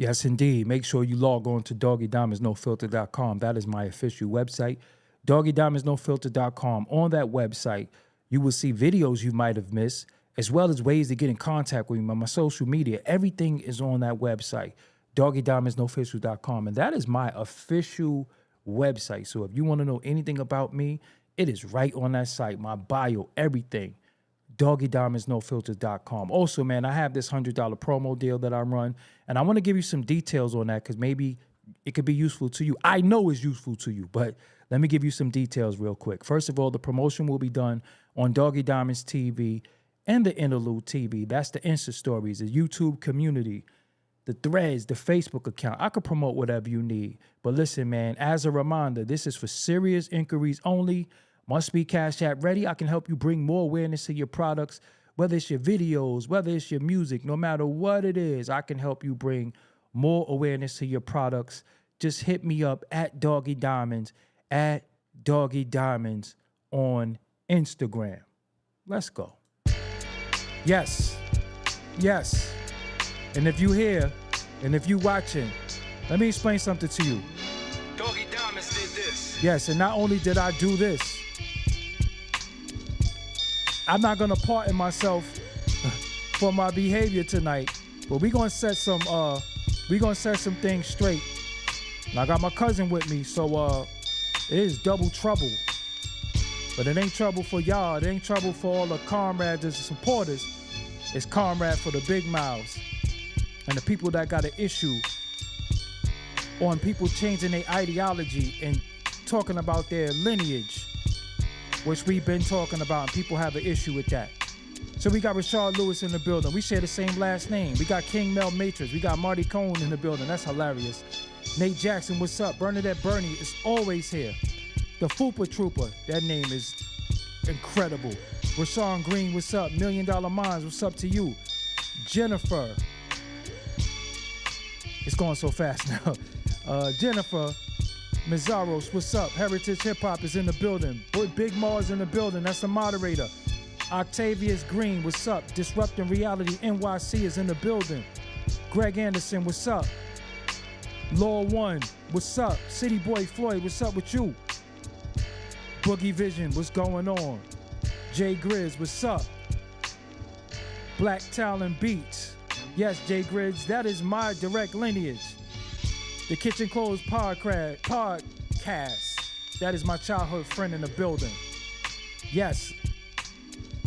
Yes, indeed. Make sure you log on to doggiediamondsnofilter.com. That is my official website. Doggiediamondsnofilter.com. On that website, you will see videos you might have missed, as well as ways to get in contact with me on my social media. Everything is on that website, doggiediamondsnofilter.com. And that is my official website. So if you want to know anything about me, it is right on that site. My bio, everything. Doggiediamondsnofilter.com. Also, man, I have this $100 promo deal that I run, and I want to give you some details on that because maybe it could be useful to you. I know it's useful to you, but let me give you some details real quick. First of all, the promotion will be done on Doggie Diamonds TV and the Interlude TV. That's the Insta stories, the YouTube community, the threads, the Facebook account. I could promote whatever you need. But listen, man, as a reminder, this is for serious inquiries only. Must be Cash App ready. I can help you bring more awareness to your products, whether it's your videos, whether it's your music, no matter what it is, I can help you bring more awareness to your products. Just hit me up at Doggie Diamonds, at Doggie Diamonds on Instagram. Let's go. Yes. Yes. And if you here, and if you watching, let me explain something to you. Doggie Diamonds did this. Yes, and not only did I do this, I'm not gonna pardon myself for my behavior tonight, but we're gonna set some things straight. And I got my cousin with me, so it is double trouble. But it ain't trouble for y'all, it ain't trouble for all the comrades and supporters. It's comrade for the big mouths and the people that got an issue on people changing their ideology and talking about their lineage, which we've been talking about, and people have an issue with that. So we got Rashard Lewis in the building. We share the same last name. We got King Mel Matrix. We got Marty Cohn in the building. That's hilarious. Nate Jackson, what's up? Bernadette Bernie is always here. The Fupa Trooper, that name is incredible. Rashawn Green, what's up? $1 Million Minds, what's up to you? Jennifer. It's going so fast now. Jennifer Mizaros, what's up? Heritage Hip Hop is in the building. Big Mars in the building. That's the moderator. Octavius Green, what's up? Disrupting Reality NYC is in the building. Greg Anderson, what's up? Law One, what's up? City Boy Floyd, what's up with you? Boogie Vision, what's going on? Jay Grizz, what's up? Black Talon Beats. Yes, Jay Grizz, that is my direct lineage. The Kitchen Clothes podcast. That is my childhood friend in the building. Yes.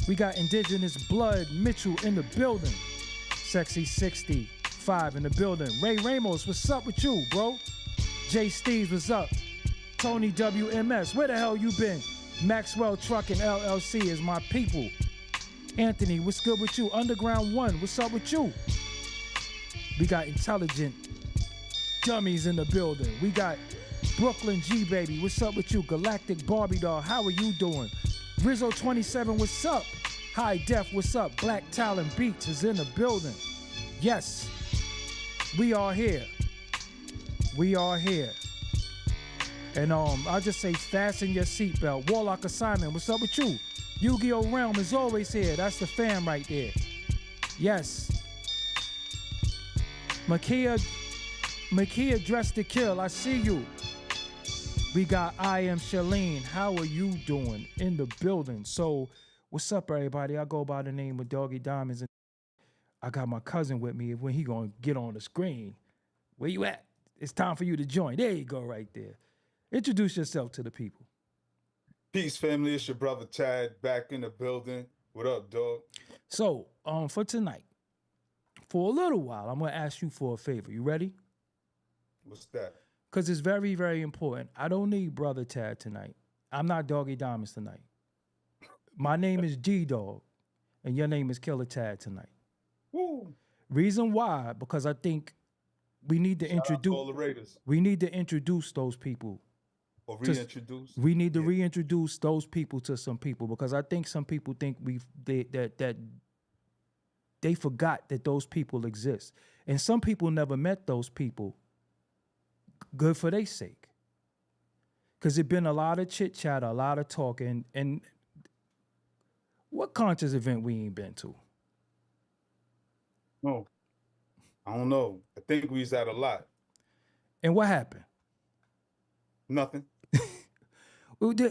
We got Indigenous Blood Mitchell in the building. Sexy 65 in the building. Ray Ramos, what's up with you, bro? Jay Steves, what's up? Tony WMS, where the hell you been? Maxwell Trucking LLC is my people. Anthony, what's good with you? Underground One, what's up with you? We got Intelligent Dummies in the building. We got Brooklyn G Baby, what's up with you? Galactic Barbie Doll, how are you doing? Rizzo 27, what's up? High Def, what's up? Black Talon Beats is in the building. Yes, we are here. We are here. And I'll just say fasten your seatbelt. Warlock Assignment, what's up with you? Yu-Gi-Oh! Realm is always here. That's the fam right there. Yes. Makia Dressed to Kill, I see you. We got I Am Shalene. How are you doing in the building? So, what's up, everybody? I go by the name of Doggie Diamonds. And I got my cousin with me. When he gonna get on the screen, where you at? It's time for you to join. There you go, right there. Introduce yourself to the people. Peace, family. It's your brother Tad back in the building. What up, dog? So, for tonight, for a little while, I'm gonna ask you for a favor. You ready? What's that? Because it's very, very important. I don't need Brother Tad tonight. I'm not Doggie Diamonds tonight. My name is G-Dog, and your name is Killer Tad tonight. Woo. Reason why? Because I think we need to introduce those people. Or reintroduce? We need to reintroduce those people to some people, because I think some people think that they forgot that those people exist. And some people never met those people. Good for their sake. Because there's been a lot of chit chat, a lot of talking, and what conscious event we ain't been to? No. I don't know. I think we was at a lot. And what happened? Nothing.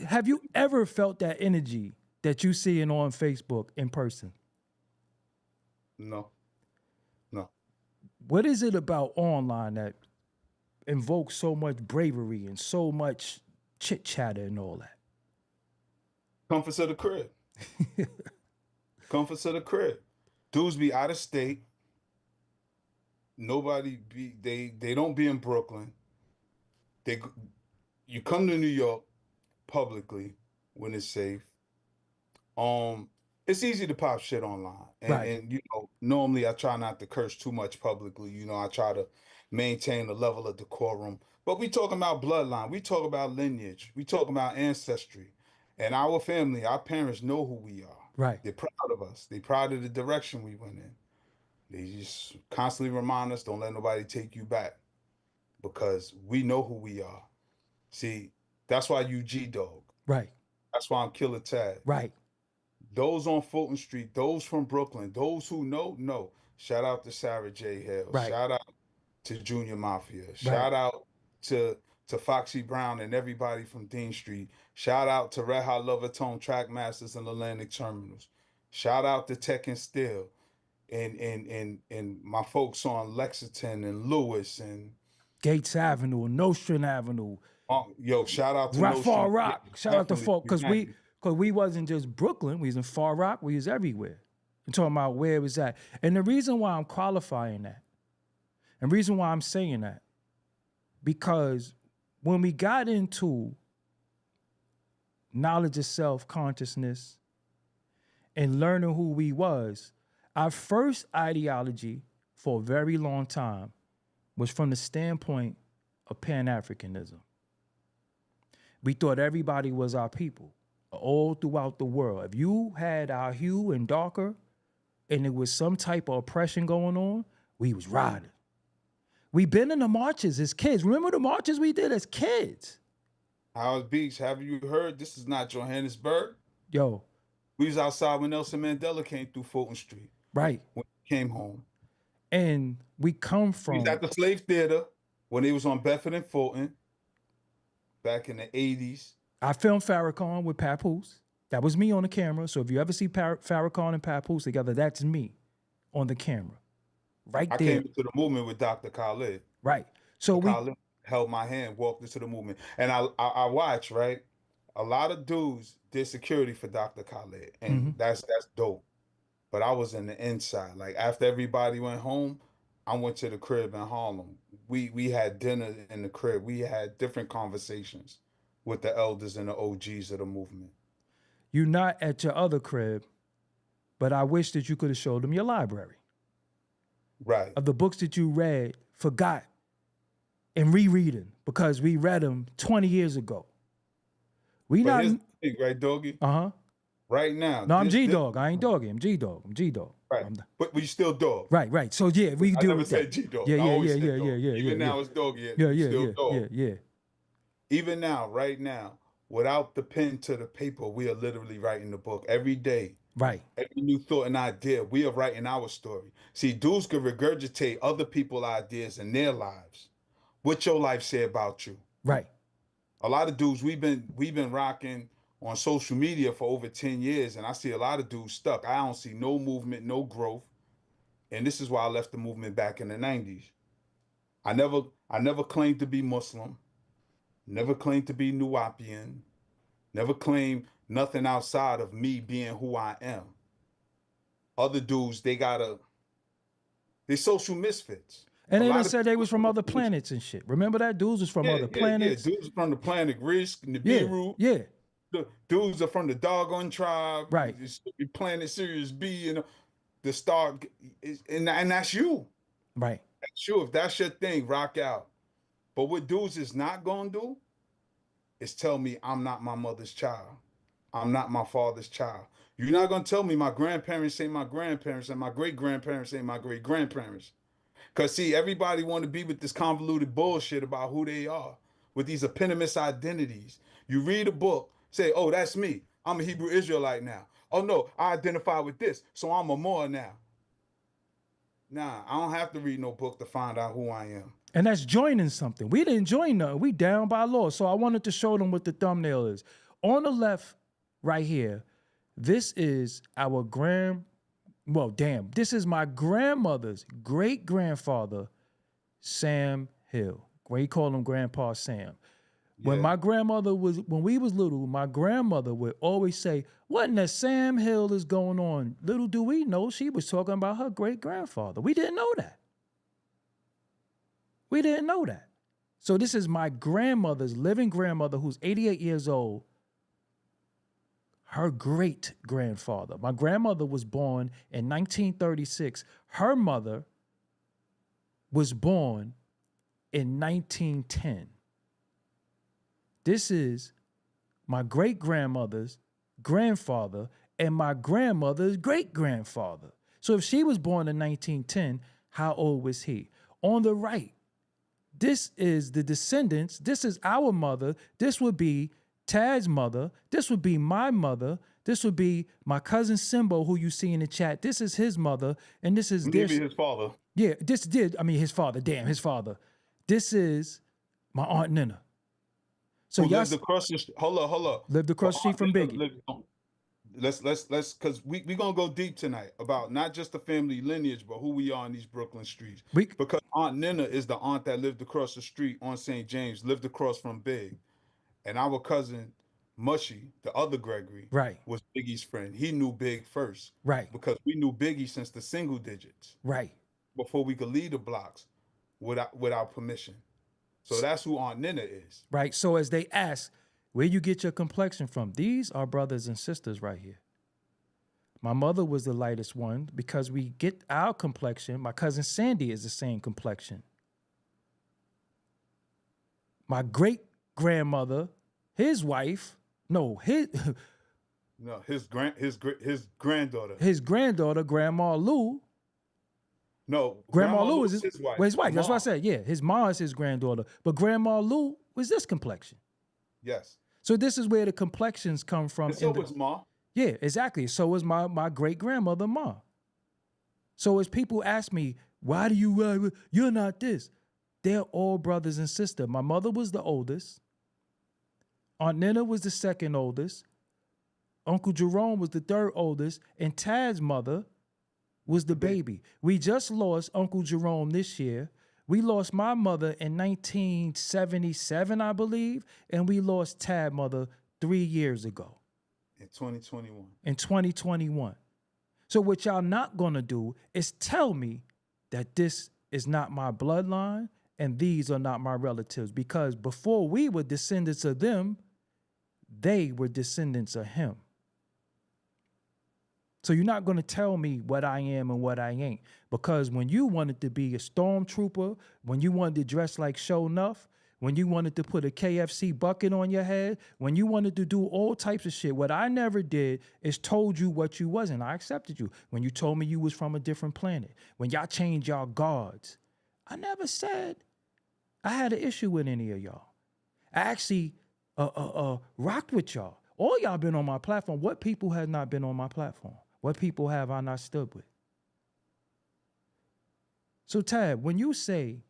Have you ever felt that energy that you seeing on Facebook in person? No. No. What is it about online that invokes so much bravery and so much chit chatter and all that? Comforts of the crib. Comforts of the crib. Dudes be out of state. Nobody be they don't be in Brooklyn. They you come to New York publicly when it's safe. It's easy to pop shit online. Right. And normally I try not to curse too much publicly. I try to maintain a level of decorum. But we talking about bloodline. We talk about lineage. We talk about ancestry. And our family, our parents know who we are. Right. They're proud of us. They're proud of the direction we went in. They just constantly remind us, don't let nobody take you back. Because we know who we are. See, that's why you G-Dog. Right. That's why I'm Killer Tad. Right. Those on Fulton Street, those from Brooklyn, those who know. Shout out to Sarah J. Hill. Right. Shout out to Junior Mafia. Shout out to Foxy Brown and everybody from Dean Street. Shout out to Red Hot Lover Tone Track Masters and Atlantic Terminals. Shout out to Tech and Steel and my folks on Lexington and Lewis and Gates Avenue, Nostrand Avenue. Shout out to Far Rock. Shout out to folk because we we wasn't just Brooklyn. We was in Far Rock. We was everywhere. I'm talking about where it was at. And the reason why I'm qualifying that, and the reason why I'm saying that, because when we got into knowledge of self, consciousness, and learning who we was, our first ideology for a very long time was from the standpoint of Pan-Africanism. We thought everybody was our people all throughout the world. If you had our hue and darker and there was some type of oppression going on, we was riding. We been in the marches as kids. Remember the marches we did as kids? Howard Beach, have you heard? This is not Johannesburg. Yo. We was outside when Nelson Mandela came through Fulton Street. Right. When he came home. And we come from... We was at the Slave Theater when they was on Bedford and Fulton back in the 80s. I filmed Farrakhan with Papoose. That was me on the camera. So if you ever see Farrakhan and Papoose together, that's me on the camera. Right there. I came into the movement with Dr. Khalid. Right. So Khalid held my hand, walked into the movement. And I watched, right? A lot of dudes did security for Dr. Khalid. And that's dope. But I was in the inside. Like after everybody went home, I went to the crib in Harlem. We had dinner in the crib. We had different conversations with the elders and the OGs of the movement. You're not at your other crib, but I wish that you could have showed them your library. Right. Of the books that you read, forgot, and rereading because we read them 20 years ago. Here's the thing, right, Doggie? Uh-huh. Right now. No, I'm G-Dog. I ain't Doggie. I'm G-Dog. Right. But we still Dog. Right. So yeah, we do. I never said G-Dog. Yeah. Even now it's Doggie. Yeah. Even now, right now, without the pen to the paper, we are literally writing the book every day. Right. Every new thought and idea, we are writing our story. See, dudes can regurgitate other people's ideas in their lives. What your life say about you? Right. A lot of dudes, we've been rocking on social media for over 10 years, and I see a lot of dudes stuck. I don't see no movement, no growth. And this is why I left the movement back in the 90s. I never claimed to be Muslim, never claimed to be Nuwapian, never claimed nothing outside of me being who I am. Other dudes, they social misfits. And they even said they was from other planets and shit. Remember that? Dudes was from other planets. Yeah, dudes from the planet Risk, Nibiru. Yeah. The dudes are from the Doggone tribe. Right. The planet Sirius B, the star, and that's you. Right. That's you. If that's your thing, rock out. But what dudes is not gonna do is tell me I'm not my mother's child. I'm not my father's child. You're not gonna tell me my grandparents ain't my grandparents and my great-grandparents ain't my great-grandparents. Because see, everybody want to be with this convoluted bullshit about who they are, with these eponymous identities. You read a book, say, oh, that's me. I'm a Hebrew Israelite now. Oh no, I identify with this, so I'm a Moor now. Nah, I don't have to read no book to find out who I am. And that's joining something. We didn't join nothing. We down by law. So I wanted to show them what the thumbnail is. On the left, right here, this is our this is my grandmother's great-grandfather, Sam Hill. We call him Grandpa Sam. When when we was little, my grandmother would always say, what in the Sam Hill is going on? Little do we know she was talking about her great-grandfather. We didn't know that. We didn't know that. So this is my grandmother's living grandmother who's 88 years old. Her great-grandfather. My grandmother was born in 1936. Her mother was born in 1910. This is my great-grandmother's grandfather and my grandmother's great-grandfather. So if she was born in 1910, how old was he? On the right, this is the descendants. This is our mother. This would be Tad's mother. This would be my mother. This would be my cousin Simbo, who you see in the chat. This is his mother. And this is Maybe his father. Yeah, his father. Damn, his father. This is my Aunt Nina. So Who y'all lived across the street. Hold up. Lived across the street from Biggie. Let's because we gonna go deep tonight about not just the family lineage, but who we are in these Brooklyn streets. Because Aunt Nina is the aunt that lived across the street on St. James, lived across from Big. And our cousin Mushy, the other Gregory, right, was Biggie's friend. He knew Big first. Right. Because we knew Biggie since the single digits. Right. Before we could leave the blocks without permission. So that's who Aunt Nina is. Right. So as they ask, where you get your complexion from? These are brothers and sisters right here. My mother was the lightest one because we get our complexion. My cousin Sandy is the same complexion. My great-grandmother, his wife, his granddaughter. His granddaughter, Grandma Lou. No, Grandma Lou is his wife. Well, his wife. That's what I said. Yeah, his ma is his granddaughter. But Grandma Lou was this complexion. Yes. So this is where the complexions come from. And so was Ma. Yeah, exactly. So was my great-grandmother, Ma. So as people ask me, why do you're not this? They're all brothers and sisters. My mother was the oldest. Aunt Nina was the second oldest. Uncle Jerome was the third oldest. And Tad's mother was the baby. We just lost Uncle Jerome this year. We lost my mother in 1977, I believe, and we lost Tad's mother 3 years ago. In 2021. In 2021. So what y'all not gonna do is tell me that this is not my bloodline and these are not my relatives, because before we were descendants of them, they were descendants of him. So you're not going to tell me what I am and what I ain't. Because when you wanted to be a stormtrooper, when you wanted to dress like Show Nuff, when you wanted to put a KFC bucket on your head, when you wanted to do all types of shit, what I never did is told you what you wasn't. I accepted you. When you told me you was from a different planet, when y'all changed y'all guards, I never said I had an issue with any of y'all. I actually rocked with y'all. All y'all been on my platform. What people have not been on my platform? What people have I not stood with? So Tad, when you say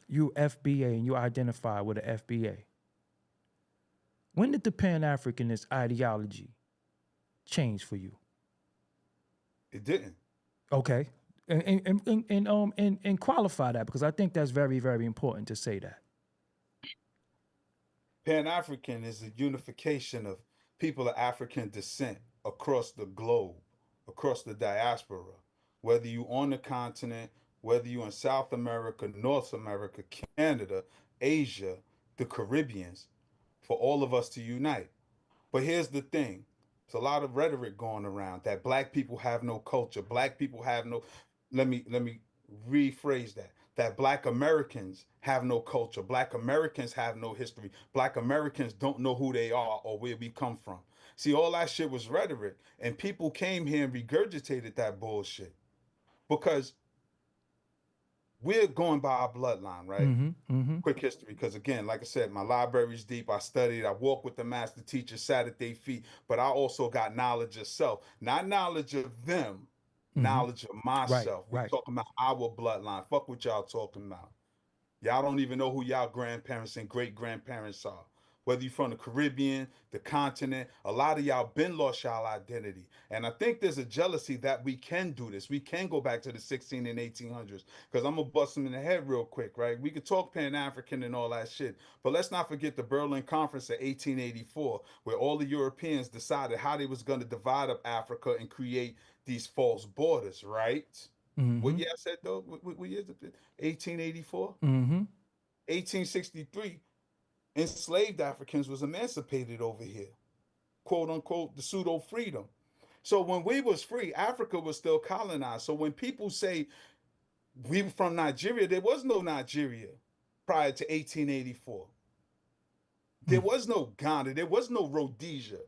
you FBA and you identify with an FBA, when did the Pan-Africanist ideology change for you? It didn't. Okay. And qualify that, because I think that's very, very important to say that. Pan-African is a unification of people of African descent across the globe, across the diaspora, whether you on the continent, whether you in South America, North America, Canada, Asia, the Caribbeans, for all of us to unite. But here's the thing. There's a lot of rhetoric going around that black people have no culture. Black people have no, let me rephrase that black Americans have no culture. Black Americans have no history. Black Americans don't know who they are or where we come from. See, all that shit was rhetoric, and people came here and regurgitated that bullshit because we're going by our bloodline, right? Quick history, because again, like I said, my library's deep. I studied, I walk with the master teacher, sat at their feet, but I also got knowledge of self, not knowledge of them, knowledge of Right, myself. We right. talking about our bloodline. Fuck what y'all talking about. Y'all don't even know who y'all grandparents and great grandparents are. Whether you're from the Caribbean, the continent, a lot of y'all been lost y'all identity. And I think there's a jealousy that we can do this. We can go back to the 16 and 1800s. Because I'm going to bust them in the head real quick, right? We could talk Pan-African and all that shit. But let's not forget the Berlin Conference of 1884, where all the Europeans decided how they was going to divide up Africa and create these false borders, right? What Mm-hmm. year I said, though? What year is it? 1884? Mm-hmm. 1863, enslaved Africans was emancipated over here, quote unquote, the pseudo freedom. So when we was free, Africa was still colonized. So when people say we were from Nigeria, there was no Nigeria prior to 1884. There was no Ghana. There was no Rhodesia,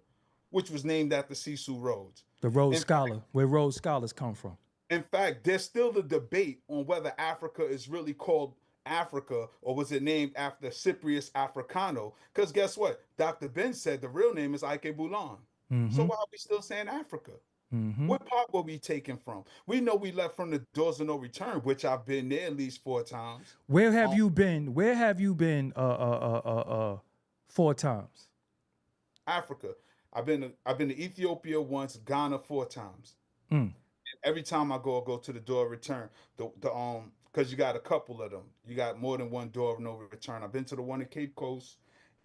which was named after Cecil Rhodes. The Rhodes In Scholar, where Rhodes Scholars come from. In fact, there's still the debate on whether Africa is really called Africa or was it named after Cyprius Africano? Because guess what? Dr. Ben said the real name is Ike Bulan. So Mm-hmm. why are we still saying Africa? Mm-hmm. What part were we taken from? We know we left from the doors of no return, which I've been there at least 4 times. Where have you been? Where have you been 4 times? Africa. I've been to Ethiopia once, Ghana 4 times. Mm. Every time I go to the door of return. Because you got a couple of them. You got more than one door of no return. I've been to the one at Cape Coast,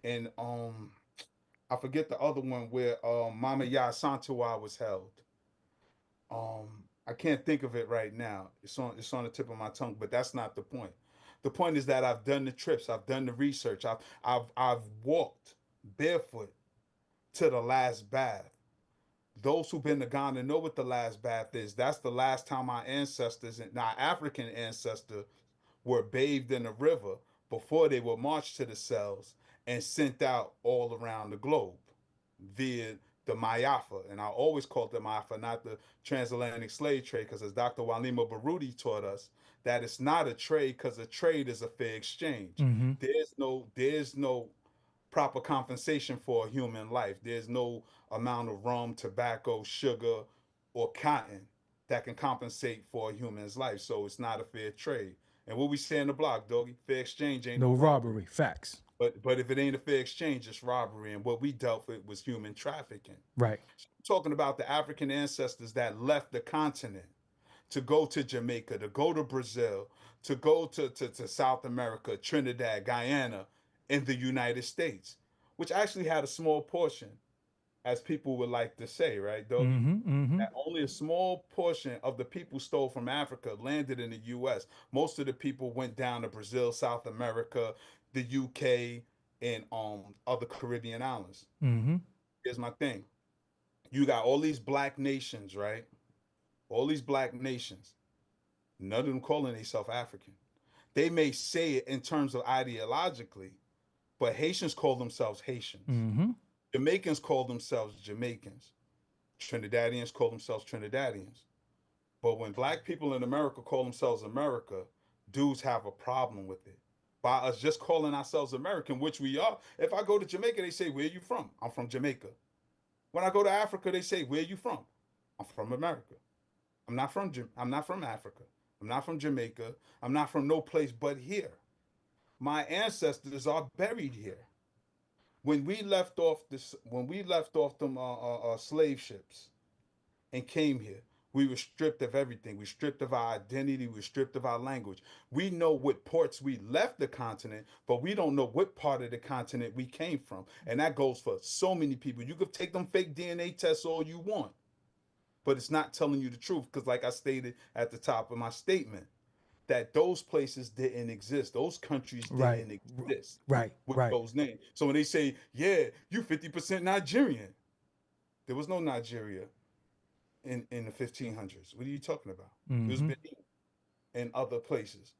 and I forget the other one where Mama Ya Santua was held. I can't think of it right now. It's on the tip of my tongue, but that's not the point. The point is that I've done the trips, I've done the research, I've walked barefoot to the last bath. Those who've been to Ghana know what the last bath is. That's the last time our ancestors and our African ancestors were bathed in a river before they were marched to the cells and sent out all around the globe via the Mayafa. And I always call it the Mayafa, not the transatlantic slave trade, because as Dr. Walima Baruti taught us, that it's not a trade because a trade is a fair exchange. Mm-hmm. There's no proper compensation for a human life. There's no amount of rum, tobacco, sugar, or cotton that can compensate for a human's life. So it's not a fair trade. And what we say in the block, Doggy, fair exchange ain't No no robbery. Facts. But if it ain't a fair exchange, it's robbery. And what we dealt with was human trafficking. Right. So I'm talking about the African ancestors that left the continent to go to Jamaica, to go to Brazil, to go to South America, Trinidad, Guyana, in the United States, which actually had a small portion, as people would like to say, right, Doggy? Mm-hmm. Mm-hmm. That only a small portion of the people stole from Africa landed in the U.S. Most of the people went down to Brazil, South America, the UK, and other Caribbean islands. Mm-hmm. Here's my thing. You got all these black nations, right? All these black nations. None of them calling themselves African. They may say it in terms of ideologically, but Haitians call themselves Haitians. Mm-hmm. Jamaicans call themselves Jamaicans. Trinidadians call themselves Trinidadians. But when black people in America call themselves America, dudes have a problem with it. By us just calling ourselves American, which we are. If I go to Jamaica, they say, "Where are you from?" I'm from Jamaica. When I go to Africa, they say, "Where are you from?" I'm from America. I'm not from Africa. I'm not from Jamaica. I'm not from no place but here. My ancestors are buried here. When we left off them slave ships and came here, we were stripped of everything. We were stripped of our identity. We were stripped of our language. We know what ports we left the continent, but we don't know what part of the continent we came from. And that goes for so many people. You could take them fake DNA tests all you want, but it's not telling you the truth. Because like I stated at the top of my statement, that those places didn't exist. Those countries Right. didn't exist Right. with Right. those names. So when they say, yeah, you 50% Nigerian, there was no Nigeria in the 1500s. What are you talking about? It was Mm-hmm. Benin and other places.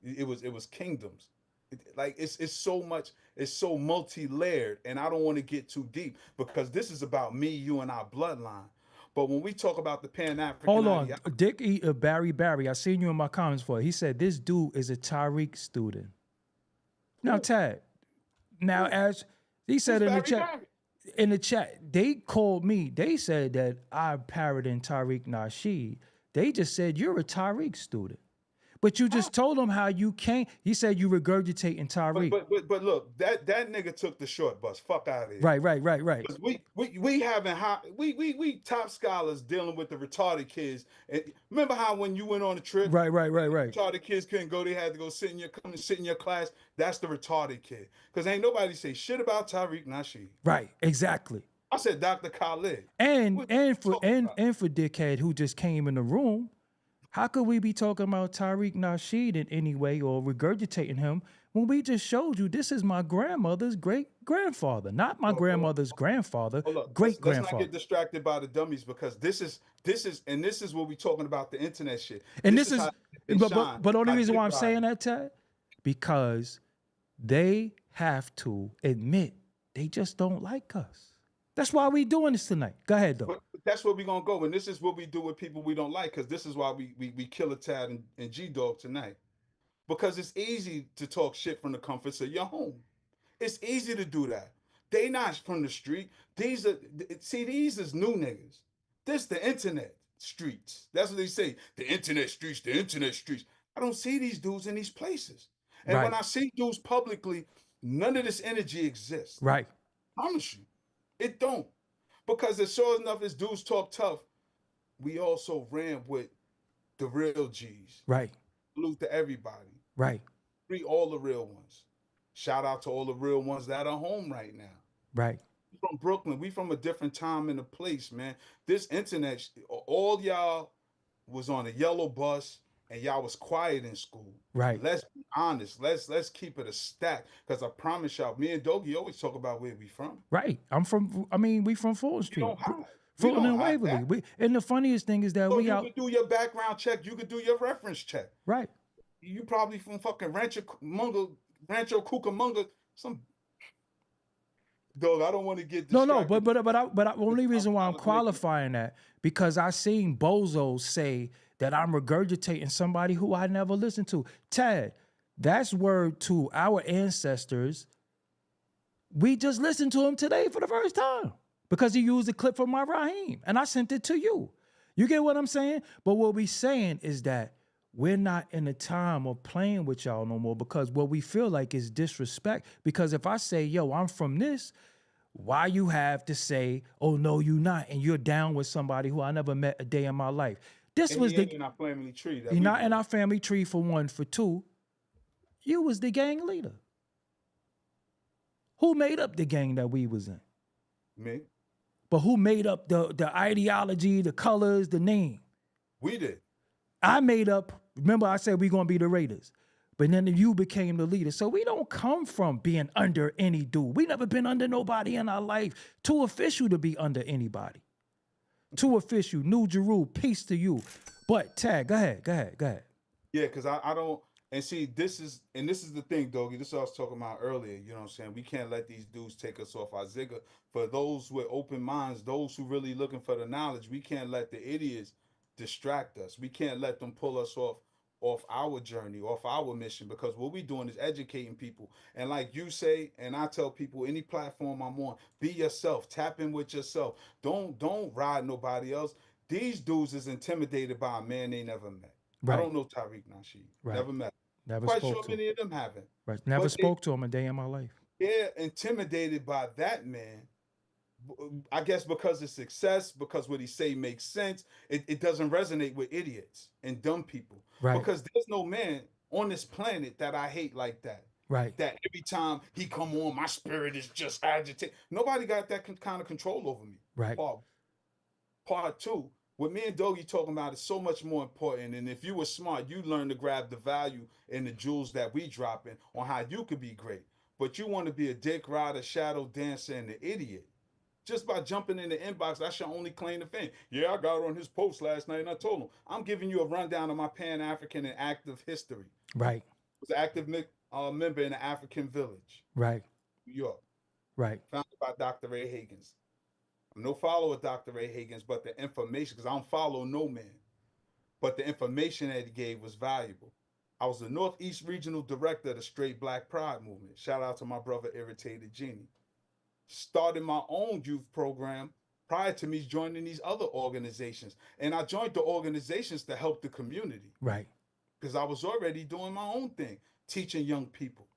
It was kingdoms. It's so much, it's so multi-layered, and I don't want to get too deep because this is about me, you, and our bloodline. But when we talk about the Pan-African Hold ideology, on. Dick Barry, I seen you in my comments for it. He said this dude is a Tariq student. Now, Tad, now as he said in the chat, they called me. They said that I parroting Tariq Nasheed. They just said you're a Tariq student. But you just told them how you can't. He said you regurgitating Tariq. But look, that nigga took the short bus. Fuck out of here. Right. Because we having high, we top scholars dealing with the retarded kids. And remember how when you went on a trip, Right. retarded kids couldn't go, they had to go sit in your class. That's the retarded kid. Because ain't nobody say shit about Tariq Nasheed. Right, exactly. I said Dr. Khalid. And What for talking about? and for dickhead who just came in the room, how could we be talking about Tariq Nasheed in any way or regurgitating him when we just showed you this is my grandmother's great grandfather, not my grandmother's grandfather, Hold up. great Let's not grandfather. get distracted by the dummies because this is what we talking about, the internet shit. And this is how they shine. but the only How reason dick why I'm ride. saying that, Ted, because they have to admit they just don't like us. That's why we doing this tonight. Go ahead though. But that's where we gonna go, and this is what we do with people we don't like, because this is why we kill a Tad and G Dog tonight. Because it's easy to talk shit from the comforts of your home. It's easy to do that. They not from the street. These is new niggas. This the internet streets. That's what they say. The internet streets, the internet streets. I don't see these dudes in these places. And when Right. I see dudes publicly, none of this energy exists. Right. I promise you. It don't. Because as sure enough as dudes talk tough, we also ran with the real G's. Right. Salute to everybody. Right. Free all the real ones. Shout out to all the real ones that are home right now. Right. We from Brooklyn. We from a different time and a place, man. This internet, all y'all was on a yellow bus and y'all was quiet in school. Right. Let's be honest. Let's keep it a stack. Because I promise y'all, me and Doggie always talk about where we from. Right. We from Fulton Street. don't hide. We Fulton don't and hide Waverly. that. And the funniest thing is that So we you out. could do your background check. You could do your reference check. Right. You probably from fucking Rancho Cucamonga. Some dog. I don't want to get distracted. No, but only reason why I'm qualifying that because I seen bozos say that I'm regurgitating somebody who I never listened to. Ted, that's word to our ancestors. We just listened to him today for the first time because he used a clip from my Raheem and I sent it to you. You get what I'm saying? But what we saying is that we're not in the time of playing with y'all no more because what we feel like is disrespect. Because if I say, yo, I'm from this, why you have to say, oh, no, you not, and you're down with somebody who I never met a day in my life. This And was he ain't in our family tree. you're not in our family tree for one. For two, you was the gang leader. Who made up the gang that we was in? Me. But who made up the ideology, the colors, the name? We did. I made up, remember I said we gonna be the Raiders. But then you became the leader. So we don't come from being under any dude. We never been under nobody in our life. Too official to be under anybody. Too official. New Jeru, peace to you. But Tag, go ahead. Yeah, because I don't, and see, this is the thing, Doggy. This is what I was talking about earlier. You know what I'm saying? We can't let these dudes take us off our zigger. For those with open minds, those who really looking for the knowledge, we can't let the idiots distract us. We can't let them pull us off our journey, off our mission, because what we're doing is educating people. And like you say, and I tell people, any platform I'm on, be yourself, tap in with yourself. Don't ride nobody else. These dudes is intimidated by a man they never met. Right. I don't know Tariq Nasheed. Right. Never met him. Never Quite spoke sure to him. many of them haven't. Right. Never But spoke to him a day in my life. They're intimidated by that man. I guess because of success, because what he say makes sense, it doesn't resonate with idiots and dumb people. Right. Because there's no man on this planet that I hate like that. Right. That every time he come on, my spirit is just agitated. Nobody got that kind of control over me. Right. Part two, what me and Doggie talking about is so much more important. And if you were smart, you learn to grab the value in the jewels that we dropping on how you could be great. But you want to be a dick rider, shadow dancer, and an idiot. Just by jumping in the inbox, that's your only claim to fame. Yeah, I got on his post last night and I told him, I'm giving you a rundown of my Pan-African and active history. Right. I was an active member in an African village. Right. New York. Right. Founded by Dr. Ray Higgins. I'm no follower of Dr. Ray Higgins, but the information, because I don't follow no man, but the information that he gave was valuable. I was the Northeast Regional Director of the Straight Black Pride Movement. Shout out to my brother, Irritated Genie. Started my own youth program prior to me joining these other organizations. And I joined the organizations to help the community Right. because I was already doing my own thing, teaching young people,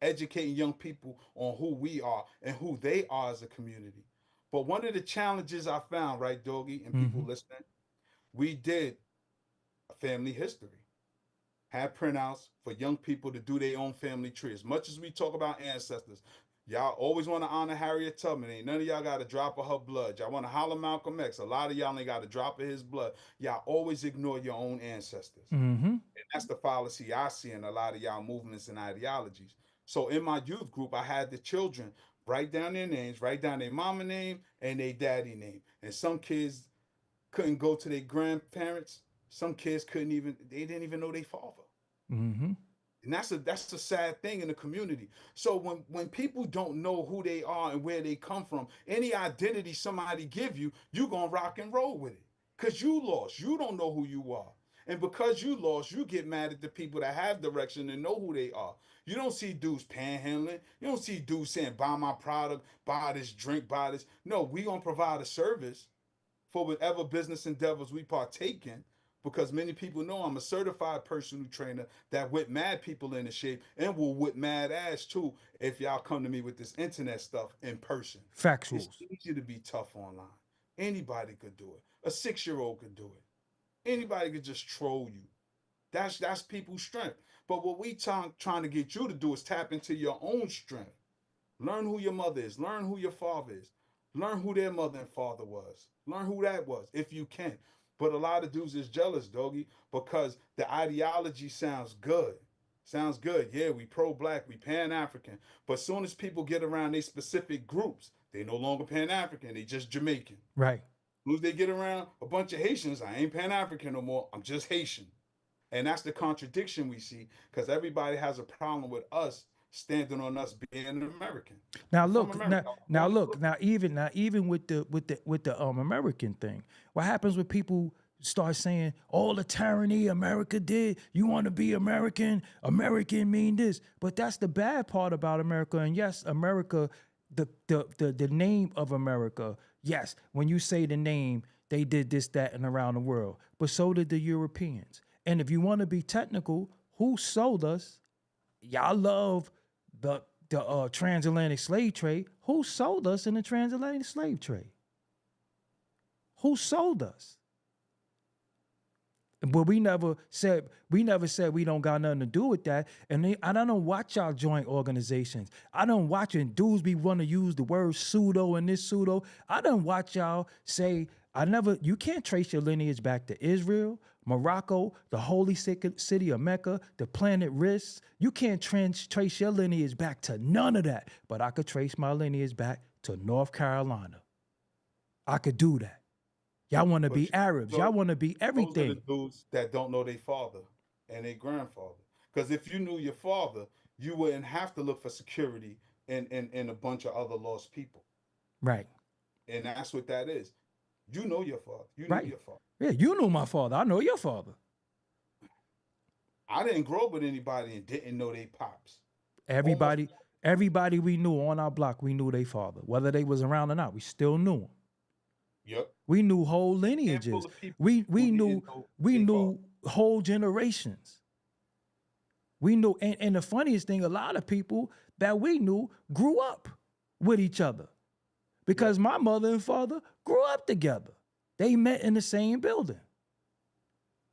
educating young people on who we are and who they are as a community. But one of the challenges I found, right, Doggie, and people Mm-hmm. listening, we did a family history, had printouts for young people to do their own family tree. As much as we talk about ancestors, y'all always want to honor Harriet Tubman. Ain't none of y'all got a drop of her blood. Y'all want to holler Malcolm X. A lot of y'all ain't got a drop of his blood. Y'all always ignore your own ancestors. Mm-hmm. And that's the fallacy I see in a lot of y'all movements and ideologies. So in my youth group, I had the children write down their names, write down their mama name and their daddy name. And some kids couldn't go to their grandparents. Some kids they didn't even know their father. Mm-hmm. And that's a sad thing in the community. So when people don't know who they are and where they come from, any identity somebody give you, you gonna rock and roll with it. Cause you lost. You don't know who you are. And because you lost, you get mad at the people that have direction and know who they are. You don't see dudes panhandling. You don't see dudes saying, buy my product, buy this drink, buy this. No, we gonna provide a service for whatever business endeavors we partake in, because many people know I'm a certified personal trainer that whip mad people into shape and will whip mad ass too if y'all come to me with this internet stuff in person. It's Factuals. easy to be tough online. Anybody could do it. A 6-year-old could do it. Anybody could just troll you. That's people's strength. But what we trying to get you to do is tap into your own strength. Learn who your mother is. Learn who your father is. Learn who their mother and father was. Learn who that was, if you can. But a lot of dudes is jealous, Doggy, because the ideology sounds good. Sounds good. Yeah, we pro-black, we pan-African. But as soon as people get around these specific groups, they no longer pan-African. They just Jamaican. Right. As soon as they get around a bunch of Haitians, I ain't pan-African no more. I'm just Haitian. And that's the contradiction we see, because everybody has a problem with us standing on us being an American. Now I'm from look, America. now even with the American thing, what happens when people start saying all the tyranny America did? You want to be American? American mean this, but that's the bad part about America. And yes, America, the name of America. Yes, when you say the name, they did this, that, and around the world, but so did the Europeans. And if you want to be technical, who sold us? Y'all love the transatlantic slave trade. Who sold us in the transatlantic slave trade? Who sold us? But we never said we don't got nothing to do with that. And I don't watch y'all joint organizations. I don't watch when dudes be want to use the word pseudo and this pseudo. I don't watch y'all say you can't trace your lineage back to Israel, Morocco, the holy city of Mecca, the planet Risk. You can't trace your lineage back to none of that. But I could trace my lineage back to North Carolina. I could do that. Y'all want to be Arabs. Y'all want to be everything. Those are the dudes that don't know their father and their grandfather. Because if you knew your father, you wouldn't have to look for security in a bunch of other lost people. Right. And that's what that is. You know your father. You Right. knew your father. Yeah, you knew my father. I know your father. I didn't grow up with anybody and didn't know they pops. Everybody we knew on our block, we knew their father. Whether they was around or not, we still knew them. Yep. We knew whole lineages. We knew whole generations. We knew, and the funniest thing, a lot of people that we knew grew up with each other. Because my mother and father grew up together. They met in the same building.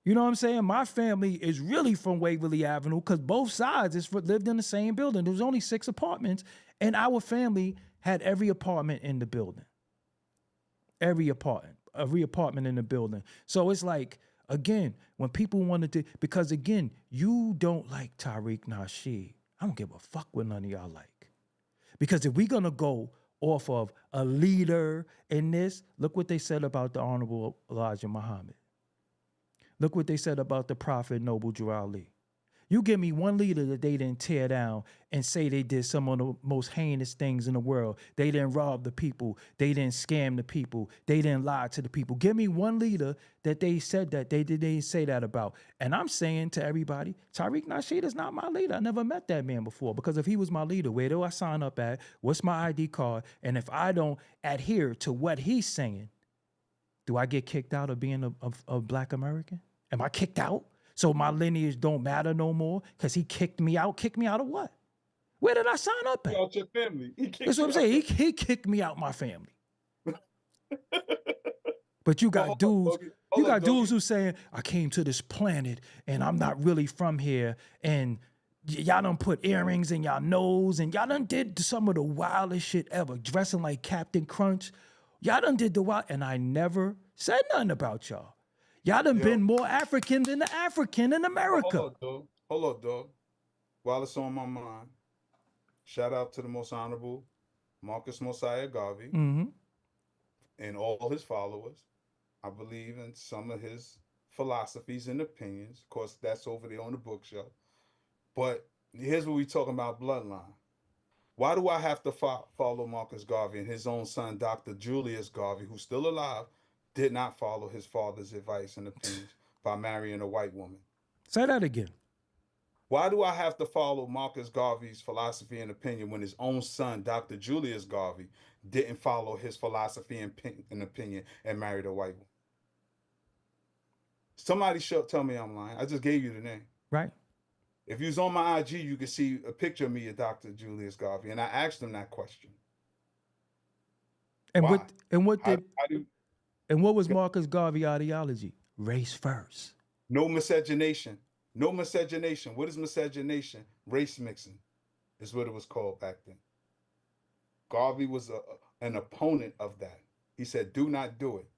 You know what I'm saying? My family is really from Waverly Avenue because both sides lived in the same building. There was only 6 apartments, and our family had every apartment in the building. Every apartment in the building. So it's like, again, when people wanted to, because again, you don't like Tariq Nasheed. I don't give a fuck what none of y'all like. Because if we're going to go off of a leader in this, look what they said about the Honorable Elijah Muhammad. Look what they said about the Prophet Noble Drew Ali. You give me one leader that they didn't tear down and say they did some of the most heinous things in the world. They didn't rob the people. They didn't scam the people. They didn't lie to the people. Give me one leader that they said that they didn't say that about. And I'm saying to everybody, Tariq Nasheed is not my leader. I never met that man before, because if he was my leader, where do I sign up at? What's my ID card? And if I don't adhere to what he's saying, do I get kicked out of being a Black American? Am I kicked out? So my lineage don't matter no more because he kicked me out? Kicked me out of what? Where did I sign up at? Out your family. That's what I'm saying. He kicked me out my family. But you got dudes, dudes who saying, I came to this planet and I'm not really from here. And y'all done put earrings in y'all nose and y'all done did some of the wildest shit ever. Dressing like Captain Crunch. Y'all done did the wild, and I never said nothing about y'all. Y'all done been more African than the African in America. Hold up, dog. While it's on my mind, shout out to the most honorable Marcus Mosiah Garvey and all his followers. I believe in some of his philosophies and opinions. Of course, that's over there on the bookshelf. But here's what we talking about: bloodline. Why do I have to follow Marcus Garvey and his own son, Dr. Julius Garvey, who's still alive, did not follow his father's advice and opinions by marrying a white woman? Say that again. Why do I have to follow Marcus Garvey's philosophy and opinion when his own son, Dr. Julius Garvey, didn't follow his philosophy and opinion and married a white woman? Somebody should tell me I'm lying. I just gave you the name. Right. If you was on my IG, you could see a picture of me and Dr. Julius Garvey, and I asked him that question. And Why? what was Marcus Garvey ideology? Race first. No miscegenation. No miscegenation. What is miscegenation? Race mixing is what it was called back then. Garvey was an opponent of that. He said, do not do it.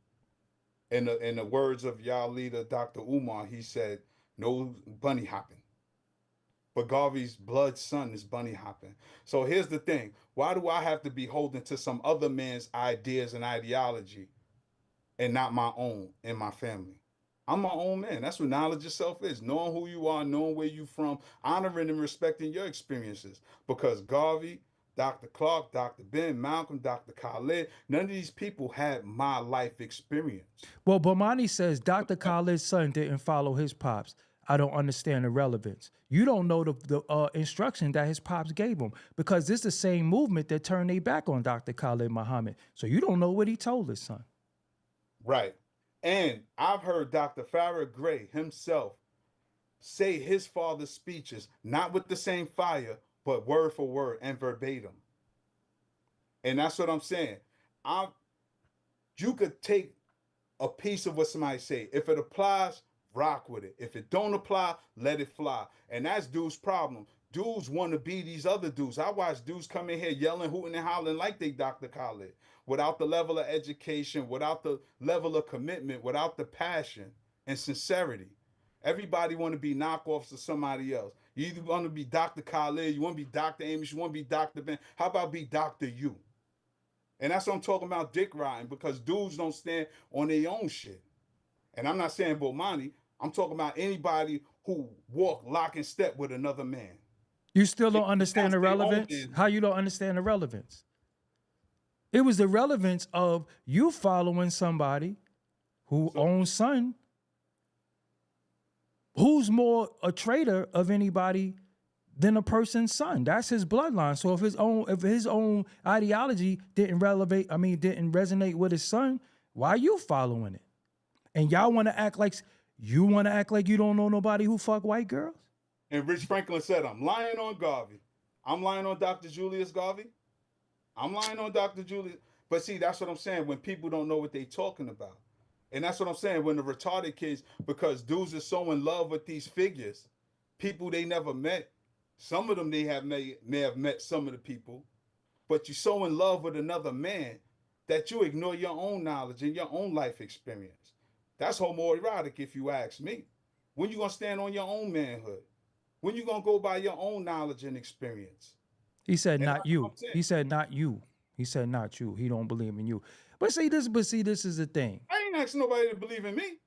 In the words of y'all leader, Dr. Umar, he said, no bunny hopping. But Garvey's blood son is bunny hopping. So here's the thing. Why do I have to be holding to some other man's ideas and ideology and not my own and my family? I'm my own man. That's what knowledge of self is. Knowing who you are, knowing where you're from, honoring and respecting your experiences. Because Garvey, Dr. Clark, Dr. Ben, Malcolm, Dr. Khaled, none of these people had my life experience. Well, Bomani says Dr. Khaled's son didn't follow his pops. I don't understand the relevance. You don't know the instruction that his pops gave him, because this is the same movement that turned their back on Dr. Khaled Muhammad. So you don't know what he told his son. Right. And I've heard Dr. Farrah Gray himself say his father's speeches, not with the same fire, but word for word and verbatim. And that's what I'm saying. You could take a piece of what somebody say. If it applies, rock with it. If it don't apply, let it fly. And that's dudes' problem. Dudes want to be these other dudes. I watch dudes come in here yelling, hooting, and hollering like they Dr. Khaled, without the level of education, without the level of commitment, without the passion and sincerity. Everybody want to be knockoffs of somebody else. You either want to be Dr. Khaled, you want to be Dr. Amos, you want to be Dr. Ben. How about be Dr. You? And that's what I'm talking about, dick riding, because dudes don't stand on their own shit. And I'm not saying Bomani. I'm talking about anybody who walk lock and step with another man. You still don't understand the relevance? How you don't understand the relevance? It was the relevance of you following somebody who owns son, who's more a traitor of anybody than a person's son. That's his bloodline. So if his own ideology didn't resonate with his son, why are you following it? And y'all want to act like you don't know nobody who fuck white girls? And Rich Franklin said, I'm lying on Garvey. I'm lying on Dr. Julius Garvey. I'm lying on Dr. Julius. But see, that's what I'm saying, when people don't know what they talking about. And that's what I'm saying, when the retarded kids, because dudes are so in love with these figures, people they never met. Some of them may have met some of the people, but you're so in love with another man that you ignore your own knowledge and your own life experience. That's homoerotic, if you ask me. When you gonna stand on your own manhood? When you gonna go by your own knowledge and experience? He said, not you. He said, not you. He said, not you. He don't believe in you. But see, this is the thing. I ain't asking nobody to believe in me.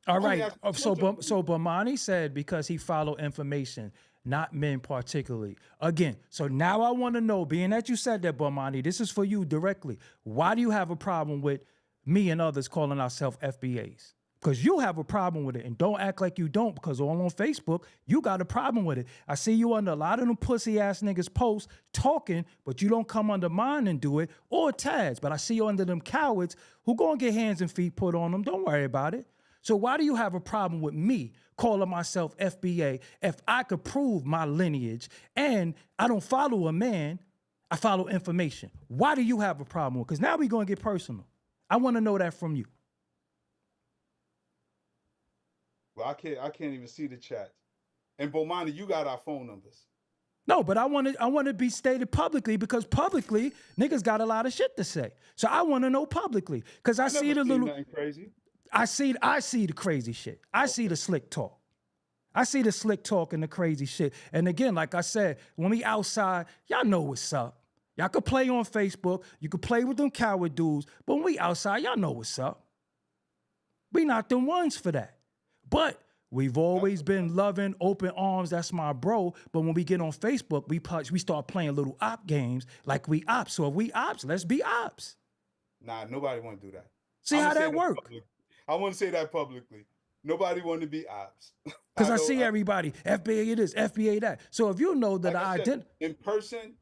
All Only right. asking So, children. So Bomani said because he followed information, not men particularly. Again, so now I want to know, being that you said that, Bomani, this is for you directly. Why do you have a problem with me and others calling ourselves FBAs? Because you have a problem with it, and don't act like you don't, because all on Facebook, you got a problem with it. I see you under a lot of them pussy ass niggas posts talking, but you don't come under mine and do it, or Taz. But I see you under them cowards who gonna get hands and feet put on them. Don't worry about it. So why do you have a problem with me calling myself FBA if I could prove my lineage and I don't follow a man, I follow information? Why do you have a problem with it? Because now we're going to get personal. I want to know that from you. Well, I can't even see the chat. And Bomani, you got our phone numbers. No, but I want to be stated publicly because publicly niggas got a lot of shit to say. So I want to know publicly because I see the little nothing crazy. I see the crazy shit. I see the slick talk. I see the slick talk and the crazy shit. And again, like I said, when we outside, y'all know what's up. Y'all could play on Facebook. You could play with them coward dudes. But when we outside, y'all know what's up. We not them ones for that. But we've always been loving, open arms. That's my bro. But when we get on Facebook, we start playing little op games like we ops. So if we ops, let's be ops. Nah, nobody want to do that. See how that work? I want to say that publicly. Nobody want to be ops. Because I see everybody, FBA this, FBA that. So if you know that I didn't. In person,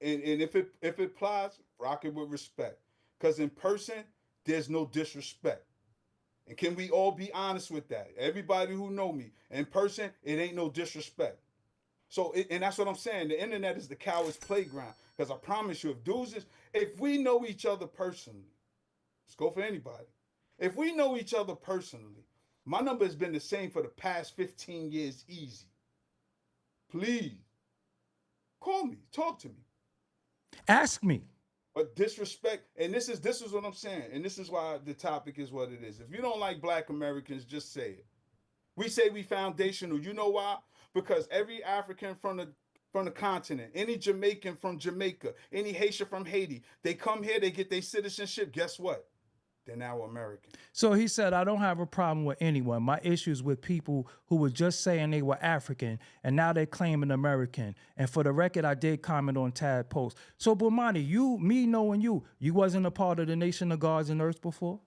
and if it applies, rock it with respect. Because in person, there's no disrespect. And can we all be honest with that? Everybody who know me, in person, it ain't no disrespect. So, and that's what I'm saying. The internet is the coward's playground. Because I promise you, if we know each other personally, let's go for anybody. If we know each other personally, my number has been the same for the past 15 years easy. Please, call me, talk to me. Ask me. But disrespect, and this is what I'm saying, and this is why the topic is what it is. If you don't like Black Americans, just say it. We say we foundational. You know why? Because every African from the continent, any Jamaican from Jamaica, any Haitian from Haiti, they come here, they get their citizenship. Guess what? They're now American. So he said, I don't have a problem with anyone. My issues with people who were just saying they were African and now they're claiming American. And for the record, I did comment on Tad post. So Bomani, me knowing you wasn't a part of the Nation of Gods and Earth before?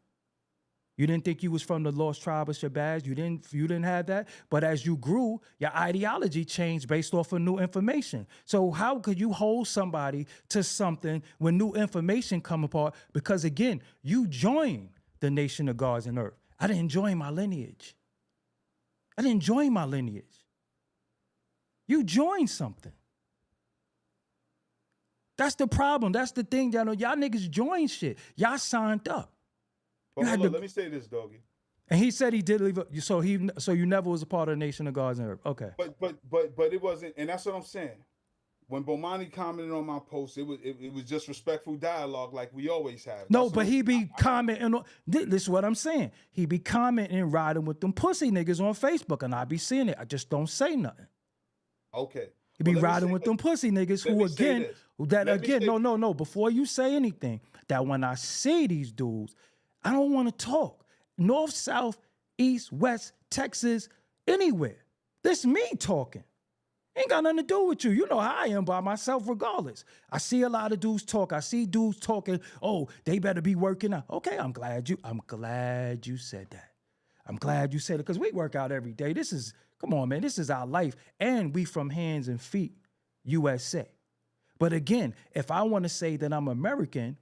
You didn't think you was from the Lost Tribe of Shabazz? You didn't have that? But as you grew, your ideology changed based off of new information. So how could you hold somebody to something when new information come apart? Because again, you joined the Nation of Gods and Earth. I didn't join my lineage. You joined something. That's the problem. That's the thing, y'all niggas join shit. Y'all signed up. But let me say this, Doggie. And he said he did leave. So you never was a part of the Nation of Gods and Earth. Okay. But it wasn't, and that's what I'm saying. When Bomani commented on my post, it was just respectful dialogue like we always have. No, but he be commenting on this is what I'm saying. He be commenting and riding with them pussy niggas on Facebook, and I be seeing it. I just don't say nothing. Okay. He be riding with them pussy niggas no. Before you say anything, that when I see these dudes, I don't want to talk. North, south, east, west, Texas, anywhere. This me talking. Ain't got nothing to do with you. You know how I am by myself regardless. I see a lot of dudes talk. I see dudes talking, oh, they better be working out. Okay, I'm glad you said that. I'm glad you said it because we work out every day. Come on, man, this is our life. And we from hands and feet, USA. But again, if I want to say that I'm American,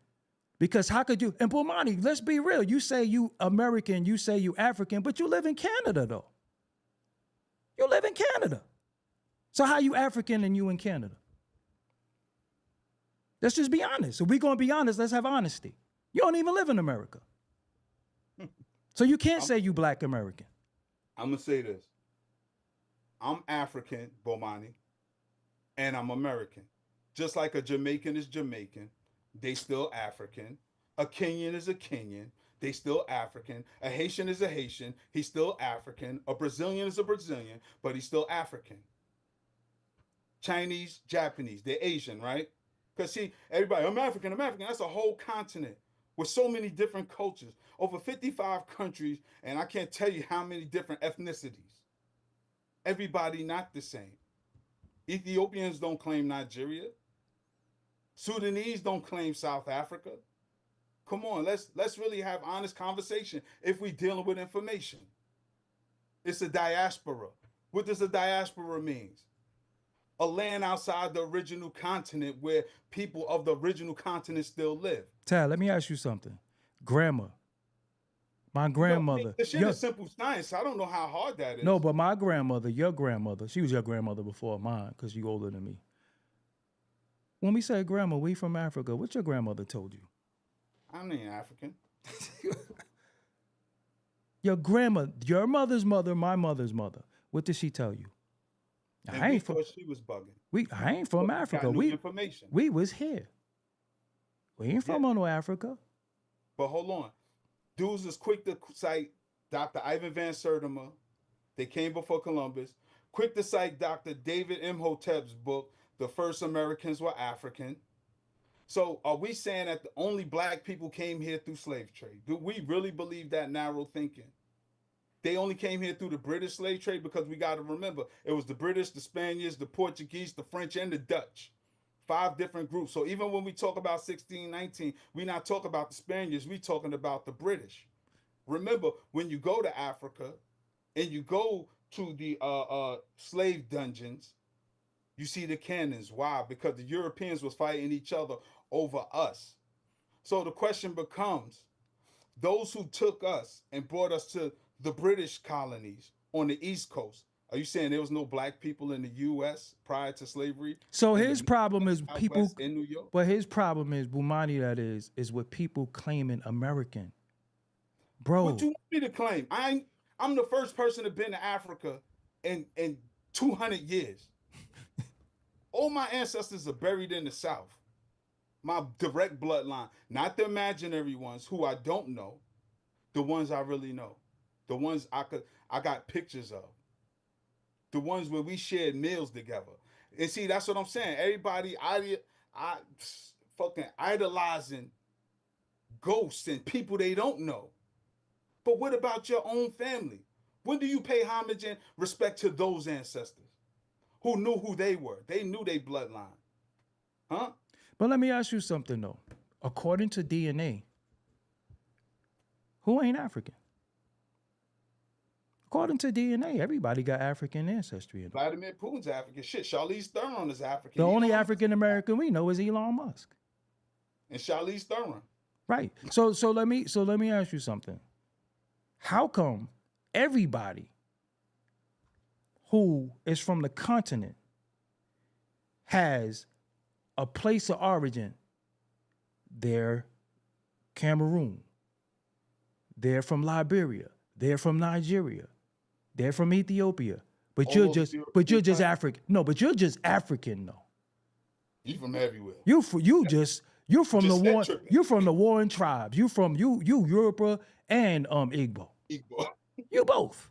because how could you, and Bomani, let's be real. You say you American, you say you African, but you live in Canada though. You live in Canada. So how you African and you in Canada? Let's just be honest. If we're going to be honest, let's have honesty. You don't even live in America. So you can't say you Black American. I'm going to say this. I'm African, Bomani, and I'm American. Just like a Jamaican is Jamaican, they still African. A Kenyan is a Kenyan, they still African. A Haitian is a Haitian, he's still African. A Brazilian is a Brazilian, but he's still African. Chinese, Japanese, they're Asian, right? Because see, everybody, I'm African, that's a whole continent with so many different cultures, over 55 countries, and I can't tell you how many different ethnicities. Everybody not the same. Ethiopians don't claim Nigeria. Sudanese don't claim South Africa. Come on, let's really have honest conversation if we dealing with information. It's a diaspora. What does a diaspora mean? A land outside the original continent where people of the original continent still live. Tad, let me ask you something. Grammar. My grandmother. The shit is simple science. I don't know how hard that is. No, but my grandmother, your grandmother, she was your grandmother before mine because you older than me. When we say grandma, we from Africa, what your grandmother told you? I'm not African. Your grandma, your mother's mother, my mother's mother. What did she tell you? And I ain't from. She was bugging. I ain't from Africa. Information. We was here. We ain't from no Africa. But hold on, dudes is quick to cite Dr. Ivan Van Sertima. They came before Columbus. Quick to cite Dr. David Imhotep's book, The First Americans Were African. So are we saying that the only black people came here through slave trade? Do we really believe that narrow thinking? They only came here through the British slave trade, because we got to remember, it was the British, the Spaniards, the Portuguese, the French, and the Dutch. 5 different groups. So even when we talk about 1619, we not talking about the Spaniards, we talking about the British. Remember, when you go to Africa and you go to the slave dungeons, you see the cannons. Why? Because the Europeans was fighting each other over us. So the question becomes, those who took us and brought us to the British colonies on the East Coast, are you saying there was no black people in the U.S. prior to slavery? So his problem is people in New York. But his problem is, Bumani, that is with people claiming American. Bro, what you want me to claim? I'm the first person to been to Africa in 200 years. All my ancestors are buried in the South. My direct bloodline, not the imaginary ones who I don't know, the ones I really know, the ones I got pictures of, the ones where we shared meals together. And see, that's what I'm saying. Everybody fucking idolizing ghosts and people they don't know. But what about your own family? When do you pay homage and respect to those ancestors who knew who they were? They knew their bloodline. Huh? But let me ask you something, though. According to DNA, who ain't African? According to DNA, everybody got African ancestry. Vladimir Putin's African. Shit, Charlize Theron is African. The only African American we know is Elon Musk. And Charlize Theron. Right. So let me ask you something. How come everybody who is from the continent has a place of origin? They're Cameroon. They're from Liberia. They're from Nigeria. They're from Ethiopia. But you're just African. No, but you're just African, though. You from everywhere. You're from the warring tribes. You Yoruba and Igbo. You both.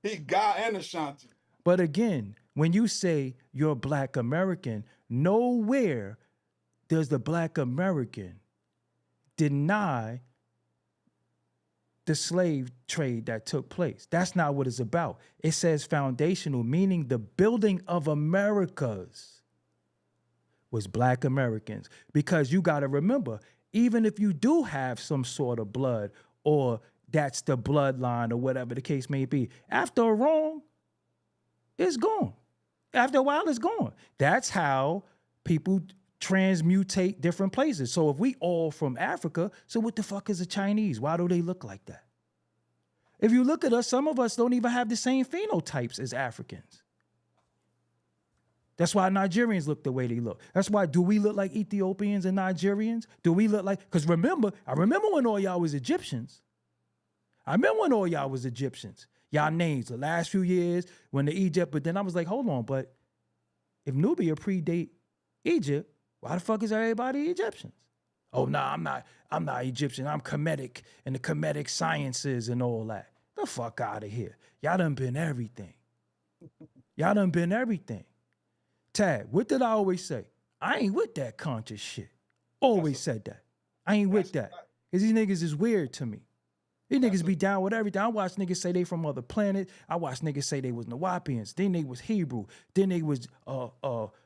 He Ga and Ashanti. But again, when you say you're Black American, nowhere does the Black American deny the slave trade that took place. That's not what it's about. It says foundational, meaning the building of Americas was Black Americans. Because you got to remember, even if you do have some sort of blood, or that's the bloodline or whatever the case may be, after a wrong, it's gone. After a while, it's gone. That's how people transmutate different places. So if we all from Africa, so what the fuck is a Chinese? Why do they look like that? If you look at us, some of us don't even have the same phenotypes as Africans. That's why Nigerians look the way they look. That's why, do we look like Ethiopians and Nigerians? Do we look like, because I remember when all y'all was Egyptians. Y'all names, the last few years, when the Egypt, but then I was like, hold on, but if Nubia predate Egypt, why the fuck is everybody Egyptians? Oh, nah, I'm not Egyptian. I'm Kemetic and the Kemetic sciences and all that. The fuck out of here. Y'all done been everything. Tad, what did I always say? I ain't with that conscious shit. Always said that. I ain't with that. Because these niggas is weird to me. These niggas be down with everything. I watch niggas say they from other planets. I watch niggas say they was Nawapians. Then they was Hebrew. Then they was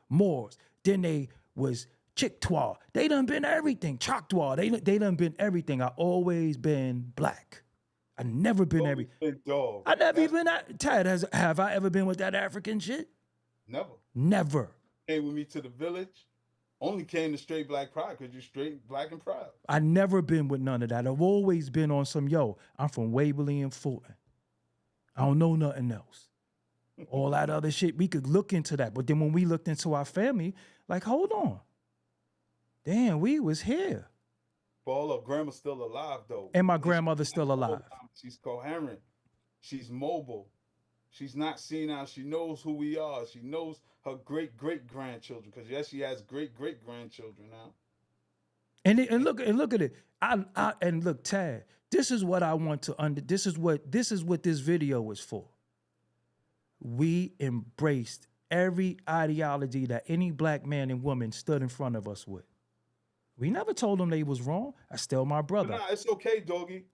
Moors. Then they was Chickasaw. They done been everything. Choctaw. They done been everything. I always been black. I never been everything. I never even, Tad, have I ever been with that African shit? Never. Never. Came with me to the village. Only came to straight black pride because you straight black and proud. I never been with none of that. I've always been on some, I'm from Waverly and Fulton. I don't know nothing else. All that other shit, we could look into that. But then when we looked into our family, like, hold on. Damn, we was here. All of grandma's still alive, though. And my grandmother's still alive. She's coherent. She's mobile. She's not senile. She knows who we are. She knows her great-great-grandchildren. Because, yes, she has great-great-grandchildren now. And look at it. And look, Tad, this is what I want to this is what this video is for. We embraced every ideology that any black man and woman stood in front of us with. We never told them they was wrong. I still my brother. Nah, it's okay, Doggie.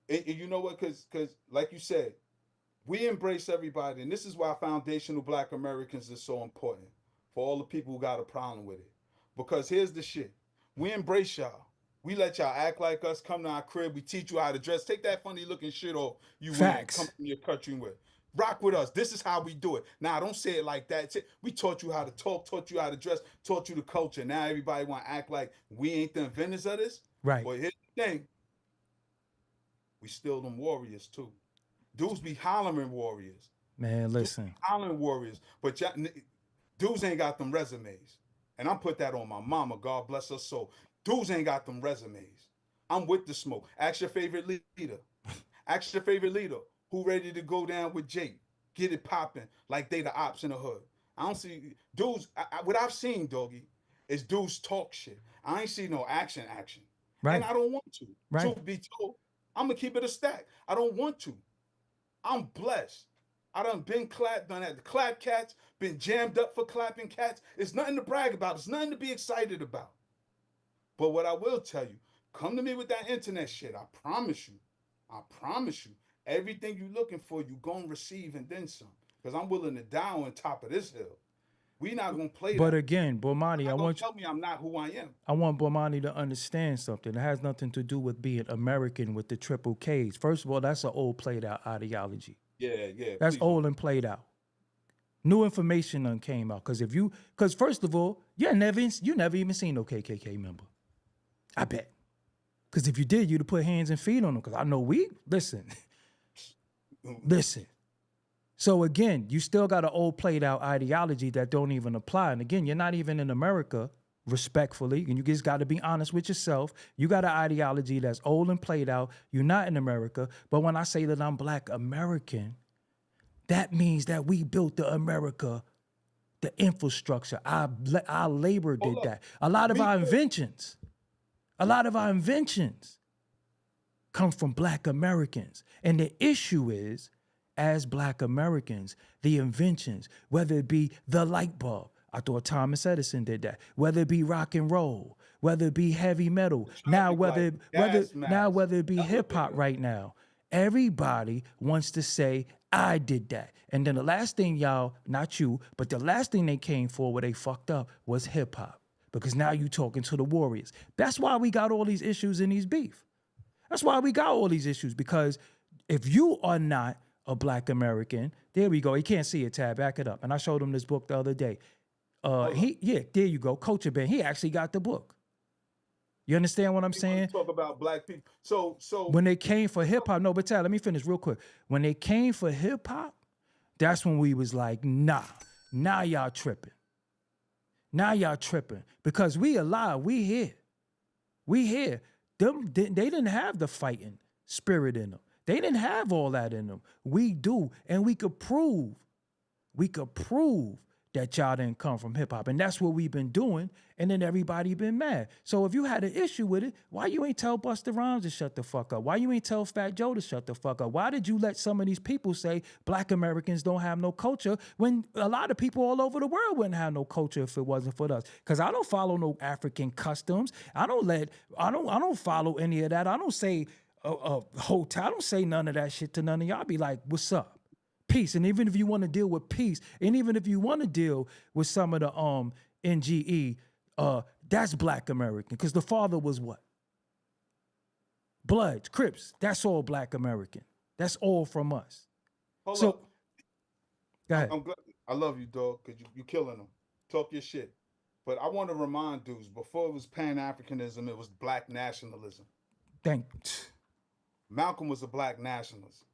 And you know what? Because like you said, we embrace everybody. And this is why foundational black Americans is so important for all the people who got a problem with it. Because here's the shit. We embrace y'all. We let y'all act like us, come to our crib. We teach you how to dress. Take that funny looking shit off you wear, come from your country with. Rock with us. This is how we do it. Now, don't say it like that. We taught you how to talk, taught you how to dress, taught you the culture. Now everybody want to act like we ain't the inventors of this. Right. But here's the thing. We still them warriors, too. Dudes be hollering warriors. Man, listen. Hollering warriors. But dudes ain't got them resumes. And I'm put that on my mama, God bless her soul. Dudes ain't got them resumes. I'm with the smoke. Ask your favorite leader. Ask your favorite leader who ready to go down with Jake. Get it popping like they the ops in the hood. I don't see dudes. What I've seen, Doggie, is dudes talk shit. I ain't see no action. Right. And I don't want to. Right. Truth be told, I'm going to keep it a stack. I don't want to. I'm blessed. I done been clapped, done at the clap cats, been jammed up for clapping cats. It's nothing to brag about. It's nothing to be excited about. But what I will tell you, come to me with that internet shit. I promise you, everything you looking for, you going to receive and then some. Because I'm willing to die on top of this hill. We not going to play that. But again, Bomani, tell me I'm not who I am. I want Bomani to understand something. It has nothing to do with being American with the triple Ks. First of all, that's an old played out ideology. Yeah. That's old and played out. New information done came out. Because first of all, you never even seen no KKK member. I bet. Because if you did, you'd have put hands and feet on them. Because I know listen. So again, you still got an old played out ideology that don't even apply. And again, you're not even in America, respectfully, and you just got to be honest with yourself. You got an ideology that's old and played out. You're not in America. But when I say that I'm black American, that means that we built the America, the infrastructure. Our labor did that. A lot of our inventions come from black Americans. And the issue is, as black Americans, the inventions, whether it be the light bulb, I thought Thomas Edison did that, whether it be rock and roll, whether it be heavy metal, now whether it be hip hop right now, everybody wants to say, I did that. And then the last thing y'all, not you, but the last thing they came for where they fucked up was hip hop. Because now you talking to the warriors. That's why we got all these issues in these beef. That's why we got all these issues, because if you are not a black American, there we go. He can't see it, Tab. Back it up. And I showed him this book the other day. There you go. Culture Ben. He actually got the book. You understand what I'm saying? Talk about black people. So when they came for hip hop, no, but Tab, let me finish real quick. When they came for hip hop, that's when we was like, nah, now y'all tripping. Now y'all tripping. Because we alive, we here. We here. They didn't have the fighting spirit in them. They didn't have all that in them. We do. And we could prove that y'all didn't come from hip hop. And that's what we've been doing. And then everybody been mad. So if you had an issue with it, why you ain't tell Busta Rhymes to shut the fuck up? Why you ain't tell Fat Joe to shut the fuck up? Why did you let some of these people say Black Americans don't have no culture when a lot of people all over the world wouldn't have no culture if it wasn't for us? Because I don't follow no African customs. I don't follow any of that. I don't say hotel. I don't say none of that shit to none of y'all. I be like, what's up? Peace. And even if you want to deal with peace, and even if you want to deal with some of the NGE, that's Black American. Because the father was what? Bloods, Crips. That's all Black American. That's all from us. Hold so, up. Go ahead. I'm glad. I love you, dog, because you killing them. Talk your shit. But I want to remind dudes, before it was Pan-Africanism, it was Black nationalism. Malcolm was a Black nationalist.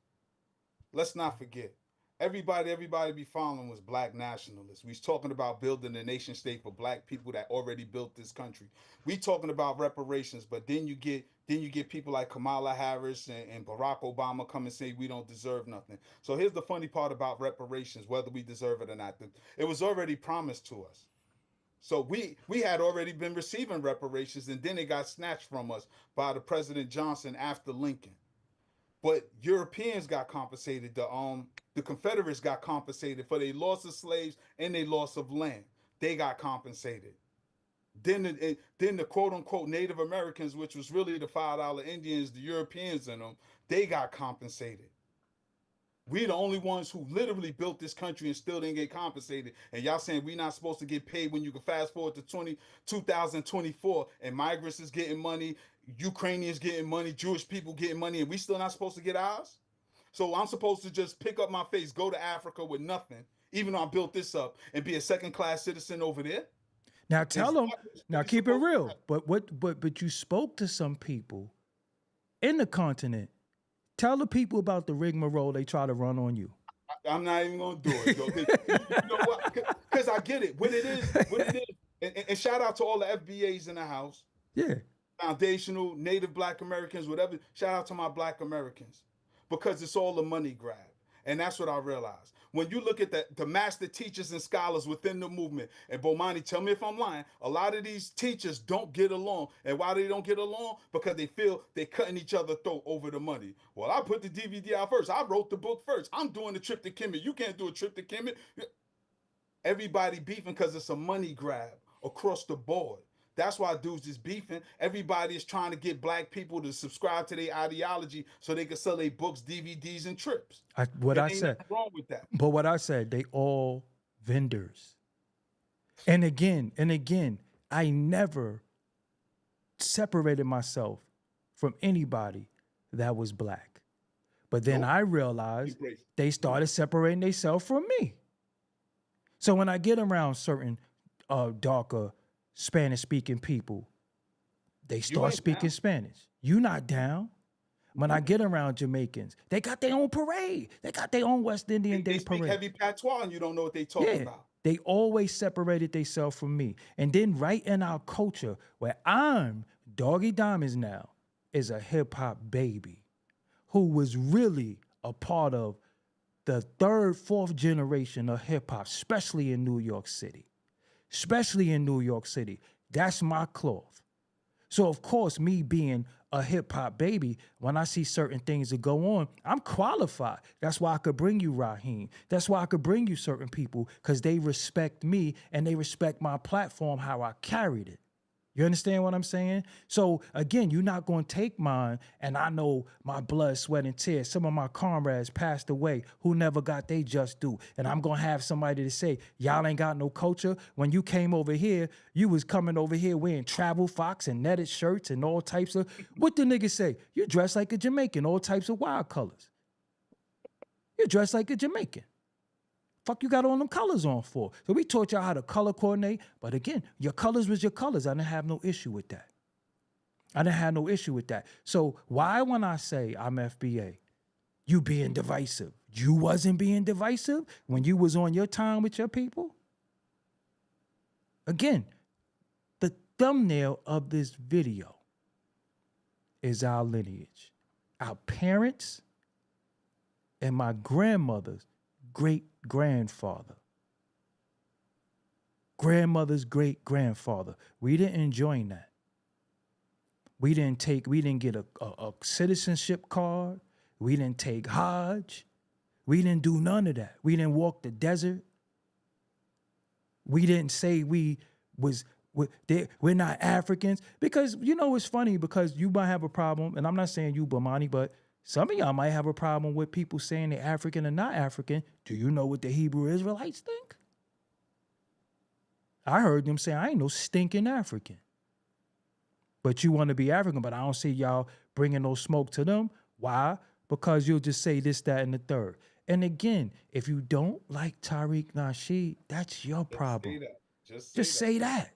Let's not forget. Everybody be following was Black nationalists. We's talking about building a nation state for Black people that already built this country. We talking about reparations, but then you get people like Kamala Harris and Barack Obama come and say we don't deserve nothing. So here's the funny part about reparations, whether we deserve it or not. It was already promised to us. So we had already been receiving reparations, and then it got snatched from us by the President Johnson after Lincoln. But Europeans got compensated. The Confederates got compensated for their loss of slaves and their loss of land. They got compensated. Then the quote unquote Native Americans, which was really the $5 Indians, the Europeans in them, they got compensated. We the only ones who literally built this country and still didn't get compensated. And y'all saying we not supposed to get paid when you can fast forward to 2024 and migrants is getting money, Ukrainians getting money, Jewish people getting money, and we still not supposed to get ours? So I'm supposed to just pick up my face, go to Africa with nothing, even though I built this up, and be a second-class citizen over there? Now tell them, now keep it real. But you spoke to some people in the continent. Tell the people about the rigmarole they try to run on you. I'm not even gonna do it, though. You know what? Because I get it. What it is. And shout out to all the FBAs in the house. Yeah. Foundational, Native Black Americans, whatever. Shout out to my Black Americans. Because it's all a money grab. And that's what I realized. When you look at the master teachers and scholars within the movement, and Bomani, tell me if I'm lying, a lot of these teachers don't get along. And why they don't get along? Because they feel they're cutting each other throat over the money. Well, I put the DVD out first. I wrote the book first. I'm doing the trip to Kemet. You can't do a trip to Kemet. Everybody beefing because it's a money grab across the board. That's why dudes is beefing. Everybody is trying to get Black people to subscribe to their ideology so they can sell their books, DVDs, and trips. What I said. Nothing wrong with that. But what I said, they all vendors. And again, I never separated myself from anybody that was Black. But then I realized they started separating themselves from me. So when I get around certain darker Spanish-speaking people, they start speaking Spanish. You not down. When I get around Jamaicans, they got their own parade. They got their own West Indian Day parade. They speak heavy patois and you don't know what they talking about. They always separated themselves from me. And then right in our culture, where I'm Doggie Diamonds now, is a hip-hop baby who was really a part of the third, fourth generation of hip-hop, especially in New York City. That's my cloth. So, of course, me being a hip-hop baby, when I see certain things that go on, I'm qualified. That's why I could bring you Raheem. That's why I could bring you certain people, because they respect me and they respect my platform, how I carried it. You understand what I'm saying? So, again, you're not going to take mine, and I know my blood, sweat, and tears. Some of my comrades passed away who never got their just due. And I'm going to have somebody to say, y'all ain't got no culture. When you came over here, you was coming over here wearing travel fox and netted shirts and all types of... What the niggas say? You dress like a Jamaican, all types of wild colors. You dress like a Jamaican. Fuck you got all them colors on for? So we taught y'all how to color coordinate. But again, your colors was your colors. I didn't have no issue with that. So why when I say I'm FBA, you being divisive? You wasn't being divisive when you was on your time with your people? Again, the thumbnail of this video is our lineage. Our parents and my grandmother's great-grandfather grandmother's great grandfather. We didn't join that. We didn't get a citizenship card. We didn't take Hajj. We didn't do none of that. We didn't walk the desert. We didn't say we're not Africans. Because, you know, it's funny because you might have a problem, and I'm not saying you, Bomani, but some of y'all might have a problem with people saying they're African and not African. Do you know what the Hebrew Israelites think? I heard them say, I ain't no stinking African. But you want to be African, but I don't see y'all bringing no smoke to them. Why? Because you'll just say this, that, and the third. And again, if you don't like Tariq Nasheed, that's your problem. Just say that.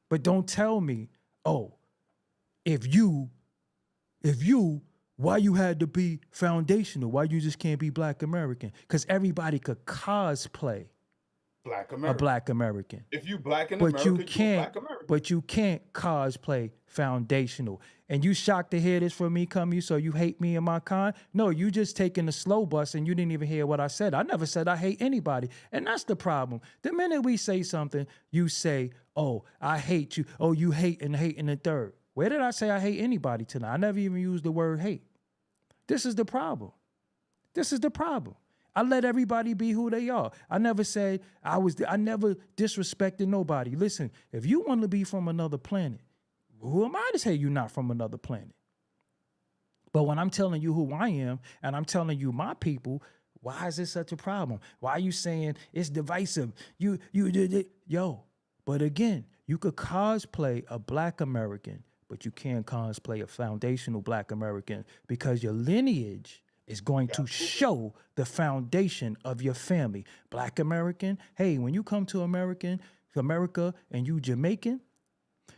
But don't tell me, oh, if you, why you had to be foundational? Why you just can't be Black American? Because everybody could cosplay a Black American. If you Black in America, you're Black American. But you can't cosplay foundational. And you shocked to hear this from me, so you hate me and my kind? No, you just taking the slow bus and you didn't even hear what I said. I never said I hate anybody. And that's the problem. The minute we say something, you say, oh, I hate you. Oh, you hate in the third. Where did I say I hate anybody tonight? I never even used the word hate. This is the problem. I let everybody be who they are. I never said I never disrespected nobody. Listen, if you want to be from another planet, who am I to say you're not from another planet? But when I'm telling you who I am and I'm telling you my people, why is this such a problem? Why are you saying it's divisive? You did it. Yo, but again, you could cosplay a Black American, but you can't cosplay a foundational Black American because your lineage is going to show the foundation of your family. Black American, hey, when you come to America and you Jamaican,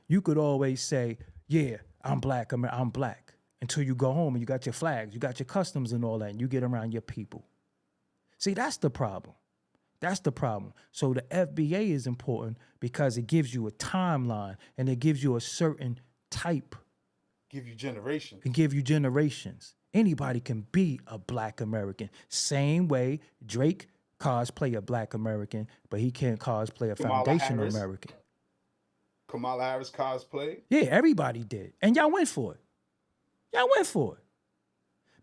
you could always say, yeah, I'm Black, until you go home and you got your flags, you got your customs and all that, and you get around your people. See, that's the problem. So the FBA is important because it gives you a timeline and it gives you a certain type. Give you generations. And give you generations. Anybody can be a Black American. Same way Drake cosplay a Black American, but he can't cosplay a foundational American. Kamala Harris cosplay? Yeah, everybody did. And y'all went for it.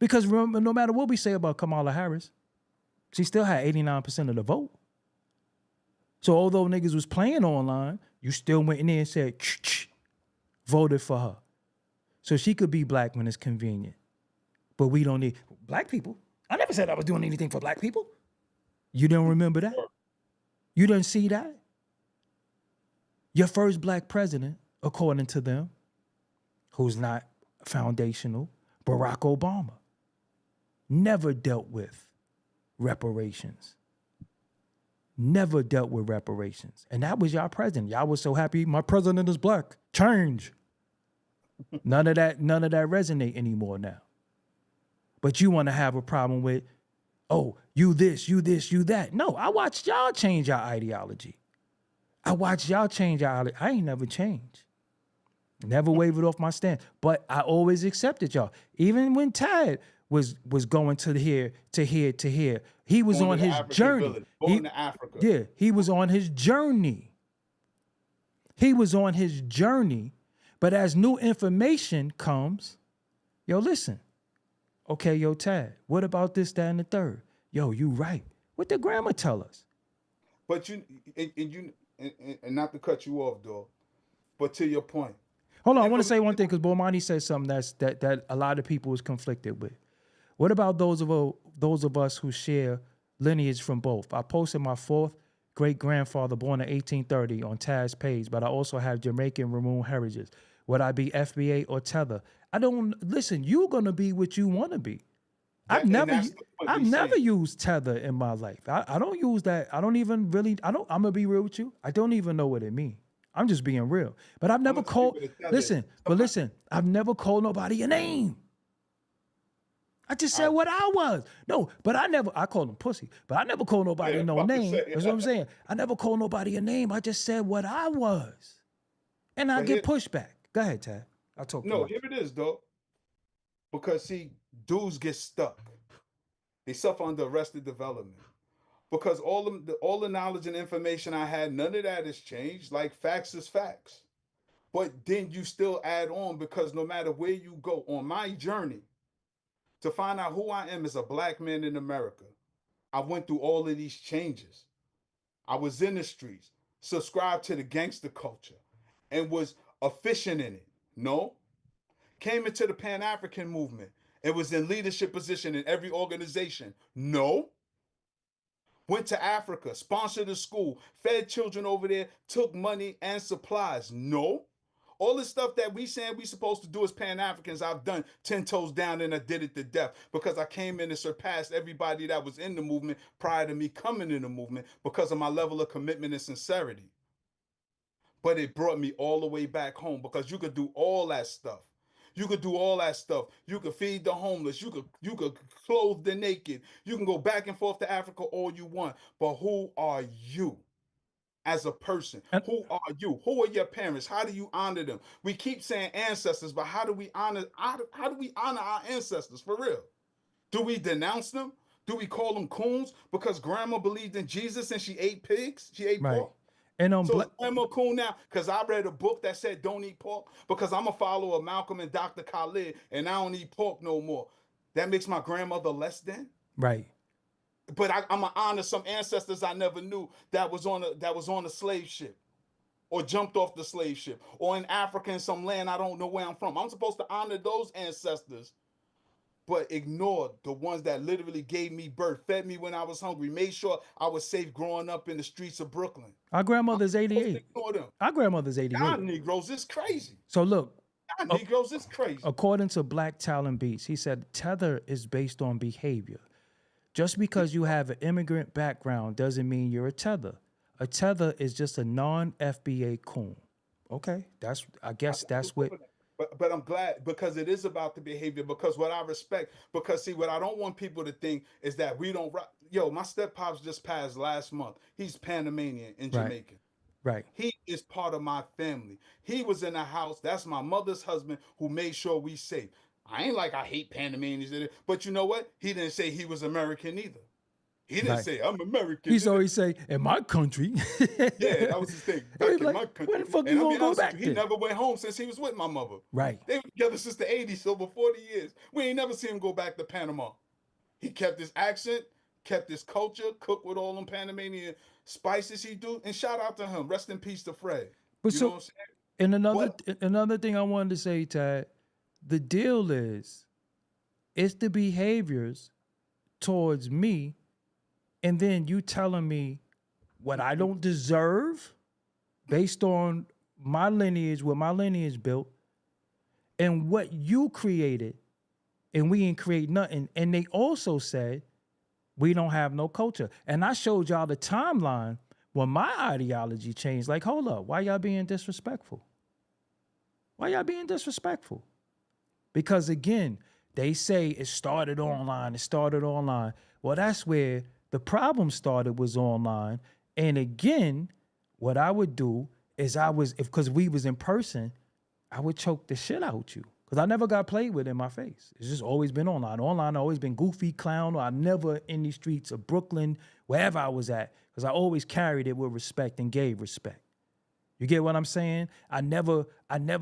Because remember, no matter what we say about Kamala Harris, she still had 89% of the vote. So although niggas was playing online, you still went in there and said, voted for her. So she could be Black when it's convenient. But we don't need Black people. I never said I was doing anything for Black people. You don't remember that? You didn't see that? Your first Black president, according to them, who's not foundational, Barack Obama, never dealt with reparations. And that was y'all president. Y'all was so happy, my president is Black. Change. None of that resonate anymore now. But you want to have a problem with, oh, you this, you that. No, I watched y'all change your ideology. I ain't never changed. Never wavered off my stand. But I always accepted y'all. Even when Tad was going to here. He was on his journey. Going to Africa. Yeah, he was on his journey. But as new information comes, yo, listen. Okay, yo, Tad, what about this, that, and the third? Yo, you right. What did grandma tell us? But and not to cut you off, though, but to your point. Hold on, I want to say one thing because Bomani said something that a lot of people is conflicted with. What about those of us who share lineage from both? I posted my fourth great-grandfather born in 1830 on Tad's page, but I also have Jamaican Ramoon heritage. Would I be FBA or Tether? I don't listen. You're gonna be what you want to be. I've never used Tether in my life. I don't use that. I don't even really. I'm gonna be real with you. I don't even know what it means. I'm just being real. But I've never called. Listen. I've never called nobody a name. I just said what I was. No, but I called them pussy. But I never called nobody no name. That's what I'm saying. I never called nobody a name. I just said what I was, and I get pushback. Go ahead, Tad. I'll talk. No, here it is, though. Because see, dudes get stuck. They suffer under arrested development. because all the knowledge and information I had, none of that has changed. Like facts is facts. But then you still add on, because no matter where you go on my journey to find out who I am as a black man in America, I went through all of these changes. I was in the streets, subscribed to the gangster culture, and was efficient in it. No. Came into the Pan African movement and was in leadership position in every organization. No. Went to Africa, sponsored a school, fed children over there, took money and supplies. No. All the stuff that we saying we supposed to do as Pan-Africans, I've done 10 toes down, and I did it to death, because I came in and surpassed everybody that was in the movement prior to me coming in the movement, because of my level of commitment and sincerity. But it brought me all the way back home, because you could do all that stuff. You could do all that stuff. You could feed the homeless. You could clothe the naked. You can go back and forth to Africa all you want. But who are you as a person? And Who are you? Who are your parents? How do you honor them? We keep saying ancestors, but how do we honor our ancestors for real? Do we denounce them? Do we call them coons because grandma believed in Jesus and she ate pigs? She ate right. pork? And on So is grandma cool now? Because I read a book that said don't eat pork, because I'm a follower of Malcolm and Dr. Khalid, and I don't eat pork no more. That makes my grandmother less than? right. But I'm gonna honor some ancestors I never knew that was on a slave ship, or jumped off the slave ship, or in Africa in some land I don't know where I'm from. I'm supposed to honor those ancestors, but ignore the ones that literally gave me birth, fed me when I was hungry, made sure I was safe growing up in the streets of Brooklyn. Our grandmother's I'm supposed to 88. ignore them. Our grandmother's Y'all 88. Negroes is crazy. So look, Y'all a- Negroes is crazy. according to Black Talent Beats, he said tether is based on behavior. Just because you have an immigrant background doesn't mean you're a tether. A tether is just a non-FBA coon. Okay, I guess that's what. But I'm glad, because it is about the behavior. Because what I respect, because see, what I don't want people to think is that we don't. Yo, my step pops just passed last month. He's Panamanian and Right. Jamaican. Right. He is part of my family. He was in a house. That's my mother's husband who made sure we safe. I ain't like I hate Panamanians, but you know what? He didn't say he was American either. He didn't Right. say I'm American. He's always say, in my country. Yeah, that was his thing. He was Back in like, my country. when the fuck And you I'll gonna be go honest with back you, he there? never went home since he was with my mother. Right. They were together since the 80s, so over 40 years. We ain't never seen him go back to Panama. He kept his accent, kept his culture, cooked with all them Panamanian spices he do. And shout out to him. Rest in peace to Fred. But You know so, what I'm saying? and But another thing I wanted to say, Tad, the deal is, it's the behaviors towards me, and then you telling me what I don't deserve based on my lineage, what my lineage built, and what you created, and we ain't create nothing. And they also said we don't have no culture. And I showed y'all the timeline when my ideology changed. Like, hold up, why y'all being disrespectful? Why y'all being disrespectful? Because again, they say it started online. Well, that's where the problem started, was online. And again, what I would do is because we was in person, I would choke the shit out you. Because I never got played with in my face. It's just always been online. Online, I always been goofy, clown, or I never in these streets of Brooklyn, wherever I was at, because I always carried it with respect and gave respect. You get what I'm saying? I never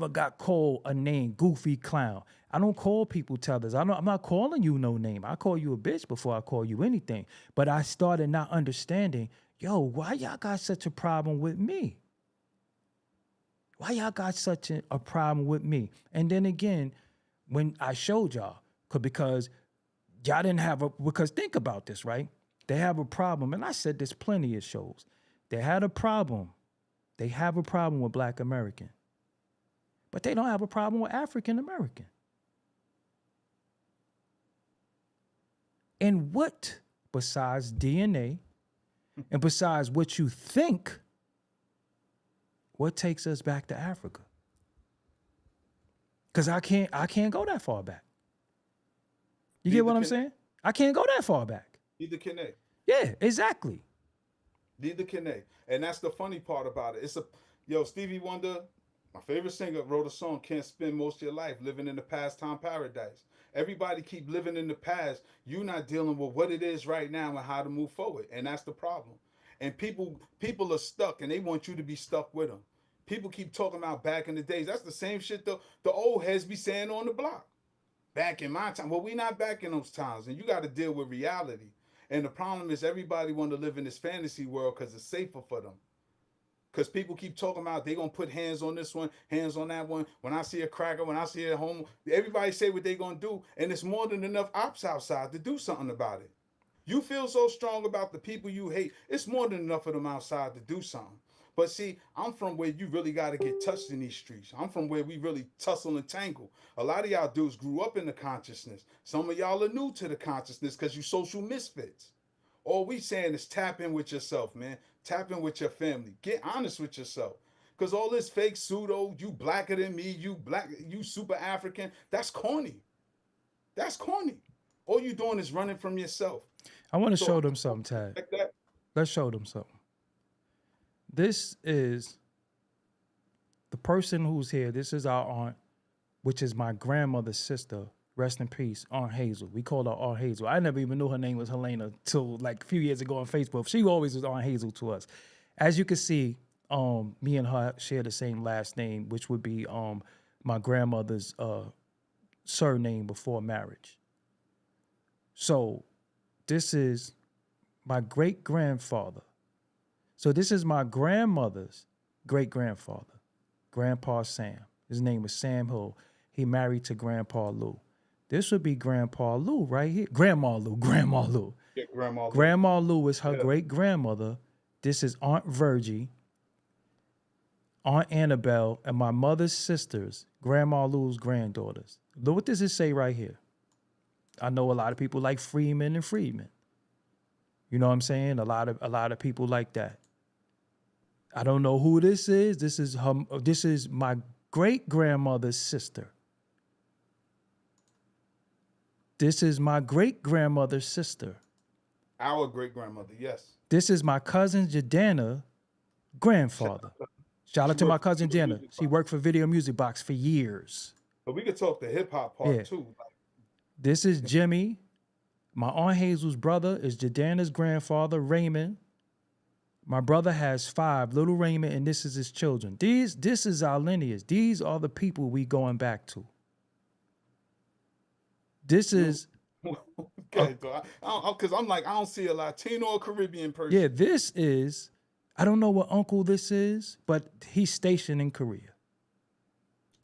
got called a name, goofy clown. I don't call people tethers. I'm not calling you no name. I call you a bitch before I call you anything. But I started not understanding, yo, why y'all got such a problem with me? Why y'all got such a problem with me? And then again, when I showed y'all, because y'all didn't because think about this, right? They have a problem, and I said this plenty of shows. They had a problem. They have a problem with Black American, but they don't have a problem with African American. And what, besides DNA, and besides what you think, what takes us back to Africa? Because I can't go that far back. You get what I'm saying? I can't go that far back. neither can they. Yeah, exactly. Neither can they. And that's the funny part about it. Stevie Wonder, my favorite singer, wrote a song, Can't Spend Most of Your Life Living in the Pastime Paradise. Everybody keep living in the past. You're not dealing with what it is right now and how to move forward, and that's the problem. And people are stuck, and they want you to be stuck with them. People keep talking about back in the days. That's the same shit the old heads be saying on the block. Back in my time, well, we not back in those times, and you got to deal with reality. And the problem is everybody want to live in this fantasy world because it's safer for them. Because people keep talking about they gonna put hands on this one, hands on that one. When I see a cracker, when I see a homo, everybody say what they gonna do, and it's more than enough ops outside to do something about it. You feel so strong about the people you hate, it's more than enough of them outside to do something. But see, I'm from where you really got to get touched in these streets. I'm from where we really tussle and tangle. A lot of y'all dudes grew up in the consciousness. Some of y'all are new to the consciousness because you social misfits. All we saying is tap in with yourself, man. Tap in with your family. Get honest with yourself. Because all this fake pseudo, you blacker than me, you super African, that's corny. That's corny. All you doing is running from yourself. I want to show them something, Tad. Like that. Let's show them something. This is the person who's here. This is our aunt, which is my grandmother's sister. Rest in peace, Aunt Hazel. We called her Aunt Hazel. I never even knew her name was Helena till like a few years ago on Facebook. She always was Aunt Hazel to us. As you can see, me and her share the same last name, which would be my grandmother's surname before marriage. So this is my great-grandfather. So this is my grandmother's great-grandfather, Grandpa Sam. His name was Sam Hill. He married to Grandpa Lou. This would be Grandpa Lou right here. Grandma Lou. Yeah, Grandma Lou. Grandma Lou is her great-grandmother. This is Aunt Virgie, Aunt Annabelle, and my mother's sisters, Grandma Lou's granddaughters. Look what does it say right here. I know a lot of people like Freeman and Friedman. You know what I'm saying? A lot of people like that. I don't know who this is. This is my great-grandmother's sister. This is my great-grandmother's sister. Our great-grandmother, yes. This is my cousin Jadana grandfather. Shout out to my cousin Jana. She worked for Video Music Box for years. But we could talk the hip-hop part too. This is Jimmy. My Aunt Hazel's brother is Jadana's grandfather, Raymond. My brother has 5, little Raymond, and this is his children. This is our lineage. These are the people we going back to. This is... Okay, because I'm like, I don't see a Latino or Caribbean person. Yeah, this is... I don't know what uncle this is, but he's stationed in Korea.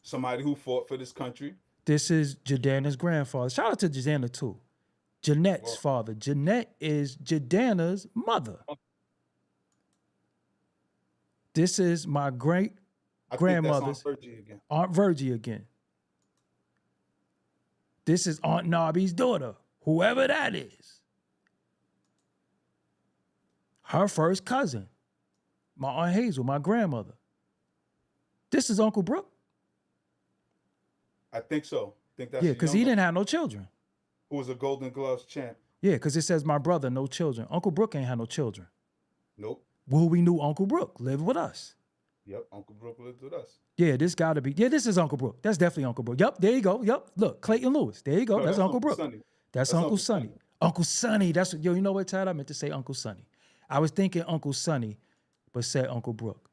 Somebody who fought for this country. This is Jadana's grandfather. Shout out to Jadana, too. Jeanette's father. Jeanette is Jadana's mother. This is my great-grandmother's Aunt Virgie again. This is Aunt Nobby's daughter, whoever that is. Her first cousin, my Aunt Hazel, my grandmother. This is Uncle Brooke. I think so. That's because he didn't have no children. Who was a Golden Gloves champ. Yeah, because it says my brother, no children. Uncle Brooke ain't had no children. Nope. Well, we knew Uncle Brooke lived with us. Yep, Uncle Brooke lived with us. Yeah, this got to be. Yeah, this is Uncle Brooke. That's definitely Uncle Brooke. Yep, there you go. Yep, look, Clayton Lewis. There you go. That's Uncle Brooke. Sonny. That's Uncle Sonny. Uncle Sonny. That's yo. You know what, Tad? I meant to say Uncle Sonny. I was thinking Uncle Sonny, but said Uncle Brooke.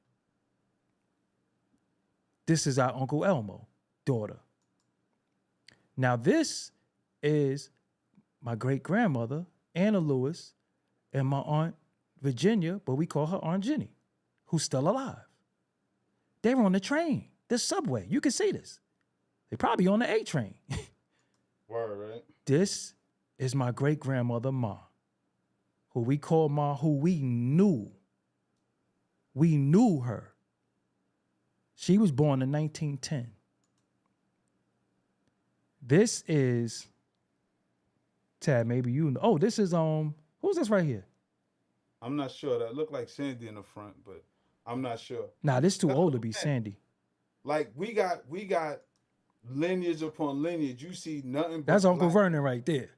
This is our Uncle Elmo, daughter. Now this is my great-grandmother, Anna Lewis, and my Aunt Virginia, but we call her Aunt Jenny, who's still alive. They were on the train, the subway. You can see this. They probably on the A train. Word, right? This is my great-grandmother, Ma, who we call Ma, who we knew. We knew her. She was born in 1910. This is, Tad, maybe you know. Oh, this is, who's this right here? I'm not sure. That looked like Sandy in the front, but I'm not sure. Nah, this too old to be Sandy. Like, we got lineage upon lineage. You see nothing but that's Uncle Vernon right there.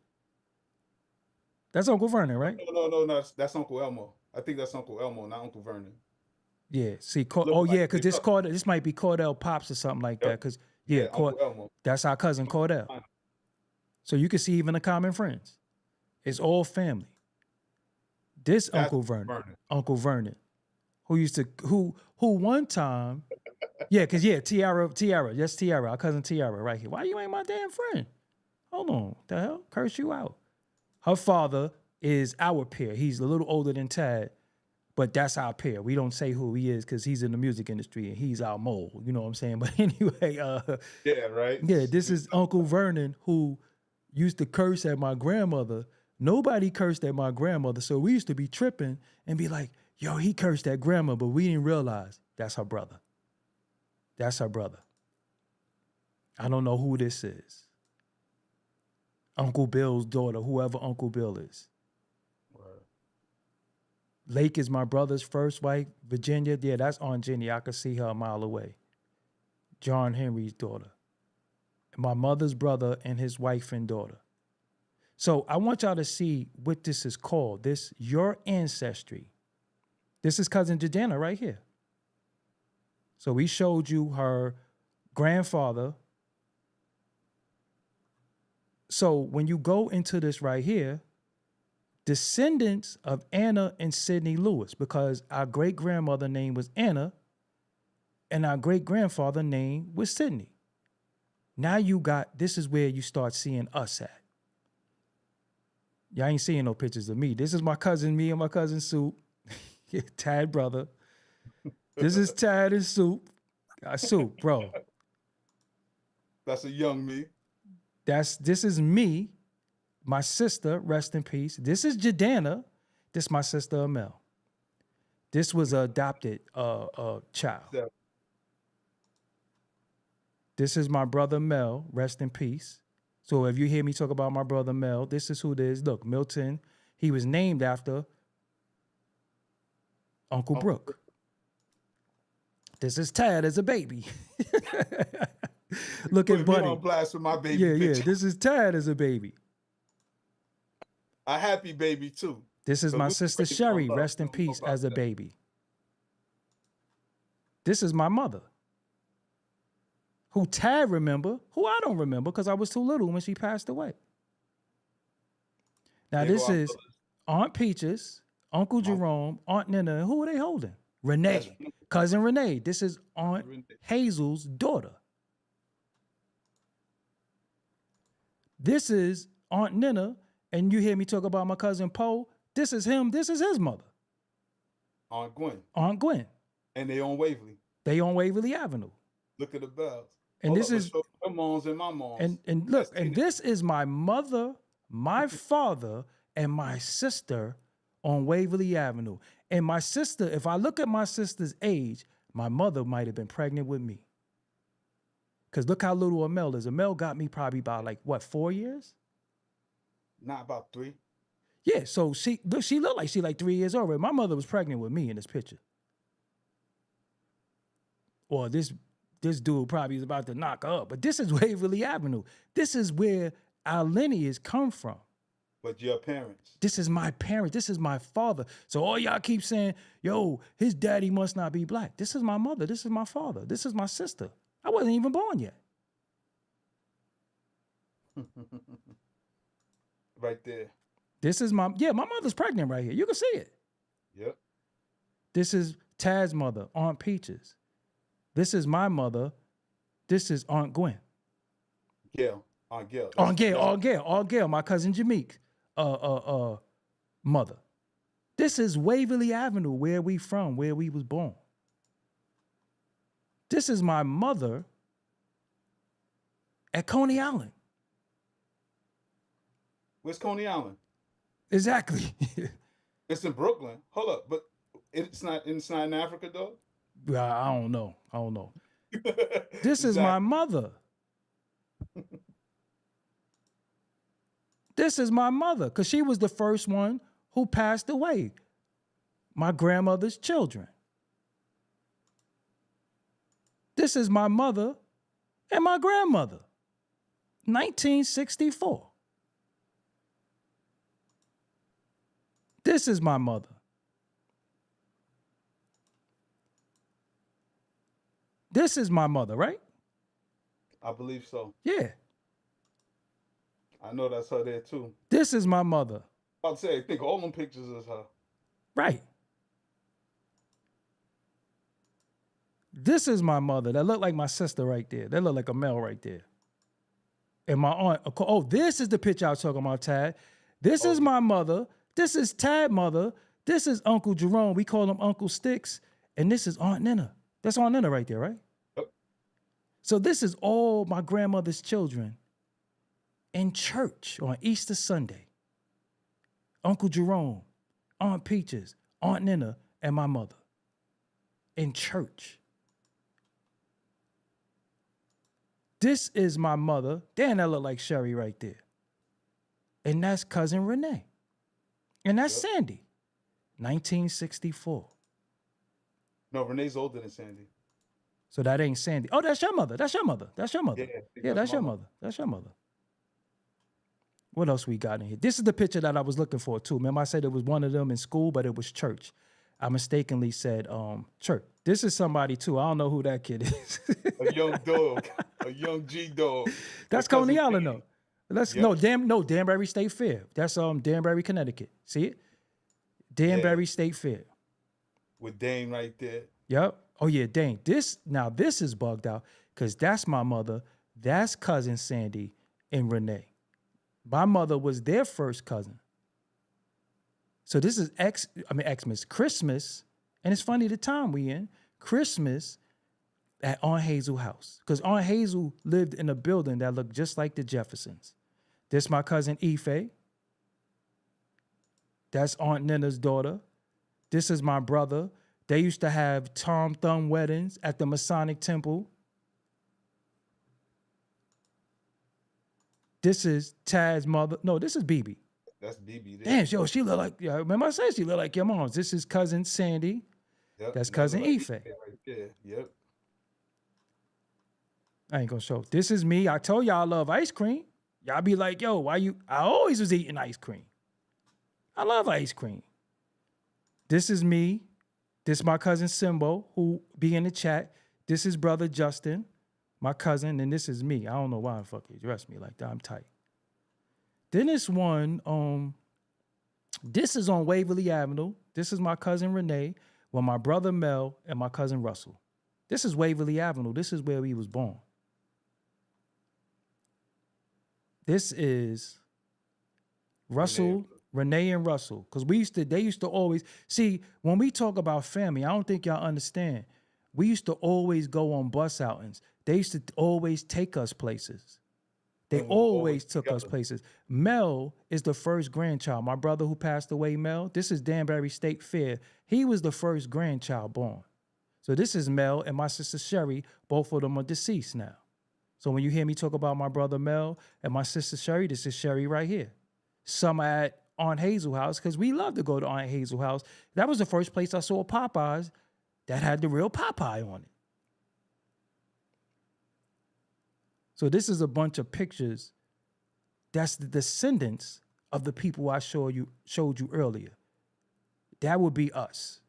That's Uncle Vernon, right? No. That's Uncle Elmo. I think that's Uncle Elmo, not Uncle Vernon. Yeah, see, because this might be Cordell Pops or something like that. Because Elmo. That's our cousin Cordell. So you can see even the common friends. It's all family. This That's Uncle Vernon, who used to, who one time, yeah, because Tiara, yes, Tiara, our cousin Tiara right here. Why you ain't my damn friend? Hold on, the hell? Curse you out. Her father is our peer. He's a little older than Tad, but that's our peer. We don't say who he is because he's in the music industry and he's our mole. You know what I'm saying? But anyway, yeah, right. yeah, this is Uncle Vernon who used to curse at my grandmother. Nobody cursed at my grandmother, so we used to be tripping and be like, yo, he cursed at grandma, but we didn't realize that's her brother. That's her brother. I don't know who this is. Uncle Bill's daughter, whoever Uncle Bill is. Right. Lake is my brother's first wife. Virginia, yeah, that's Aunt Jenny. I could see her a mile away. John Henry's daughter. My mother's brother and his wife and daughter. So I want y'all to see what this is called. This, your ancestry. This is cousin Jadana right here. So we showed you her grandfather. So when you go into this right here, descendants of Anna and Sidney Lewis, because our great-grandmother name was Anna and our great-grandfather name was Sidney. Now you got, this is where you start seeing us at. Y'all ain't seeing no pictures of me. This is my cousin, me and my cousin Soup. Tad brother. This is Tad and Soup. Soup, bro. That's a young me. This is me, my sister, rest in peace. This is Jadana. This is my sister Amel. This was an adopted child. Yeah. This is my brother Mel, rest in peace. So if you hear me talk about my brother Mel, this is who it is. Look, Milton, he was named after Uncle Brooke. This is Tad as a baby. Look at Buddy. On blast with my baby. Yeah, picture. yeah. This is Tad as a baby. A happy baby too. This is my sister Sherry, rest in peace, as a baby. This is my mother, who Tad remember, who I don't remember because I was too little when she passed away. Now this is Aunt Peaches, Uncle Jerome, Aunt Nina, and who are they holding? Renee, cousin Renee. This is Aunt Hazel's daughter. This is Aunt Nina, and you hear me talk about my cousin Poe. This is him. This is his mother. Aunt Gwen. Aunt Gwen. And they on Waverly. They on Waverly Avenue. Look at the bells. And this is my moms and my moms. And look, and this is my mother, my father, and my sister on Waverly Avenue. And my sister, if I look at my sister's age, my mother might have been pregnant with me. Because look how little Amel is. Amel got me probably about 4 years? Not about 3. Yeah, so she looked like she 3 years old. My mother was pregnant with me in this picture. Or this dude probably is about to knock her up. But this is Waverly Avenue. This is where our lineage come from. But your parents. This is my parents. This is my father. So all y'all keep saying, yo, his daddy must not be black. This is my mother. This is my father. This is my sister. I wasn't even born yet. Right there. This is my mother's pregnant right here. You can see it. Yep. This is Tad's mother, Aunt Peaches. This is my mother. This is Aunt Gwen. Gail. Aunt Gail. Aunt Gail, my cousin Jameek, mother. This is Waverly Avenue, where we from, where we was born. This is my mother at Coney Island. Where's Coney Island? Exactly. It's in Brooklyn. Hold up, but it's not in Africa though? I don't know. This is my mother. This is my mother, because she was the first one who passed away. My grandmother's children. This is my mother and my grandmother. 1964. This is my mother. This is my mother, right? I believe so. Yeah. I know that's her there too. This is my mother. I'll say, I think all them pictures is her. Right. This is my mother. That look like my sister right there. That look like a male right there. And my aunt. Oh, this is the picture I was talking about, Tad. This is my mother. This is Tad mother. This is Uncle Jerome. We call him Uncle Sticks. And this is Aunt Nina. That's Aunt Nina right there, right? Yep. So this is all my grandmother's children in church on Easter Sunday. Uncle Jerome, Aunt Peaches, Aunt Nina, and my mother in church. This is my mother. Damn, that look like Sherry right there. And that's cousin Renee. And that's Sandy. 1964. No, Renee's older than Sandy. So that ain't Sandy. Oh, that's your mother. That's your mother. That's your mother. Yeah, that's your mother. That's your mother. What else we got in here? This is the picture that I was looking for too. Remember I said it was one of them in school, but it was church. I mistakenly said church. This is somebody too. I don't know who that kid is. A young dog. A young G dog. That's Coney Island though. Danbury State Fair. That's Danbury, Connecticut. See it? Danbury State Fair. With Dane right there. Yep. Oh yeah, Dane. This is bugged out because that's my mother. That's cousin Sandy and Renee. My mother was their first cousin. So this is Xmas, Christmas, and it's funny the time we in, Christmas at Aunt Hazel house. Because Aunt Hazel lived in a building that looked just like the Jeffersons. This my cousin Ife. That's Aunt Nina's daughter. This is my brother. They used to have Tom Thumb weddings at the Masonic Temple. This is Tad's mother. No, this is BB. That's BB. Damn, yo, she look like, remember I said she look like your mom's. This is cousin Sandy. Yep. That's cousin Ife. Right there. Yep. I ain't gonna show. This is me. I told y'all I love ice cream. Y'all be like, yo, why you? I always was eating ice cream. I love ice cream. This is me. This is my cousin Simbo, who be in the chat. This is brother Justin, my cousin, and this is me. I don't know why the fuck you dress me like that. I'm tight. Then this one, this is on Waverly Avenue. This is my cousin Renee, with my brother Mel and my cousin Russell. This is Waverly Avenue. This is where we was born. This is Russell, Renee and Russell. Because they used to always, see, when we talk about family, I don't think y'all understand. We used to always go on bus outings. They used to always take us places. They always took us places. Mel is the first grandchild. My brother who passed away, Mel, this is Danbury State Fair. He was the first grandchild born. So this is Mel and my sister Sherry. Both of them are deceased now. So when you hear me talk about my brother Mel and my sister Sherry, this is Sherry right here. Some at Aunt Hazel house, because we love to go to Aunt Hazel house. That was the first place I saw Popeyes that had the real Popeye on it. So this is a bunch of pictures. That's the descendants of the people I showed you earlier. That would be us.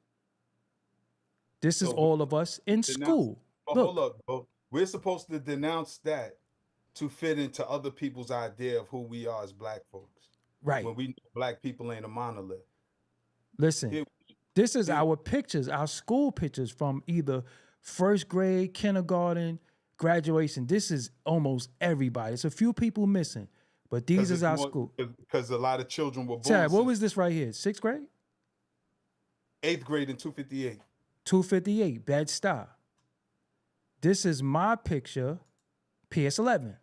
This is all of us in school. Hold up, bro. We're supposed to denounce that to fit into other people's idea of who we are as black folks. Right. When we know black people ain't a monolith. Listen, this is our pictures, our school pictures from either first grade, kindergarten, graduation. This is almost everybody. It's a few people missing, but these is our school. Because a lot of children were born. Chad, what was this right here? 6th grade? 8th grade in 258. 258, Bed-Stuy. This is my picture, PS11.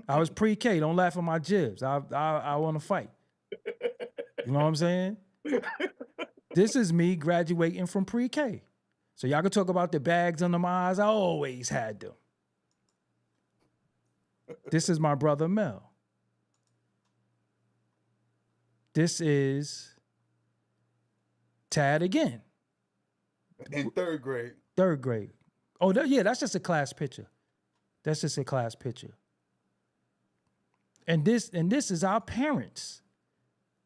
I was pre-K. Don't laugh at my jibs. I want to fight. You know what I'm saying? This is me graduating from pre-K. So y'all can talk about the bags under my eyes. I always had them. This is my brother Mel. This is Tad again. In 3rd grade. 3rd grade. Oh, that's just a class picture. That's just a class picture. And this is our parents'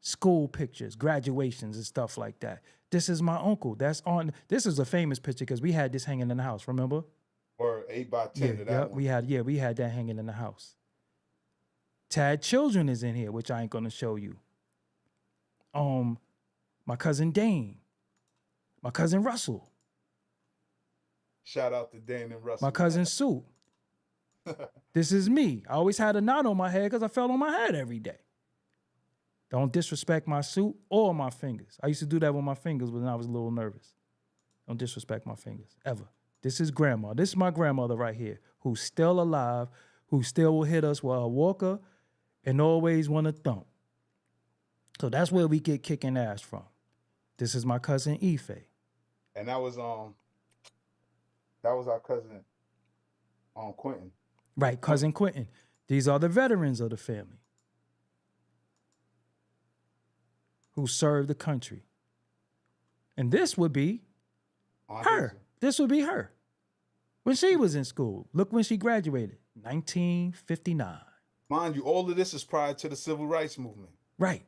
school pictures, graduations and stuff like that. This is my uncle. This is a famous picture because we had this hanging in the house, remember? Or 8x10 of that one. We had that hanging in the house. Tad Children is in here, which I ain't gonna show you. My cousin Dane, my cousin Russell, Shout out to Dane and Russell. my cousin Sue. This is me. I always had a knot on my head because I fell on my head every day. Don't disrespect my suit or my fingers. I used to do that with my fingers when I was a little nervous. Don't disrespect my fingers, ever. This is grandma. This is my grandmother right here, who's still alive, who still will hit us with a walker and always want to thump. So that's where we get kicking ass from. This is my cousin Ife. And that was our cousin Quentin. Right, cousin Quentin. These are the veterans of the family who served the country. And this would be her. This would be her. When she was in school. Look when she graduated. 1959. Mind you, all of this is prior to the civil rights movement. Right.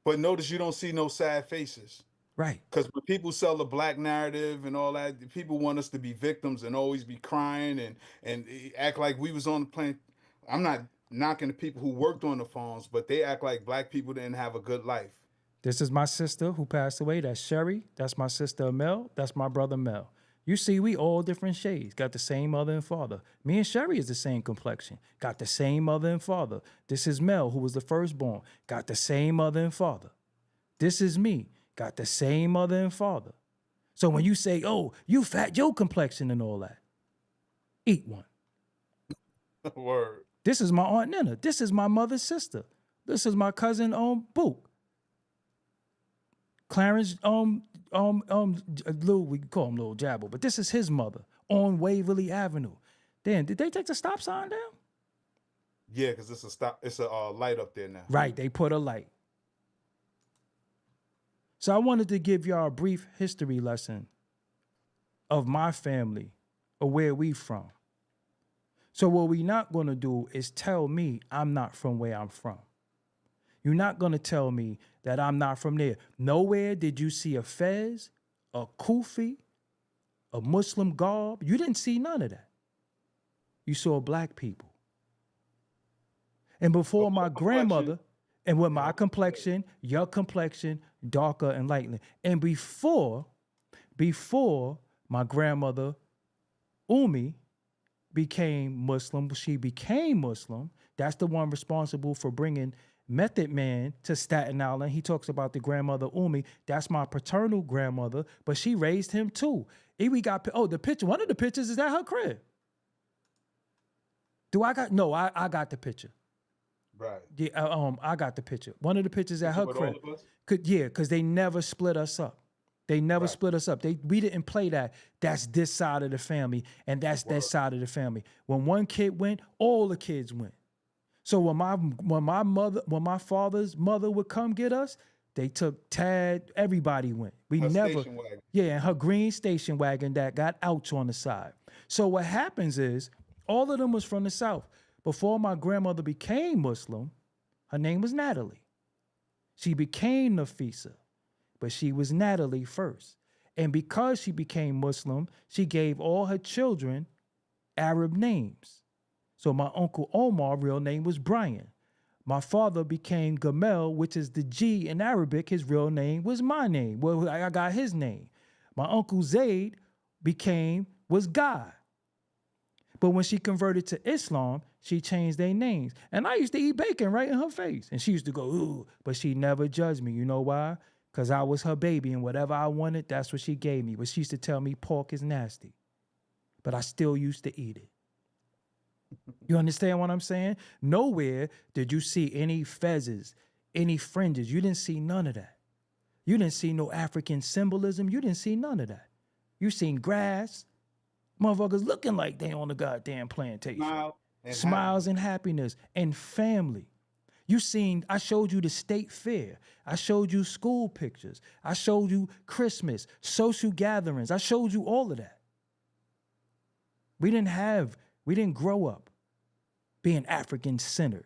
But notice you don't see no sad faces. Right. Because when people sell the black narrative and all that, people want us to be victims and always be crying and act like we was on the plane. I'm not knocking the people who worked on the farms, but they act like black people didn't have a good life. This is my sister who passed away. That's Sherry. That's my sister Mel. That's my brother Mel. You see, we all different shades. Got the same mother and father. Me and Sherry is the same complexion. Got the same mother and father. This is Mel, who was the firstborn. Got the same mother and father. This is me. Got the same mother and father. So when you say, oh, you fat, your complexion and all that, eat one. Word. This is my Aunt Nina. This is my mother's sister. This is my cousin Book. Clarence Lil, we call him Lil Jabble, but this is his mother on Waverly Avenue. Then did they take the stop sign down? Yeah, because it's a light up there now. Right, they put a light. So I wanted to give y'all a brief history lesson of my family or where we from. So what we not gonna do is tell me I'm not from where I'm from. You're not gonna tell me that I'm not from there. Nowhere did you see a fez, a kufi, a Muslim garb. You didn't see none of that. You saw black people. And before my grandmother, and with my complexion, your complexion, darker and lighter. And before my grandmother, Umi, became Muslim, she became Muslim. That's the one responsible for bringing Method Man to Staten Island. He talks about the grandmother Umi. That's my paternal grandmother, but she raised him too. We got, the picture. One of the pictures is at her crib. I got the picture. Right. Yeah, I got the picture. One of the pictures at her crib. All of us? Because they never split us up. They never split us up. We didn't play that. That's this side of the family, and that's that side of the family. When one kid went, all the kids went. So when my father's mother would come get us, they took Tad. Everybody went. Station wagon. Yeah, and her green station wagon that got outs on the side. So what happens is, all of them was from the South. Before my grandmother became Muslim, her name was Natalie. She became Nafisa, but she was Natalie first. And because she became Muslim, she gave all her children Arab names. So my Uncle Omar, real name was Brian. My father became Gamel, which is the G in Arabic. His real name was my name. Well, I got his name. My Uncle Zaid was Guy. But when she converted to Islam, she changed their names. And I used to eat bacon right in her face. And she used to go, ooh, but she never judged me. You know why? Because I was her baby, and whatever I wanted, that's what she gave me. But she used to tell me pork is nasty. But I still used to eat it. You understand what I'm saying? Nowhere did you see any fezzes, any fringes. You didn't see none of that. You didn't see no African symbolism. You didn't see none of that. You seen grass, motherfuckers looking like they on the goddamn plantation. Smiles and happiness and family. I showed you the state fair. I showed you school pictures. I showed you Christmas, social gatherings. I showed you all of that. We didn't grow up being African-centered.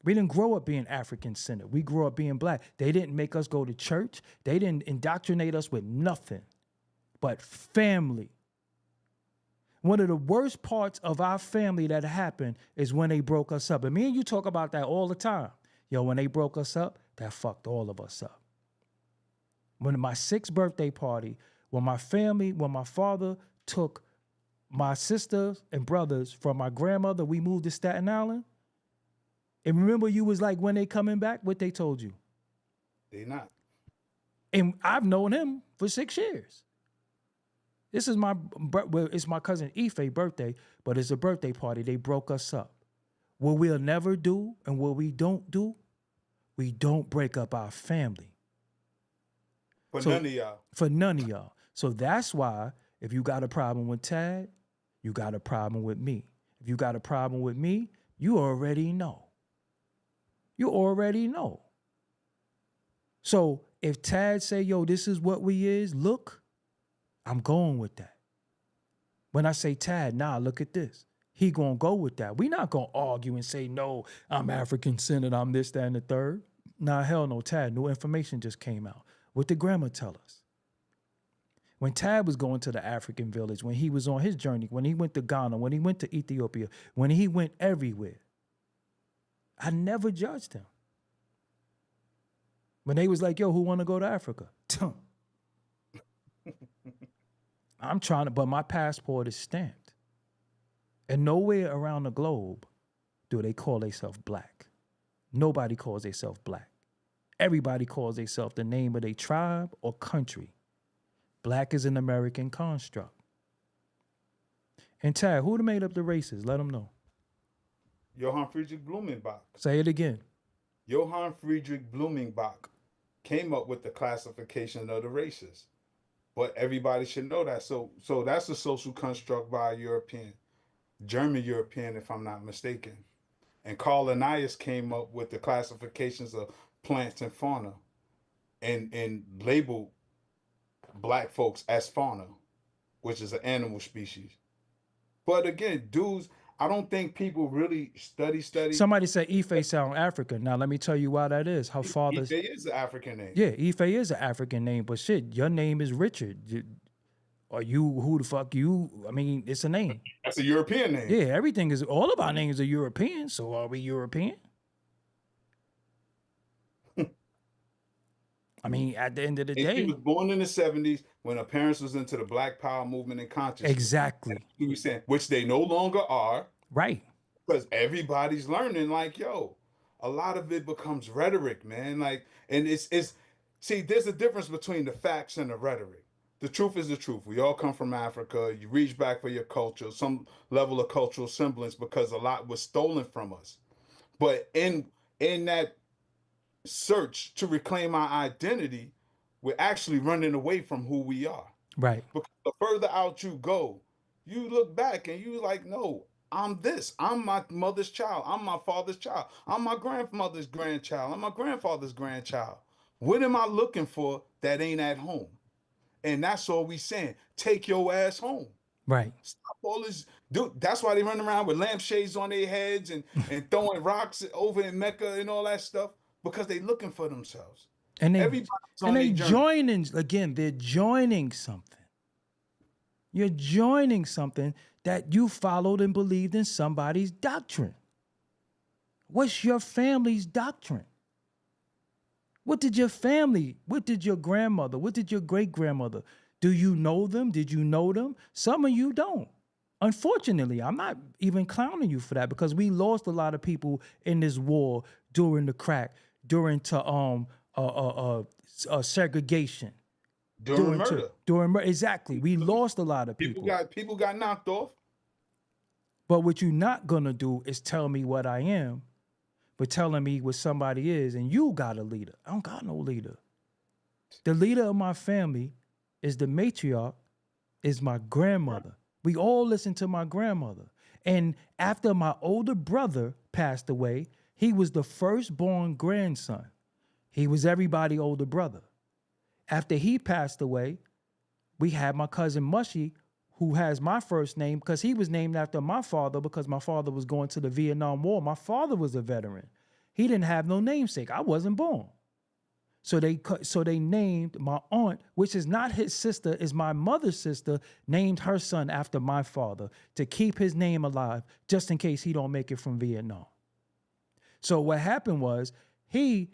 We didn't grow up being African-centered. We grew up being black. They didn't make us go to church. They didn't indoctrinate us with nothing but family. One of the worst parts of our family that happened is when they broke us up. And me and you talk about that all the time. Yo, when they broke us up, that fucked all of us up. When my 6th birthday party, when my father took my sisters and brothers from my grandmother, we moved to Staten Island. And remember, you was like, when they coming back, what they told you? They not. And I've known him for 6 years. This is it's my cousin Ife's birthday, but it's a birthday party. They broke us up. What we'll never do and what we don't do, we don't break up our family. None of y'all. For none of y'all. So that's why if you got a problem with Tad, you got a problem with me. If you got a problem with me, you already know. You already know. So if Tad say, yo, this is what we is, look, I'm going with that. When I say Tad, nah, look at this. He gonna go with that. We not gonna argue and say, no, I'm African-centered, I'm this, that, and the third. Nah, hell no, Tad, new information just came out. What did grandma tell us? When Tad was going to the African village, when he was on his journey, when he went to Ghana, when he went to Ethiopia, when he went everywhere, I never judged him. When they was like, yo, who want to go to Africa? I'm trying to, but my passport is stamped. And nowhere around the globe do they call themselves black. Nobody calls themselves black. Everybody calls themselves the name of their tribe or country. Black is an American construct. And Tad, who made up the races? Let them know. Johann Friedrich Blumenbach. Say it again. Johann Friedrich Blumenbach came up with the classification of the races. But everybody should know that. So that's a social construct by a European, German European, if I'm not mistaken. And Carl Linnaeus came up with the classifications of plants and fauna and labeled black folks as fauna, which is an animal species. But again, dudes, I don't think people really study. Somebody said Ife sound African. Now, let me tell you why that is. Her father's... Ife is an African name. Yeah, Ife is an African name, but shit, your name is Richard. Are you, who the fuck you? I mean, it's a name. That's a European name. Yeah, everything is, all of our names are European, so are we European? I mean, at the end of the day. He was born in the 70s when her parents was into the Black Power movement and consciousness. Exactly. He was saying, which they no longer are. Right. Because everybody's learning, like, yo, a lot of it becomes rhetoric, man. Like, and it's see, there's a difference between the facts and the rhetoric. The truth is the truth. We all come from Africa. You reach back for your culture, some level of cultural semblance, because a lot was stolen from us. But in that search to reclaim our identity, we're actually running away from who we are. Right. Because the further out you go, you look back and you like, no, I'm this. I'm my mother's child. I'm my father's child. I'm my grandmother's grandchild. I'm my grandfather's grandchild. What am I looking for that ain't at home? And that's all we saying. Take your ass home. Right. Stop all this. Dude, that's why they run around with lampshades on their heads and throwing rocks over in Mecca and all that stuff, because they looking for themselves. And they journey. joining, again, they're joining something. You're joining something that you followed and believed in somebody's doctrine. What's your family's doctrine? What did your family, what did your grandmother, what did your great-grandmother, do you know them? Did you know them? Some of you don't. Unfortunately, I'm not even clowning you for that, because we lost a lot of people in this war during the crack, during segregation. During murder. Exactly. We lost a lot of people. People got knocked off. But what you're not gonna do is tell me what I am, but telling me what somebody is, and you got a leader. I don't got no leader. The leader of my family is the matriarch, is my grandmother. We all listen to my grandmother. And after my older brother passed away, he was the firstborn grandson. He was everybody's older brother. After he passed away, we had my cousin Mushy, who has my first name because he was named after my father, because my father was going to the Vietnam War. My father was a veteran. He didn't have no namesake. I wasn't born. So they named my aunt, which is not his sister, is my mother's sister, named her son after my father to keep his name alive, just in case he don't make it from Vietnam. So what happened was he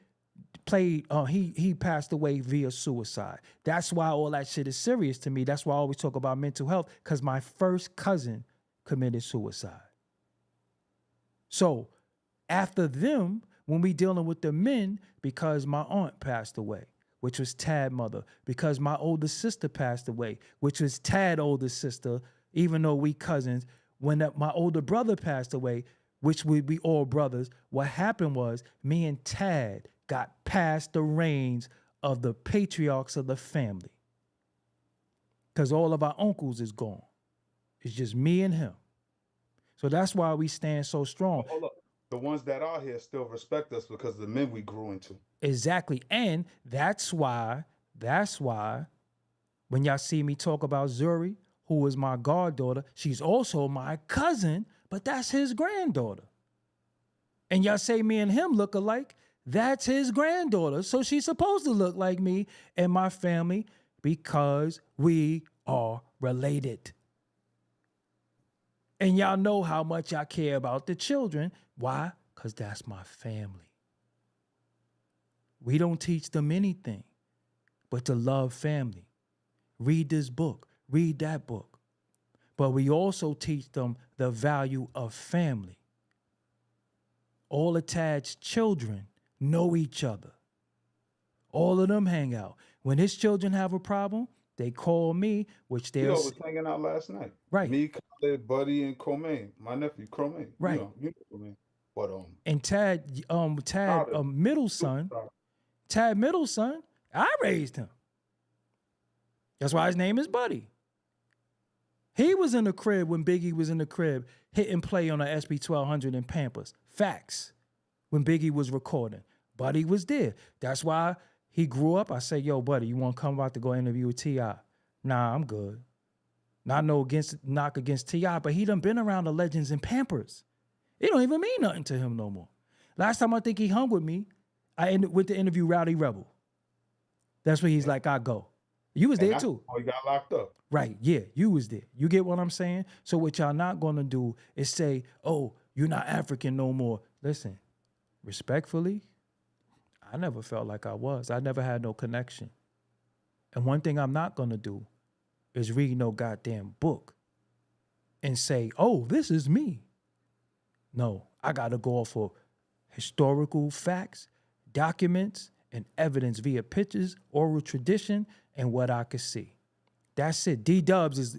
passed away via suicide. That's why all that shit is serious to me. That's why I always talk about mental health, because my first cousin committed suicide. So after them, when we dealing with the men, because my aunt passed away, which was Tad's mother, because my older sister passed away, which was Tad's older sister, even though we cousins, when my older brother passed away, which we all brothers, what happened was me and Tad got past the reins of the patriarchs of the family. Because all of our uncles is gone. It's just me and him. So that's why we stand so strong. Hold up. The ones that are here still respect us because of the men we grew into. Exactly. And that's why when y'all see me talk about Zuri, who is my goddaughter, she's also my cousin, but that's his granddaughter. And y'all say me and him look alike, that's his granddaughter. So she's supposed to look like me and my family because we are related. And y'all know how much I care about the children. Why? Because that's my family. We don't teach them anything but to love family. Read this book, read that book. But we also teach them the value of family. All attached children know each other. All of them hang out. When his children have a problem, they call me, which they're... You know, I was hanging out last night. Right. Me, Khaled, Buddy, and Cromain. My nephew, Cromain. Right. You know Cromain. But, and Tad middle son, I raised him. That's why his name is Buddy. He was in the crib when Biggie was in the crib, hitting play on a SB 1200 in Pampers. Facts. When Biggie was recording, Buddy was there. That's why he grew up. I say, yo, Buddy, you want to come out to go interview with T.I.? Nah, I'm good. Not no knock against T.I., but he done been around the legends in Pampers. It don't even mean nothing to him no more. Last time I think he hung with me, I went to interview Rowdy Rebel. That's where he's like, I go. You was there too. Oh, he got locked up. Right, yeah, you was there. You get what I'm saying? So what y'all not gonna do is say, oh, you're not African no more. Listen, respectfully, I never felt like I was. I never had no connection. And one thing I'm not gonna do is read no goddamn book and say, oh, this is me. No, I gotta go off for historical facts, documents, and evidence via pictures, oral tradition, and what I could see. That's it. D-Dubs is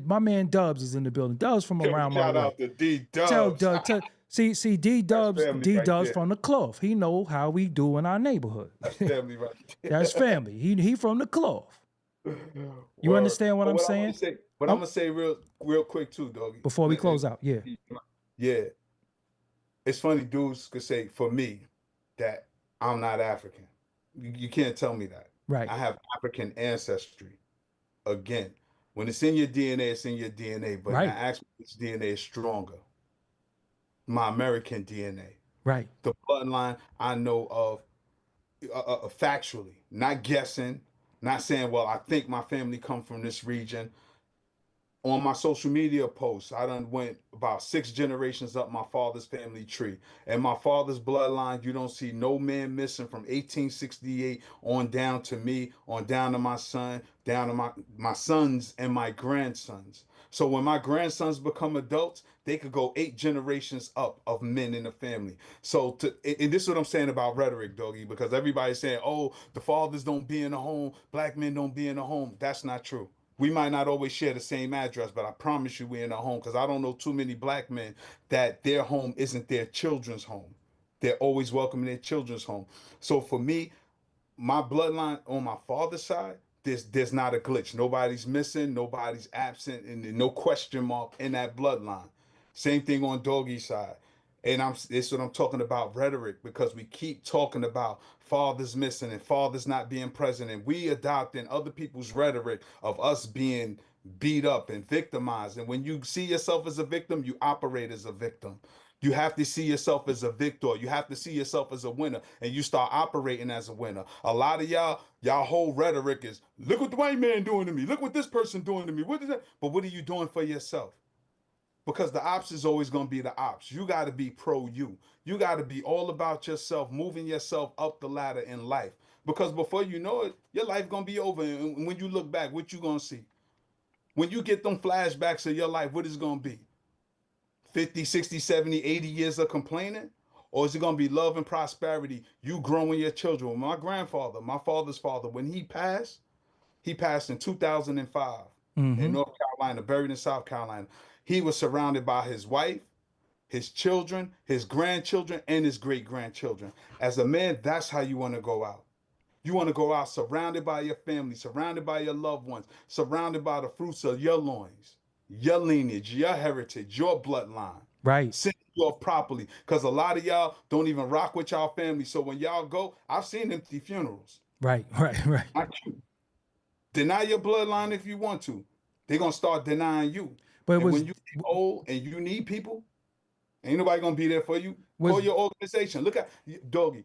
my man Dubs is in the building. Dubs from around my way. Shout out to D-Dubs. Tell see D-Dubs from the cloth. He know how we do in our neighborhood. That's family right there. That's family. He from the cloth. You understand what I'm saying? I'm gonna say real quick too, Doggie. Before we close out, yeah. Yeah. It's funny dudes could say for me that I'm not African. You can't tell me that. Right. I have African ancestry. Again, when it's in your DNA, it's in your DNA. But right. I ask me which DNA is stronger. My American DNA. Right. The bloodline I know of factually, not guessing, not saying, well, I think my family come from this region. On my social media posts, I done went about 6 generations up my father's family tree. And my father's bloodline, you don't see no man missing from 1868 on down to me, on down to my son, down to my sons and my grandsons. So when my grandsons become adults, they could go 8 generations up of men in the family. So and this is what I'm saying about rhetoric, Doggie, because everybody's saying, oh, the fathers don't be in the home, black men don't be in the home. That's not true. We might not always share the same address, but I promise you we're in a home, because I don't know too many black men that their home isn't their children's home. They're always welcome in their children's home. So for me, my bloodline on my father's side, there's not a glitch. Nobody's missing, nobody's absent, and no question mark in that bloodline. Same thing on Doggie's side. And it's what I'm talking about, rhetoric, because we keep talking about fathers missing and fathers not being present, and we adopting other people's rhetoric of us being beat up and victimized. And when you see yourself as a victim, you operate as a victim. You have to see yourself as a victor. You have to see yourself as a winner, and you start operating as a winner. A lot of y'all whole rhetoric is, look what the white man doing to me. Look what this person doing to me. What is that? But what are you doing for yourself? Because the ops is always going to be the ops. You got to be pro you. You got to be all about yourself, moving yourself up the ladder in life. Because before you know it, your life going to be over. And when you look back, what you going to see? When you get them flashbacks of your life, what is it going to be? 50, 60, 70, 80 years of complaining? Or is it going to be love and prosperity, you growing your children? My grandfather, my father's father, when he passed in 2005 in North Carolina, buried in South Carolina. He was surrounded by his wife, his children, his grandchildren, and his great-grandchildren. As a man, that's how you want to go out. You want to go out surrounded by your family, surrounded by your loved ones, surrounded by the fruits of your loins, your lineage, your heritage, your bloodline. Right. Send you off properly. Because a lot of y'all don't even rock with y'all family. So when y'all go, I've seen empty funerals. Right. Not you. Deny your bloodline if you want to. They're going to start denying you. But when you get old and you need people, ain't nobody going to be there for you. Call your organization. Look at Doggie.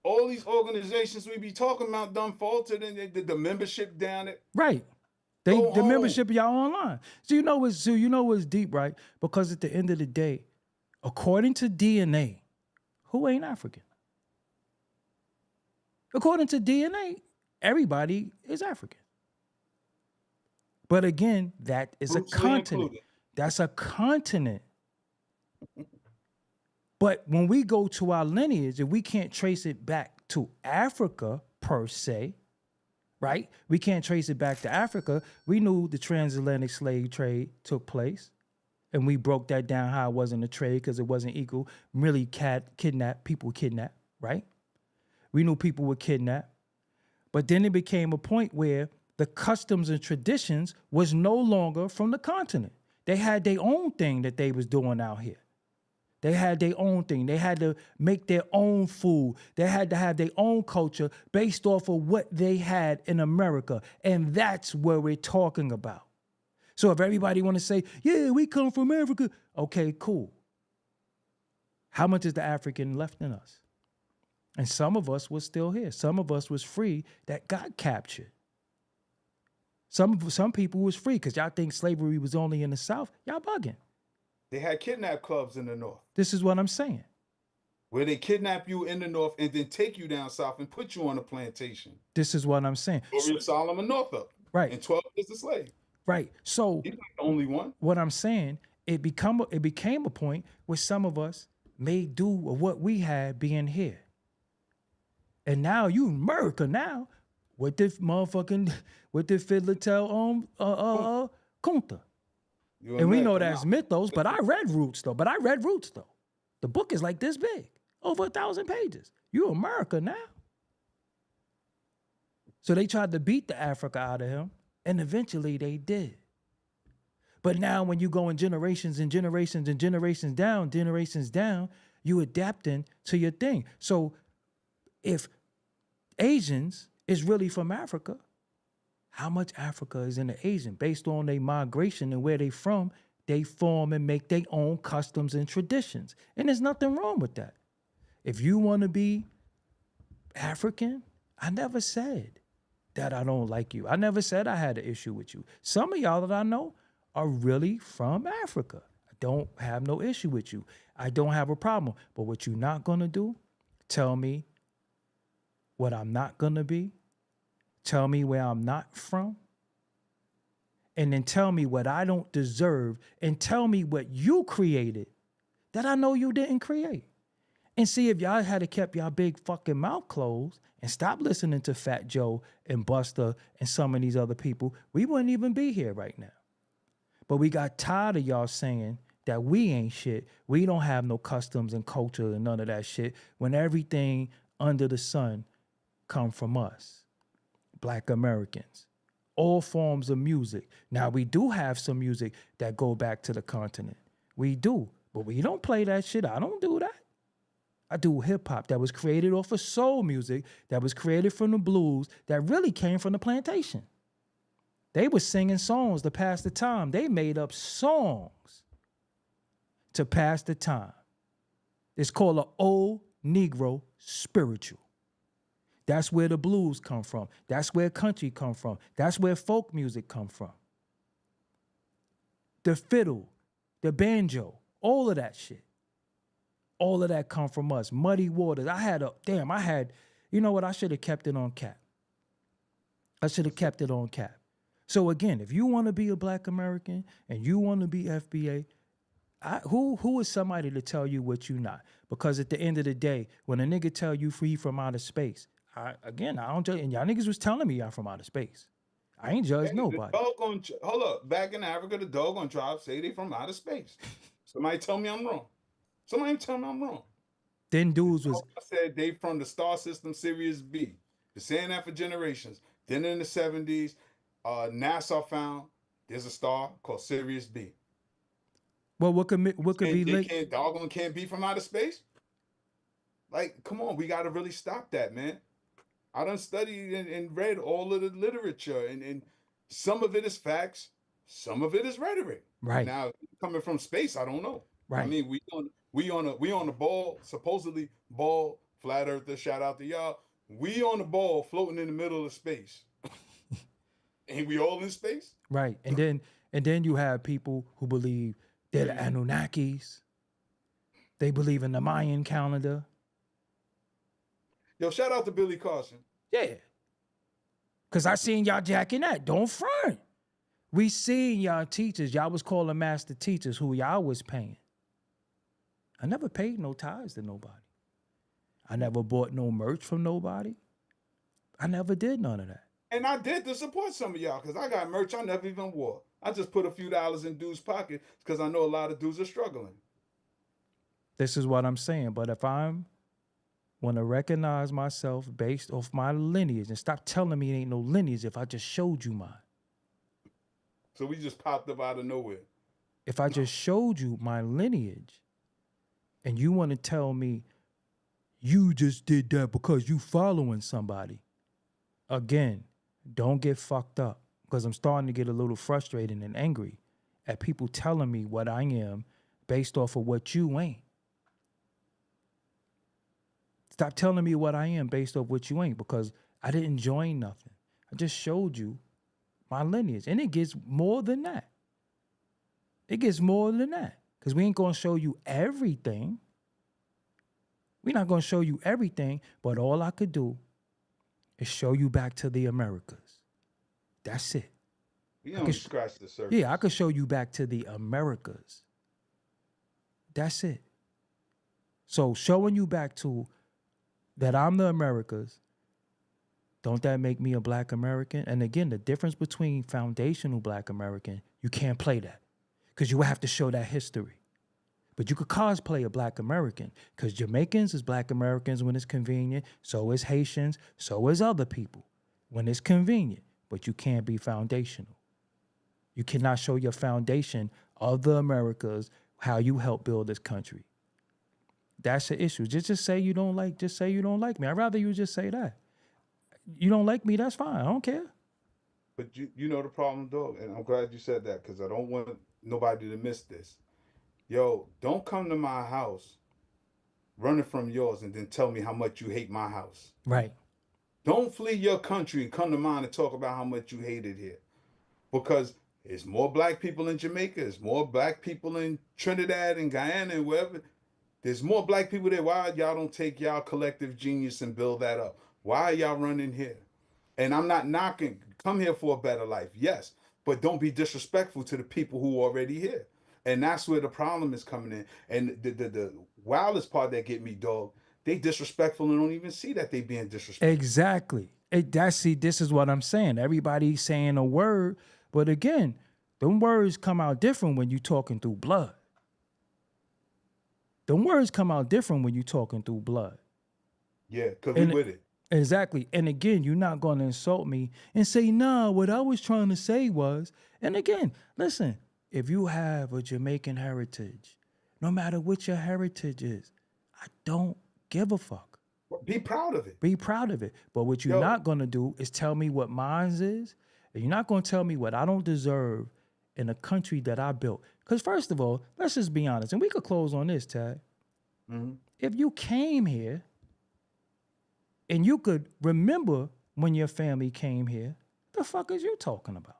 All these organizations we be talking about done faltered, and the membership down it. Right. The membership y'all online. So you know what's deep, right? Because at the end of the day, according to DNA, who ain't African? According to DNA, everybody is African. But again, that is a continent. Included. That's a continent. But when we go to our lineage, if we can't trace it back to Africa per se, right? We can't trace it back to Africa. We knew the transatlantic slave trade took place, and we broke that down how it wasn't a trade because it wasn't equal. Really people kidnapped, right? We knew people were kidnapped. But then it became a point where the customs and traditions was no longer from the continent. They had their own thing that they was doing out here. They had their own thing. They had to make their own food. They had to have their own culture based off of what they had in America. And that's what we're talking about. So if everybody want to say, yeah, we come from Africa. Okay, cool. How much is the African left in us? And some of us was still here. Some of us was free that got captured. Some people was free because y'all think slavery was only in the South. Y'all bugging. They had kidnap clubs in the North. This is what I'm saying. Where they kidnap you in the North and then take you down South and put you on a plantation. This is what I'm saying. Gloria Solomon Northup. Right. And 12 years a slave. Right. So he's not the only one. What I'm saying, it became a point where some of us made do of what we had being here. And now you America now. What did Fiddler tell Kunta? And we know that's mythos, but I read Roots though. The book is like this big, over 1,000 pages. You America now. So they tried to beat the Africa out of him, and eventually they did. But now when you go in generations and generations and generations down, you adapting to your thing. So if Asians is really from Africa, how much Africa is in the Asian? Based on their migration and where they from, they form and make their own customs and traditions. And there's nothing wrong with that. If you want to be African, I never said that I don't like you. I never said I had an issue with you. Some of y'all that I know are really from Africa. I don't have no issue with you. I don't have a problem. But what you're not going to do, tell me what I'm not going to be. Tell me where I'm not from. And then tell me what I don't deserve. And tell me what you created that I know you didn't create. And see if y'all had kept y'all big fucking mouth closed and stopped listening to Fat Joe and Buster and some of these other people, we wouldn't even be here right now. But we got tired of y'all saying that we ain't shit. We don't have no customs and culture and none of that shit when everything under the sun come from us. Black Americans, all forms of music. Now, we do have some music that go back to the continent. We do, but we don't play that shit. I don't do that. I do hip hop that was created off of soul music, that was created from the blues, that really came from the plantation. They were singing songs to pass the time. They made up songs to pass the time. It's called an old Negro spiritual. That's where the blues come from. That's where country come from. That's where folk music come from. The fiddle, the banjo, all of that shit. All of that come from us. Muddy Waters. You know what? I should have kept it on cap. So again, if you want to be a Black American and you want to be FBA, who is somebody to tell you what you not? Because at the end of the day, when a nigga tell you free from outer space, I don't judge. And y'all niggas was telling me y'all from outer space. I ain't judge nobody. Hold up. Back in Africa, the doggone tribes say they from outer space. Somebody tell me I'm wrong. Then dudes was... I said they from the star system Sirius B. Been saying that for generations. Then in the 70s, NASA found there's a star called Sirius B. Well, what could be linked? Can't be from outer space? Like, come on, we got to really stop that, man. I done studied and read all of the literature, and some of it is facts, some of it is rhetoric. Right. Now, coming from space, I don't know. Right. I mean, we on the ball, supposedly ball, flat earther, shout out to y'all. We on the ball floating in the middle of space. Ain't we all in space? Right. And then you have people who believe they're the Anunnakis. They believe in the Mayan calendar. Yo, shout out to Billy Carson. Yeah. Because I seen y'all jacking that. Don't front. We seen y'all teachers. Y'all was calling master teachers who y'all was paying. I never paid no tithes to nobody. I never bought no merch from nobody. I never did none of that. And I did to support some of y'all because I got merch I never even wore. I just put a few dollars in dudes' pockets because I know a lot of dudes are struggling. This is what I'm saying. But if I'm want to recognize myself based off my lineage and stop telling me it ain't no lineage if I just showed you mine. So we just popped up out of nowhere. If I just showed you my lineage and you want to tell me you just did that because you following somebody, again, don't get fucked up because I'm starting to get a little frustrated and angry at people telling me what I am based off of what you ain't. Stop telling me what I am based off what you ain't because I didn't join nothing. I just showed you my lineage. And it gets more than that. Because we ain't going to show you everything. We're not going to show you everything, but all I could do is show you back to the Americas. That's it. We don't scratch the surface. Yeah, I could show you back to the Americas. That's it. So showing you back to that I'm the Americas, don't that make me a Black American? And again, the difference between foundational Black American, you can't play that because you have to show that history. But you could cosplay a Black American because Jamaicans is Black Americans when it's convenient. So is Haitians. So is other people when it's convenient. But you can't be foundational. You cannot show your foundation of the Americas, how you help build this country. That's the issue. Just say you don't like me. I'd rather you just say that. You don't like me, that's fine. I don't care. But you know the problem, dog, and I'm glad you said that because I don't want nobody to miss this. Yo, don't come to my house running from yours and then tell me how much you hate my house. Right. Don't flee your country and come to mine and talk about how much you hate it here. Because there's more Black people in Jamaica, there's more Black people in Trinidad and Guyana and wherever. There's more Black people there. Why y'all don't take y'all collective genius and build that up? Why are y'all running here? And I'm not knocking. Come here for a better life, yes. But don't be disrespectful to the people who are already here. And that's where the problem is coming in. And the wildest part that get me, dog, they disrespectful and don't even see that they being disrespectful. Exactly. This is what I'm saying. Everybody's saying a word, but again, them words come out different when you talking through blood. Them words come out different when you talking through blood. Yeah, because we with it. Exactly. And again, you're not going to insult me and say, nah, what I was trying to say was, and again, listen, if you have a Jamaican heritage, no matter what your heritage is, I don't give a fuck. Be proud of it. Be proud of it. But what you're not going to do is tell me what mine is, and you're not going to tell me what I don't deserve in a country that I built. Because first of all, let's just be honest, and we could close on this, Tad. If you came here and you could remember when your family came here, the fuck is you talking about?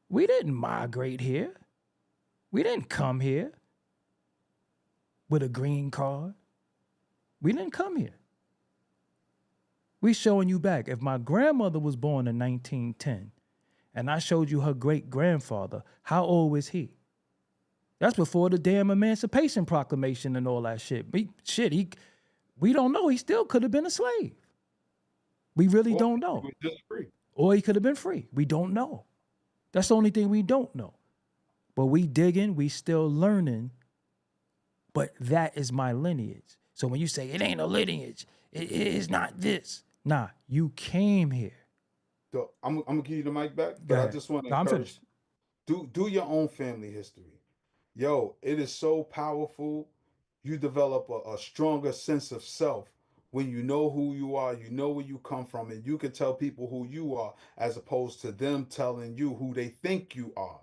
We didn't migrate here. We didn't come here with a green card. We didn't come here. We showing you back. If my grandmother was born in 1910 and I showed you her great-grandfather, how old was he? That's before the damn Emancipation Proclamation and all that shit. We don't know. He still could have been a slave. We really don't know. He was just free. Or he could have been free. We don't know. That's the only thing we don't know. But we digging, we still learning. But that is my lineage. So when you say it ain't a lineage, it is not this. Nah, you came here. So I'm gonna give you the mic back, but I just want to I'm encourage. finished. Do your own family history. Yo, it is so powerful. You develop a stronger sense of self when you know who you are, you know where you come from, and you can tell people who you are as opposed to them telling you who they think you are.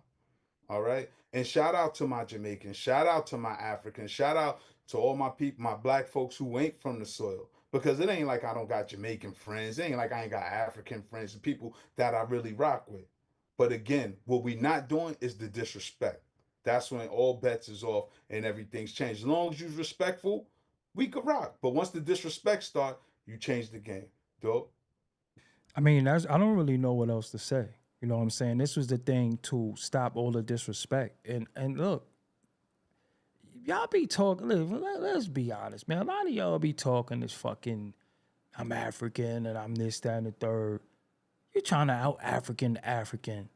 All right. And shout out to my Jamaicans, shout out to my Africans, shout out to all my people, my black folks who ain't from the soil. Because it ain't like I don't got Jamaican friends. It ain't like I ain't got African friends and people that I really rock with. But again, what we not doing is the disrespect. That's when all bets is off and everything's changed. As long as you're respectful, we could rock. But once the disrespect start, you change the game. Dope. I mean, I don't really know what else to say. You know what I'm saying? This was the thing to stop all the disrespect. And look, y'all be talking, let's be honest, man. A lot of y'all be talking this fucking, I'm African and I'm this, that, and the third. You're trying to out African African.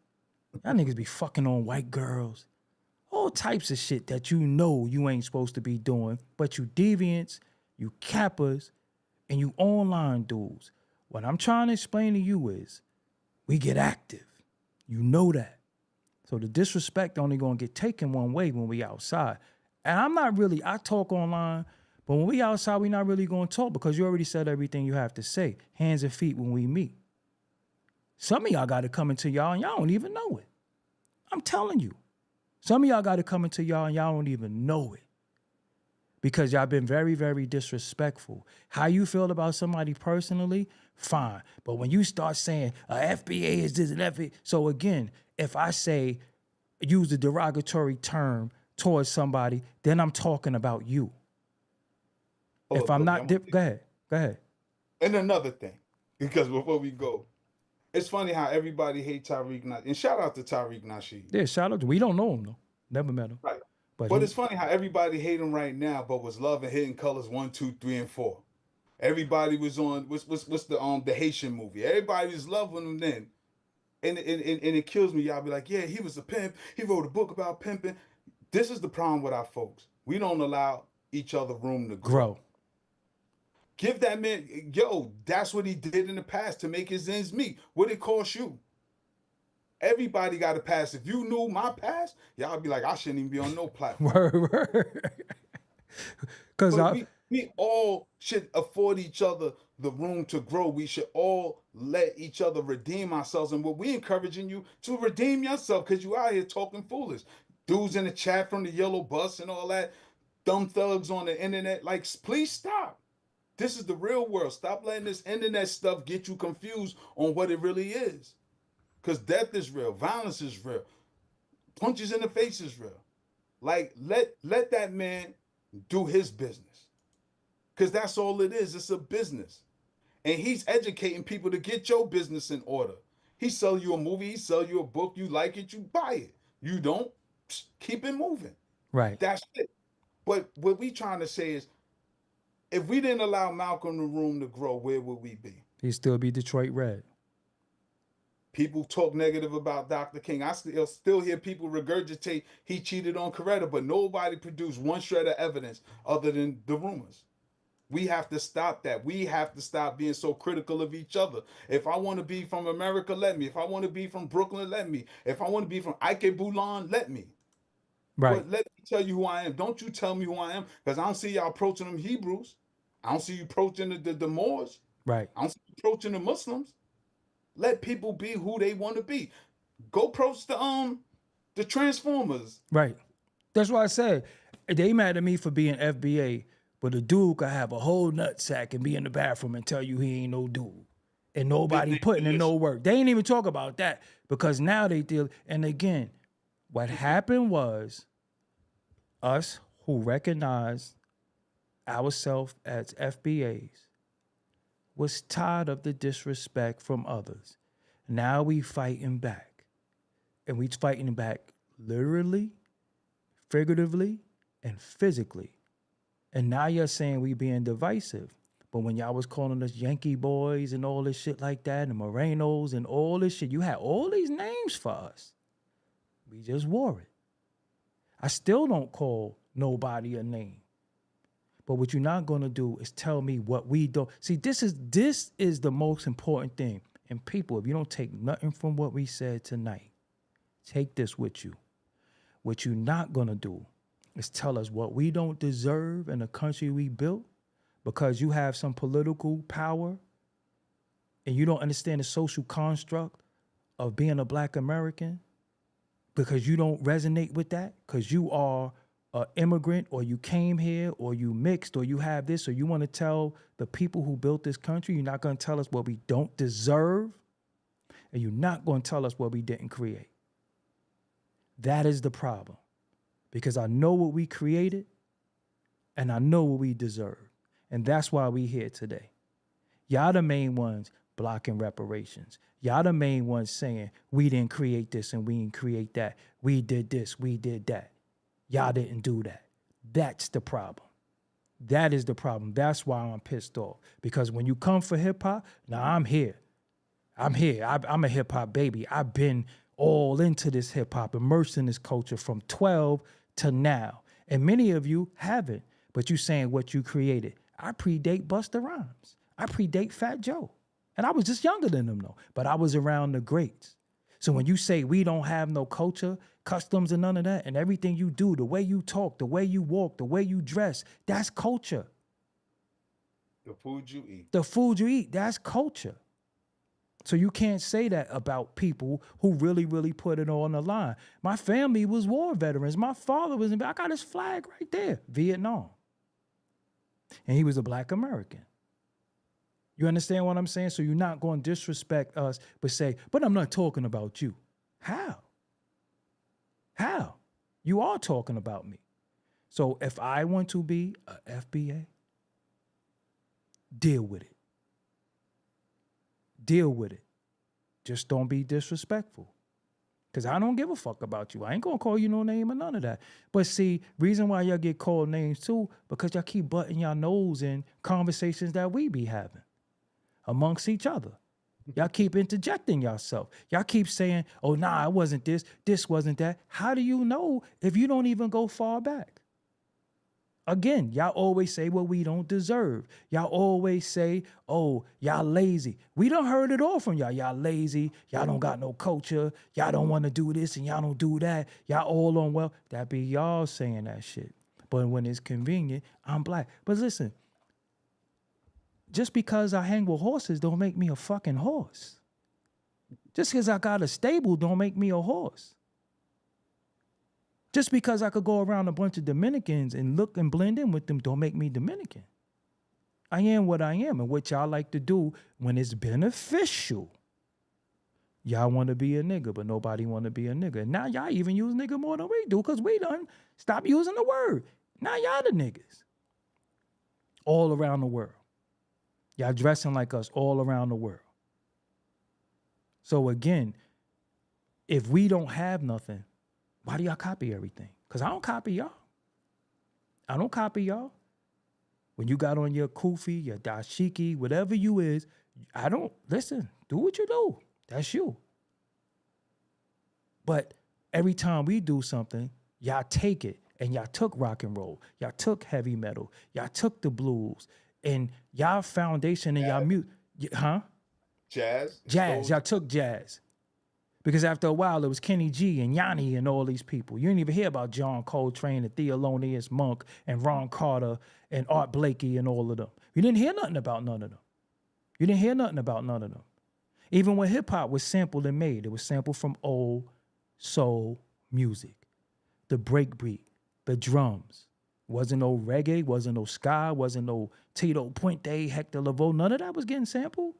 Y'all niggas be fucking on white girls. All types of shit that you know you ain't supposed to be doing, but you deviants, you cappers, and you online dudes. What I'm trying to explain to you is, we get active. You know that. So the disrespect only gonna get taken one way when we outside. And I'm not really, I talk online, but when we outside, we not really gonna talk because you already said everything you have to say. Hands and feet when we meet. Some of y'all gotta come into y'all and y'all don't even know it. I'm telling you. Some of y'all gotta come into y'all and y'all don't even know it. Because y'all been very, very disrespectful. How you feel about somebody personally, fine. But when you start saying, FBA is this and FBA. So again, if I say, use the derogatory term towards somebody, then I'm talking about you. If I'm not, go ahead. And another thing, because before we go, it's funny how everybody hates Tariq Nasheed. And shout out to Tariq Nasheed. Yeah, shout out. We don't know him though. Never met him. Right. But it's funny how everybody hate him right now, but was loving Hidden Colors 1, 2, 3, and 4. Everybody was on what's the Haitian movie. Everybody was loving him then. And it kills me. Y'all be like, yeah, he was a pimp. He wrote a book about pimping. This is the problem with our folks. We don't allow each other room to grow. Give that man, that's what he did in the past to make his ends meet. What it cost you? Everybody got a past. If you knew my past, y'all be like, I shouldn't even be on no platform. Because we all should afford each other the room to grow. We should all let each other redeem ourselves. And what we encouraging you to redeem yourself because you out here talking foolish. Dudes in the chat from the yellow bus and all that. Dumb thugs on the internet. Like, please stop. This is the real world. Stop letting this internet stuff get you confused on what it really is. Because death is real. Violence is real. Punches in the face is real. Like, let that man do his business. Because that's all it is. It's a business. And he's educating people to get your business in order. He sell you a movie. He sell you a book. You like it, you buy it. You don't, keep it moving. Right. That's it. But what we trying to say is, if we didn't allow Malcolm the room to grow, where would we be? He'd still be Detroit Red. People talk negative about Dr. King. I still hear people regurgitate he cheated on Coretta, but nobody produced one shred of evidence other than the rumors. We have to stop that. We have to stop being so critical of each other. If I want to be from America, let me. If I want to be from Brooklyn, let me. If I want to be from Ike Boulan, let me. Right. But let me tell you who I am. Don't you tell me who I am, because I don't see y'all approaching them Hebrews. I don't see you approaching the Moors. Right. I don't see you approaching the Muslims. Let people be who they want to be. Go approach the The Transformers. Right. That's why I said they mad at me for being FBA, but a dude could have a whole nutsack and be in the bathroom and tell you he ain't no dude. And nobody putting in no work. They ain't even talk about that because now they deal. And again, what happened was us who recognized ourselves as FBAs was tired of the disrespect from others. Now we fighting back. And we fighting back literally, figuratively, and physically. And now you're saying we being divisive. But when y'all was calling us Yankee boys and all this shit like that, and Morenos and all this shit, you had all these names for us. We just wore it. I still don't call nobody a name. But what you're not going to do is tell me what we don't. See, this is the most important thing. And people, if you don't take nothing from what we said tonight, take this with you. What you're not going to do is tell us what we don't deserve in the country we built because you have some political power and you don't understand the social construct of being a Black American because you don't resonate with that because you are an immigrant or you came here or you mixed or you have this or you want to tell the people who built this country, you're not going to tell us what we don't deserve and you're not going to tell us what we didn't create. That is the problem because I know what we created and I know what we deserve. And that's why we here today. Y'all the main ones blocking reparations. Y'all the main ones saying we didn't create this and we didn't create that. We did this, we did that. Y'all didn't do that. That's the problem. That is the problem. That's why I'm pissed off. Because when you come for hip hop, now I'm here. I'm here. I'm a hip hop baby. I've been all into this hip hop, immersed in this culture from 12 to now. And many of you haven't, but you saying what you created. I predate Busta Rhymes. I predate Fat Joe. And I was just younger than them though, but I was around the greats. So when you say we don't have no culture, customs and none of that, and everything you do, the way you talk, the way you walk, the way you dress, that's culture. The food you eat. The food you eat, that's culture. So you can't say that about people who really, really put it on the line. My family was war veterans. My father was I got his flag right there, Vietnam. And he was a Black American. You understand what I'm saying? So you're not going to disrespect us, but say, but I'm not talking about you. How? How? You are talking about me. So if I want to be a FBA, deal with it. Deal with it. Just don't be disrespectful. Because I don't give a fuck about you. I ain't going to call you no name or none of that. But see, reason why y'all get called names too, because y'all keep butting y'all nose in conversations that we be having amongst each other. Y'all keep interjecting yourself. Y'all keep saying, oh, nah, it wasn't this. This wasn't that. How do you know if you don't even go far back? Again, y'all always say what we don't deserve. Y'all always say, oh, y'all lazy. We done heard it all from y'all. Y'all lazy. Y'all don't got no culture. Y'all don't want to do this and y'all don't do that. Y'all all on well. That be y'all saying that shit. But when it's convenient, I'm Black. But listen, just because I hang with horses don't make me a fucking horse. Just because I got a stable don't make me a horse. Just because I could go around a bunch of Dominicans and look and blend in with them don't make me Dominican. I am what I am, and what y'all like to do when it's beneficial. Y'all want to be a nigga, but nobody want to be a nigga. Now y'all even use nigga more than we do because we done stop using the word. Now y'all the niggas. All around the world. Y'all dressing like us all around the world. So again, if we don't have nothing, why do y'all copy everything? Because I don't copy y'all. I don't copy y'all. When you got on your kufi, your dashiki, whatever you is, I don't, listen, do what you do. That's you. But every time we do something, y'all take it and y'all took rock and roll. Y'all took heavy metal. Y'all took the blues. And y'all foundation and y'all music, huh? Jazz. Jazz. Y'all took jazz. Because after a while, it was Kenny G and Yanni and all these people. You didn't even hear about John Coltrane and Thelonious Monk and Ron Carter and Art Blakey and all of them. You didn't hear nothing about none of them. You didn't hear nothing about none of them. Even when hip-hop was sampled and made, it was sampled from old soul music, the breakbeat, the drums. Wasn't no reggae, wasn't no ska, wasn't no Tito Puente, Hector Lavoe. None of that was getting sampled.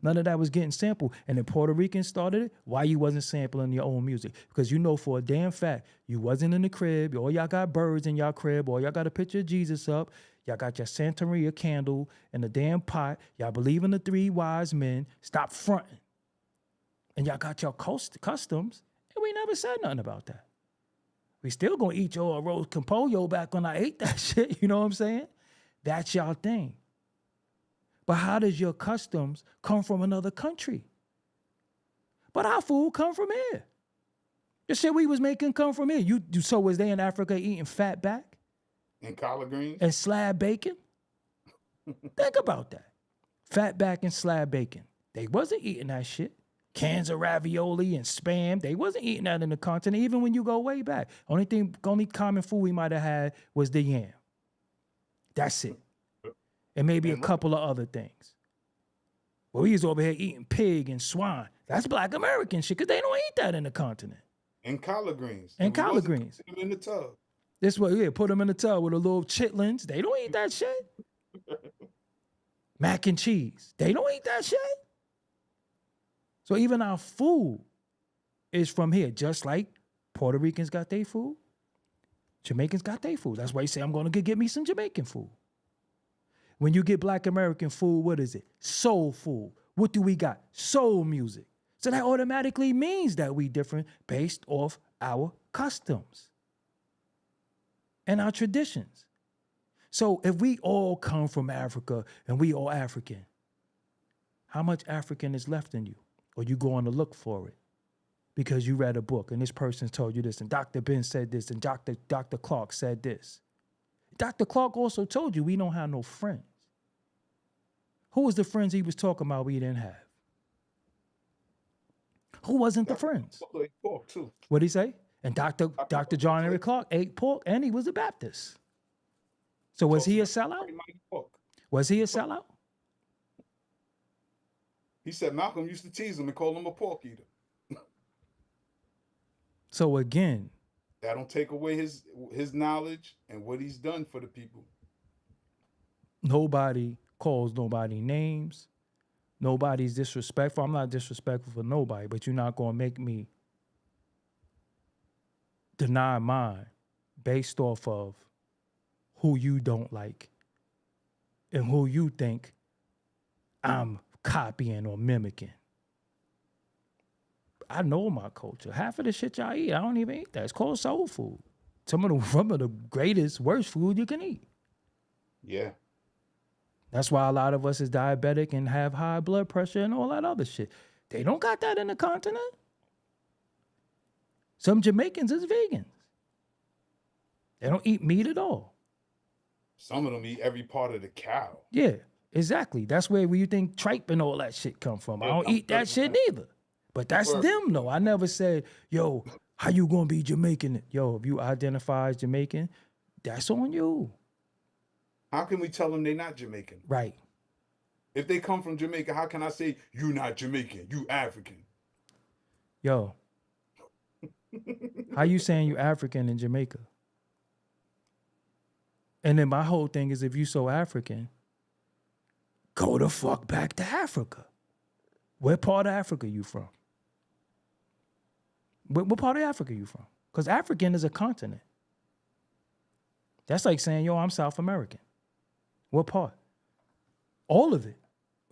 None of that was getting sampled. And the Puerto Ricans started it. Why you wasn't sampling your own music? Because you know for a damn fact, you wasn't in the crib. All y'all got birds in y'all crib. All y'all got a picture of Jesus up. Y'all got your Santeria candle and the damn pot. Y'all believe in the three wise men. Stop fronting. And y'all got your customs. And we never said nothing about that. We still gonna eat your arroz con pollo back when I ate that shit. You know what I'm saying? That's y'all thing. But how does your customs come from another country? But our food come from here. The shit we was making come from here. So was they in Africa eating fat back? And collard greens? And slab bacon? Think about that. Fat back and slab bacon. They wasn't eating that shit. Cans of ravioli and Spam. They wasn't eating that in the continent, even when you go way back. Only common food we might have had was the yam. That's it. And maybe a couple of other things. Well, we was over here eating pig and swine. That's Black American shit, because they don't eat that in the continent. And collard greens. And collard greens. Put them in the tub. This way, yeah, put them in the tub with a little chitlins. They don't eat that shit. Mac and cheese. They don't eat that shit. So even our food is from here, just like Puerto Ricans got their food. Jamaicans got their food. That's why you say, I'm going to get me some Jamaican food. When you get Black American food, what is it? Soul food. What do we got? Soul music. So that automatically means that we different based off our customs and our traditions. So if we all come from Africa and we all African, how much African is left in you? Or you going to look for it because you read a book and this person told you this and Dr. Ben said this and Dr. Clark said this. Dr. Clark also told you we don't have no friends. Who was the friends he was talking about we didn't have? Who wasn't the friends? Ate pork too. What'd he say? And Dr. John Eric Clark ate pork and he was a Baptist. So was he a sellout? Was he a sellout? He said Malcolm used to tease him and call him a pork eater. So again, that don't take away his knowledge and what he's done for the people. Nobody calls nobody names. Nobody's disrespectful. I'm not disrespectful for nobody, but you're not going to make me deny mine based off of who you don't like and who you think I'm copying or mimicking. I know my culture. Half of the shit y'all eat, I don't even eat that. It's called soul food. Some of the greatest, worst food you can eat. Yeah. That's why a lot of us is diabetic and have high blood pressure and all that other shit. They don't got that in the continent. Some Jamaicans is vegans. They don't eat meat at all. Some of them eat every part of the cow. Yeah, exactly. That's where you think tripe and all that shit come from. I don't eat that shit neither. But that's them, though. I never said, yo, how you gonna be Jamaican? Yo, if you identify as Jamaican, that's on you. How can we tell them they're not Jamaican? Right. If they come from Jamaica, how can I say, you not Jamaican, you African? Yo, how you saying you African in Jamaica? And then my whole thing is, if you so African, go the fuck back to Africa. Where part of Africa you from? What part of Africa you from? Because African is a continent. That's like saying, yo, I'm South American. What part? All of it.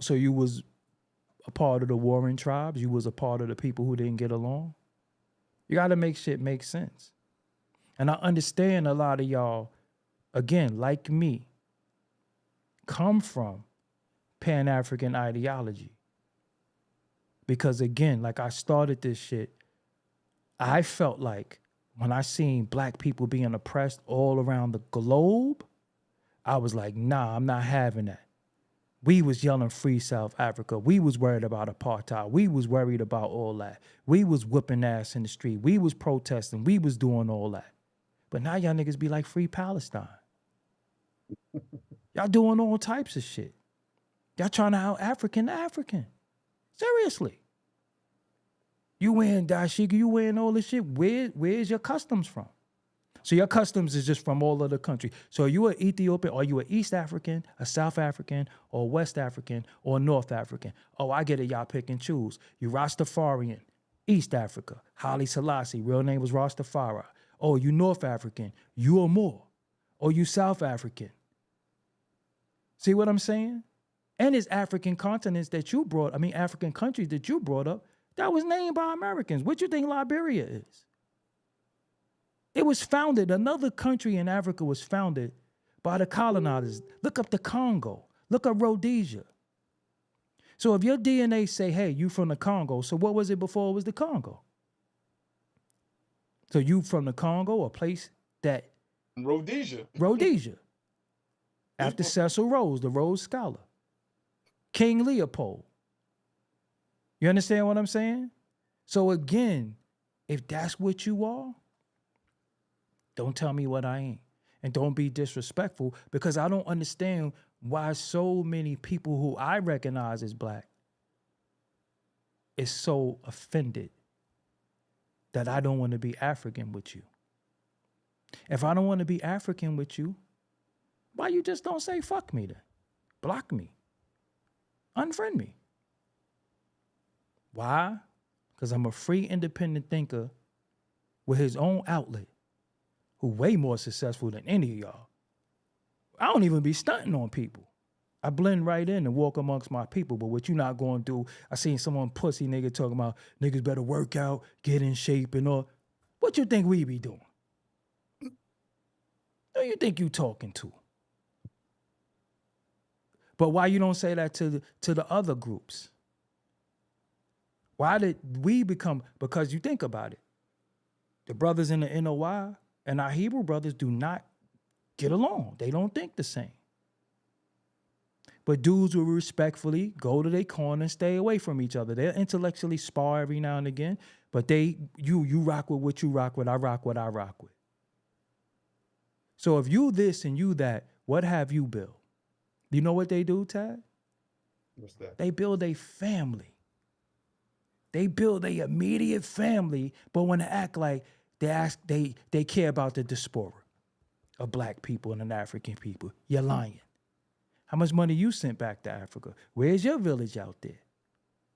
So you was a part of the warring tribes. You was a part of the people who didn't get along. You got to make shit make sense. And I understand a lot of y'all, again, like me, come from Pan-African ideology. Because again, like I started this shit, I felt like when I seen black people being oppressed all around the globe, I was like, nah, I'm not having that. We was yelling free South Africa. We was worried about apartheid. We was worried about all that. We was whooping ass in the street. We was protesting. We was doing all that. But now y'all niggas be like free Palestine. Y'all doing all types of shit. Y'all trying to out African to African. Seriously. You wearing dashiki, you wearing all this shit. Where's your customs from? So your customs is just from all of the country. So are you an Ethiopian? Are you an East African, a South African, or West African, or North African? Oh, I get it. Y'all pick and choose. You Rastafarian, East Africa. Haile Selassie, real name was Rastafari. Oh, you North African. You are more. Or you South African. See what I'm saying? And it's African continents that you brought, African countries that you brought up, that was named by Americans. What you think Liberia is? It was founded, another country in Africa was founded by the colonizers. Look up the Congo. Look up Rhodesia. So if your DNA say, hey, you from the Congo, so what was it before it was the Congo? So you from the Congo, a place that... Rhodesia. Rhodesia. After Cecil Rhodes, the Rhodes Scholar. King Leopold. You understand what I'm saying? So again, if that's what you are, don't tell me what I ain't. And don't be disrespectful, because I don't understand why so many people who I recognize as black is so offended that I don't want to be African with you. If I don't want to be African with you, why you just don't say fuck me then? Block me. Unfriend me. Why? Because I'm a free, independent thinker with his own outlet, who way more successful than any of y'all. I don't even be stunting on people. I blend right in and walk amongst my people. But what you not going to do, I seen someone pussy nigga talking about niggas better work out, get in shape and all. What you think we be doing? Who you think you talking to? But why you don't say that to the other groups? Why did we become, because you think about it, the brothers in the NOI and our Hebrew brothers do not get along. They don't think the same. But dudes will respectfully go to their corner and stay away from each other. They'll intellectually spar every now and again, but you rock with what you rock with, I rock what I rock with. So if you this and you that, what have you built? You know what they do, Tad? What's that? They build a family. They build a immediate family, but want to act like they care about the diaspora of black people and African people. You're lying. How much money you sent back to Africa? Where's your village out there?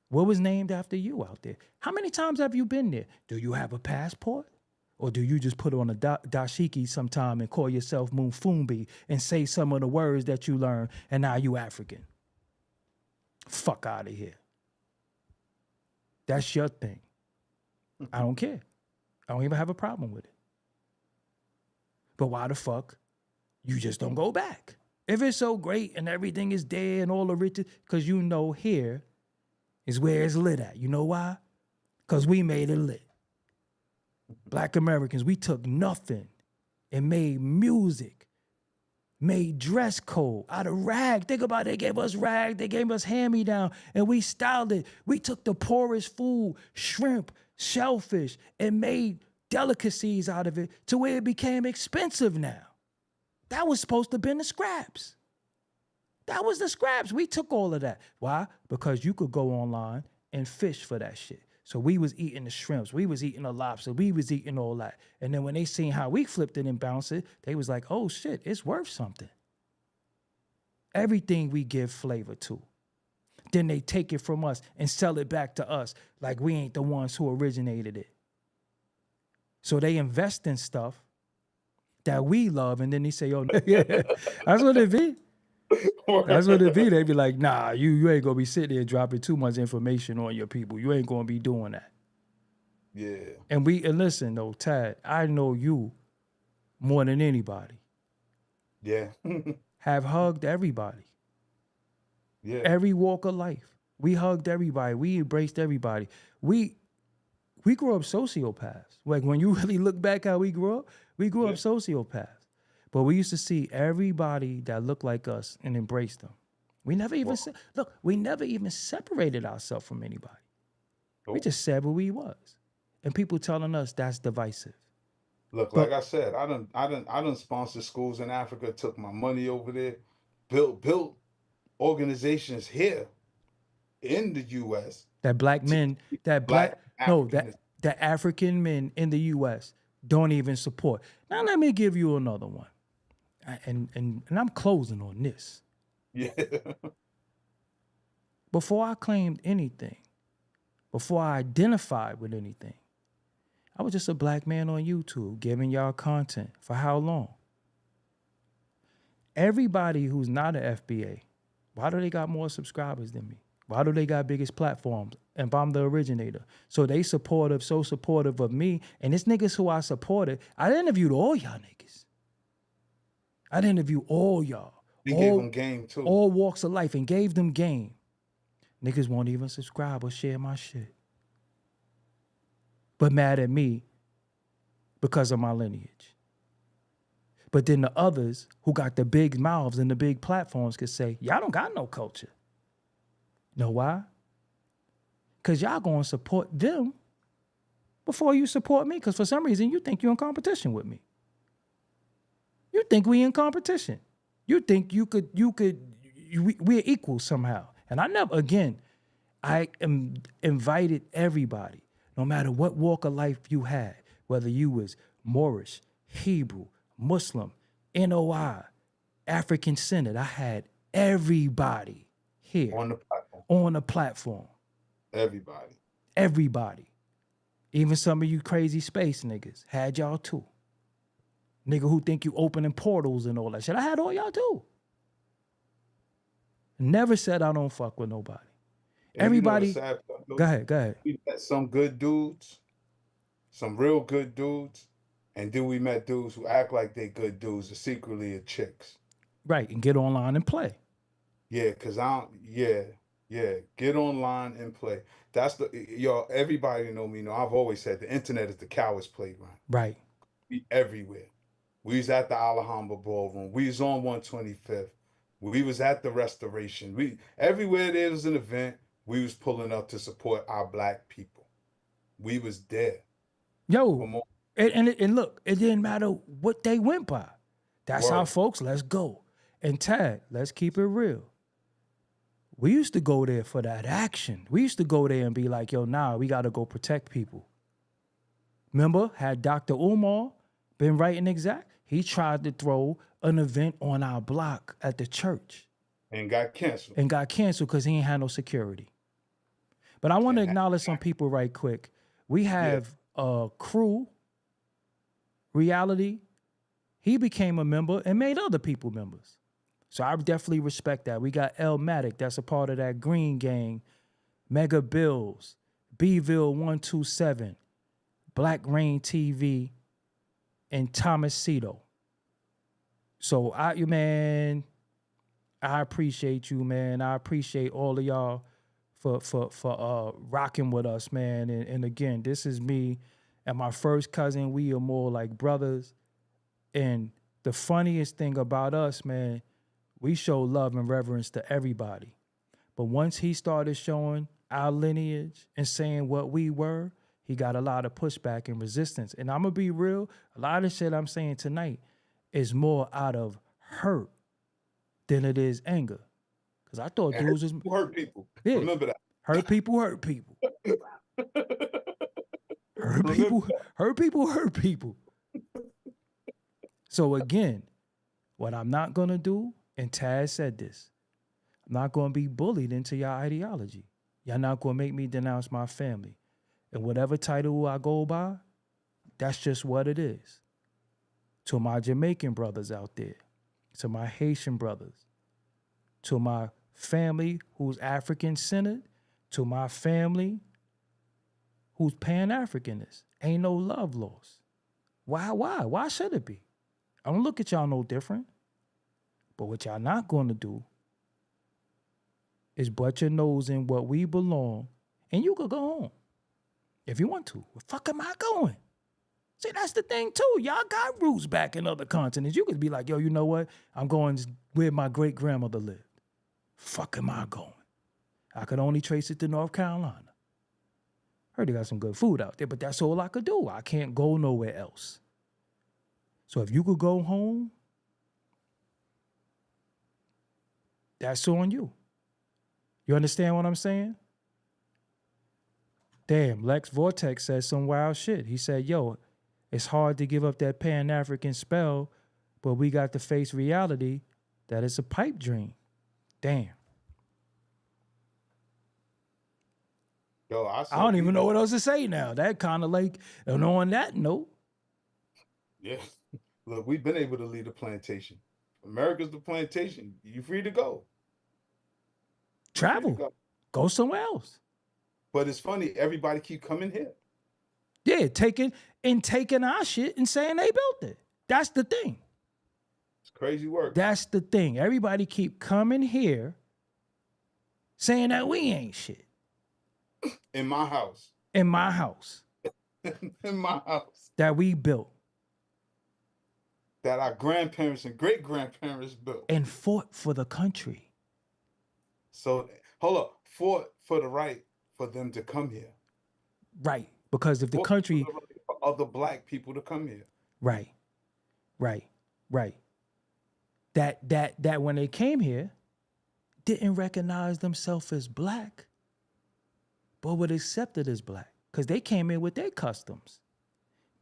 What was named after you out there? How many times have you been there? Do you have a passport? Or do you just put on a dashiki sometime and call yourself Mufumbi and say some of the words that you learned and now you African? Fuck out of here. That's your thing. I don't care. I don't even have a problem with it. But why the fuck you just don't go back? If it's so great and everything is there and all the riches, because you know here is where it's lit at. You know why? Because we made it lit. Black Americans, we took nothing and made music, made dress code out of rag. Think about it, they gave us rag, they gave us hand-me-down, and we styled it. We took the poorest food, shrimp, shellfish, and made delicacies out of it to where it became expensive now. That was supposed to have been the scraps. That was the scraps. We took all of that. Why? Because you could go online and fish for that shit. So we was eating the shrimps, we was eating the lobster, we was eating all that. And then when they seen how we flipped it and bounced it, they was like, oh shit, it's worth something. Everything we give flavor to. Then they take it from us and sell it back to us like we ain't the ones who originated it. So they invest in stuff that we love, and then they say, oh, yeah, that's what it be. That's what it be. They be like, nah, you ain't gonna be sitting there dropping too much information on your people. You ain't gonna be doing that. Yeah. And listen though, Tad, I know you more than anybody. Yeah. Have hugged everybody. Yeah. Every walk of life. We hugged everybody. We embraced everybody. We grew up sociopaths. Like when you really look back how we grew up sociopaths. But we used to see everybody that looked like us and embrace them. We never even we never even separated ourselves from anybody. Nope. We just said what we was. And people telling us that's divisive. Look, like I said, I done sponsored schools in Africa, took my money over there, built organizations here in the US. That black men, No, African. that African men in the U.S. don't even support. Now let me give you another one, and I'm closing on this. Yeah. Before I claimed anything, before I identified with anything, I was just a black man on YouTube giving y'all content. For how long? Everybody who's not an FBA, why do they got more subscribers than me? Why do they got biggest platforms? And I'm the originator. So they supportive, so supportive of me. And it's niggas who I supported. I interviewed all y'all niggas. I interviewed all y'all. They gave them game too. All walks of life and gave them game. Niggas won't even subscribe or share my shit. But mad at me because of my lineage. But then the others who got the big mouths and the big platforms could say, y'all don't got no culture. Know why? Because y'all going to support them before you support me. Because for some reason, you think you're in competition with me. You think we in competition. You think we're equal somehow. And I never, again, I invited everybody, no matter what walk of life you had, whether you was Moorish, Hebrew, Muslim, NOI, African Synod, I had everybody here on the platform. Everybody. Even some of you crazy space niggas had y'all too. Nigga who think you opening portals and all that shit. I had all y'all too. Never said I don't fuck with nobody. And everybody. You know the sad part, go ahead. We met some good dudes, some real good dudes, and then we met dudes who act like they good dudes, are secretly are chicks. Right, and get online and play. Yeah, cause get online and play. That's everybody know me. I've always said the internet is the coward's playground. Right. We everywhere. We was at the Alhambra Ballroom. We was on 125th. We was at the Restoration. Everywhere there was an event, we was pulling up to support our black people. We was there. Yo, and look, it didn't matter what they went by. That's how folks, let's go. And Tad, let's keep it real. We used to go there for that action. We used to go there and be like, yo, nah, we got to go protect people. Remember, had Dr. Umar been right and exact, he tried to throw an event on our block at the church. And got canceled. Because he ain't had no security. But I want to acknowledge some people right quick. We have Crew, Reality. He became a member and made other people members. So I definitely respect that. We got Elmatic, that's a part of that Green Gang, Mega Bills, Bville 127, Black Rain TV, and Thomas Cito. So I appreciate you, man. I appreciate all of y'all for rocking with us, man. And again, this is me and my first cousin. We are more like brothers. And the funniest thing about us, man, we show love and reverence to everybody. But once he started showing our lineage and saying what we were, he got a lot of pushback and resistance. And I'm going to be real, a lot of shit I'm saying tonight is more out of hurt than it is anger. Because I thought dudes was... hurt people. Yeah. Remember that. Hurt people. Hurt people. So again, what I'm not going to do, and Taz said this, I'm not going to be bullied into your ideology. Y'all not going to make me denounce my family. And whatever title I go by, that's just what it is. To my Jamaican brothers out there, to my Haitian brothers, to my family who's African centered, to my family who's Pan-Africanist, ain't no love lost. Why? Why should it be? I don't look at y'all no different. But what y'all not going to do is butt your nose in what we belong, and you could go home if you want to. Where the fuck am I going? See, that's the thing too. Y'all got roots back in other continents. You could be like, yo, you know what? I'm going where my great grandmother lived. Fuck am I going? I could only trace it to North Carolina. Heard they got some good food out there, but that's all I could do. I can't go nowhere else. So if you could go home, that's on you. You understand what I'm saying? Damn, Lex Vortex said some wild shit. He said, yo, it's hard to give up that Pan-African spell, but we got to face reality that it's a pipe dream. Damn. Yo, I I don't said, even know what else to say now. That kind of like, and on that note, yeah. Look, we've been able to lead a plantation. America's the plantation. You free to go. Free to travel, go. go somewhere else. But it's funny, everybody keep coming here. Yeah, taking our shit and saying they built it. That's the thing. It's crazy work. That's the thing. Everybody keep coming here saying that we ain't shit. In my house. In my house. In my house. That we built. That our grandparents and great-grandparents built. And fought for the country. So, hold up. Fought for the right for them to come here. Right. Because if the country... For other black people to come here. Right. That when they came here, didn't recognize themselves as black, but were accepted as black. Because they came in with their customs,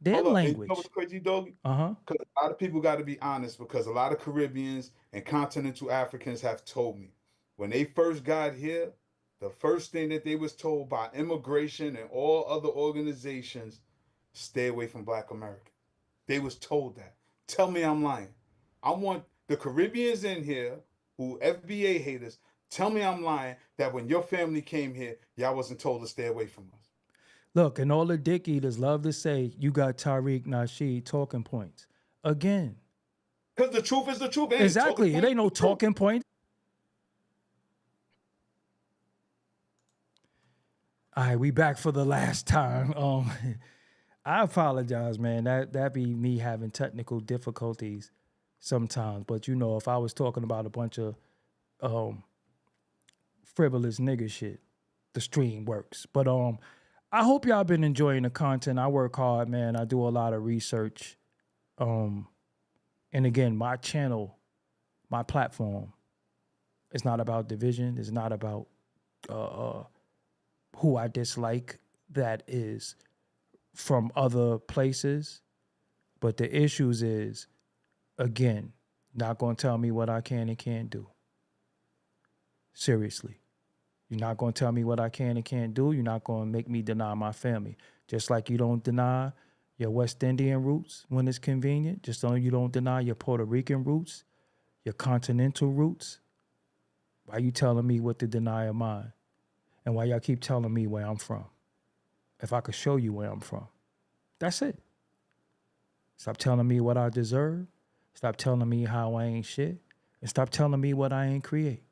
their language. You know what's crazy, Doggie? Uh-huh. Because a lot of people got to be honest, because a lot of Caribbeans and continental Africans have told me, when they first got here, the first thing that they was told by immigration and all other organizations, stay away from Black Americans. They was told that. Tell me I'm lying. I want the Caribbeans in here who FBA haters, tell me I'm lying that when your family came here, y'all wasn't told to stay away from us. Look, and all the dick eaters love to say, you got Tariq Nasheed talking points. Again. Because the truth is the truth. Exactly. It ain't no talking point. All right, we back for the last time. I apologize, man. That be me having technical difficulties sometimes. But you know, if I was talking about a bunch of frivolous nigga shit, the stream works. But I hope y'all been enjoying the content. I work hard, man. I do a lot of research. And again, my channel, my platform, it's not about division. It's not about who I dislike that is from other places. But the issues is, again, not going to tell me what I can and can't do. Seriously. You're not going to tell me what I can and can't do. You're not going to make me deny my family. Just like you don't deny your West Indian roots when it's convenient. Just so you don't deny your Puerto Rican roots, your continental roots. Why you telling me what to deny of mine? And why y'all keep telling me where I'm from? If I could show you where I'm from. That's it. Stop telling me what I deserve. Stop telling me how I ain't shit. And stop telling me what I ain't create.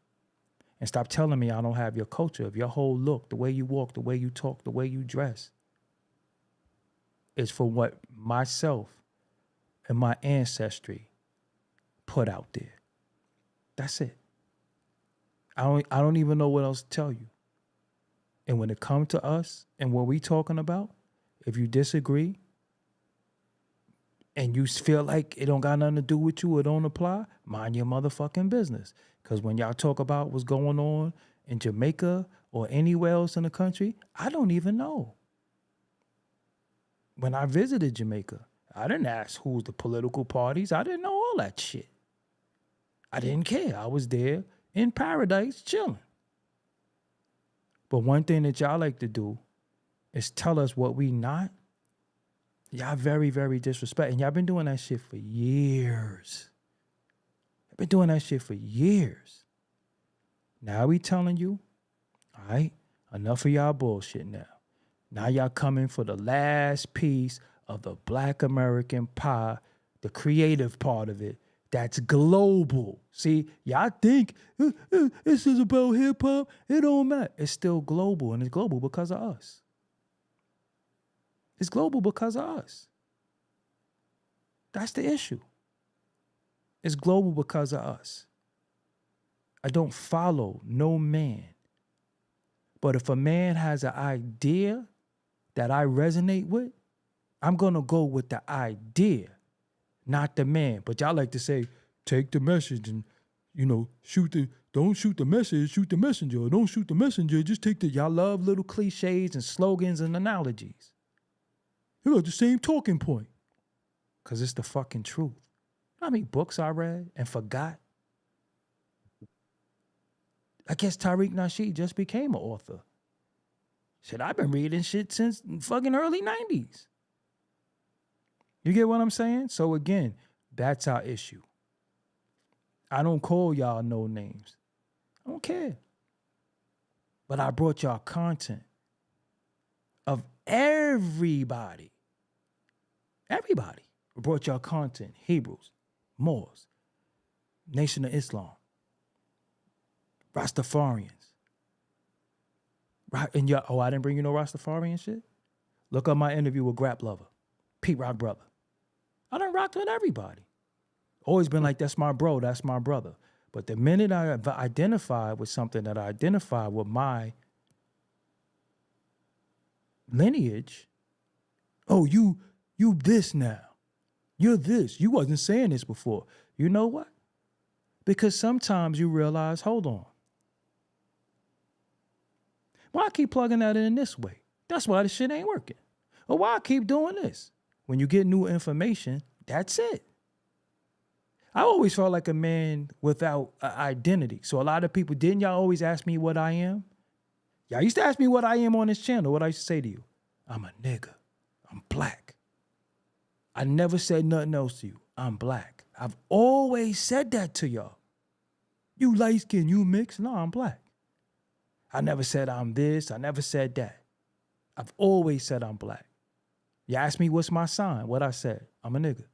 And stop telling me I don't have your culture, of your whole look, the way you walk, the way you talk, the way you dress. It's for what myself and my ancestry put out there. That's it. I don't even know what else to tell you. And when it comes to us and what we talking about, if you disagree and you feel like it don't got nothing to do with you or don't apply, mind your motherfucking business. Because when y'all talk about what's going on in Jamaica or anywhere else in the country, I don't even know. When I visited Jamaica, I didn't ask who's the political parties. I didn't know all that shit. I didn't care. I was there in paradise chilling. But one thing that y'all like to do is tell us what we not. Y'all very, very disrespectful. And y'all been doing that shit for years. Y'all been doing that shit for years. Now we telling you, all right, enough of y'all bullshit now. Now y'all coming for the last piece of the Black American pie, the creative part of it, that's global. See, y'all think this is about hip hop. It don't matter. It's still global, and it's global because of us. It's global because of us. That's the issue. It's global because of us. I don't follow no man. But if a man has an idea that I resonate with, I'm going to go with the idea, not the man. But y'all like to say, take the message and, shoot the don't shoot the message, shoot the messenger. Don't shoot the messenger, just take the... Y'all love little cliches and slogans and analogies. You got the same talking point. Because it's the fucking truth. You know how many books I read and forgot? I guess Tariq Nasheed just became an author. Shit, I've been reading shit since fucking early 90s. You get what I'm saying? So again, that's our issue. I don't call y'all no names. I don't care. But I brought y'all content of everybody. Everybody. I brought y'all content. Hebrews, Moors, Nation of Islam, Rastafarians. Right, and y'all, I didn't bring you no Rastafarian shit? Look up my interview with Grap Lover, Pete Rock Brother. I done rocked with everybody. Always been like, that's my bro, that's my brother. But the minute I identified with something that I identified with my lineage, oh, you this now. You're this. You wasn't saying this before. You know what? Because sometimes you realize, hold on. Why I keep plugging that in this way? That's why this shit ain't working. Or why I keep doing this? When you get new information, that's it. I always felt like a man without an identity. So a lot of people, didn't y'all always ask me what I am? Y'all used to ask me what I am on this channel. What I used to say to you? I'm a nigga. I'm black. I never said nothing else to you. I'm black. I've always said that to y'all. You light skin, you mixed? No, I'm black. I never said I'm this. I never said that. I've always said I'm black. You ask me what's my sign. What I said, I'm a nigga.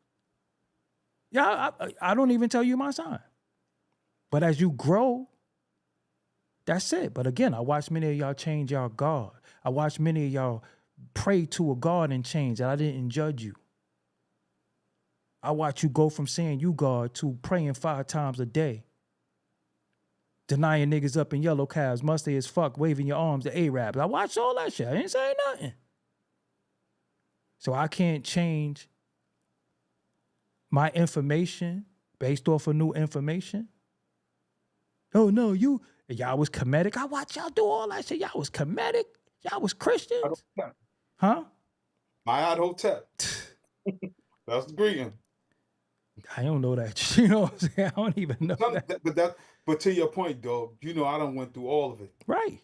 Yeah, I don't even tell you my sign. But as you grow, that's it. But again, I watch many of y'all change y'all God. I watch many of y'all pray to a God and change, and I didn't judge you. I watch you go from saying you God to praying 5 times a day. Denying niggas up in yellow cabs, musty as fuck, waving your arms to Arabs. I watched all that shit. I ain't say nothing. So I can't change my information based off of new information. Oh no, y'all was comedic. I watched y'all do all that shit. Y'all was comedic. Y'all was Christians. Huh? Mayad Hotep. That's the greeting. I don't know that. You know what I'm saying? I don't even know that. But to your point, dog, you know I done went through all of it. Right.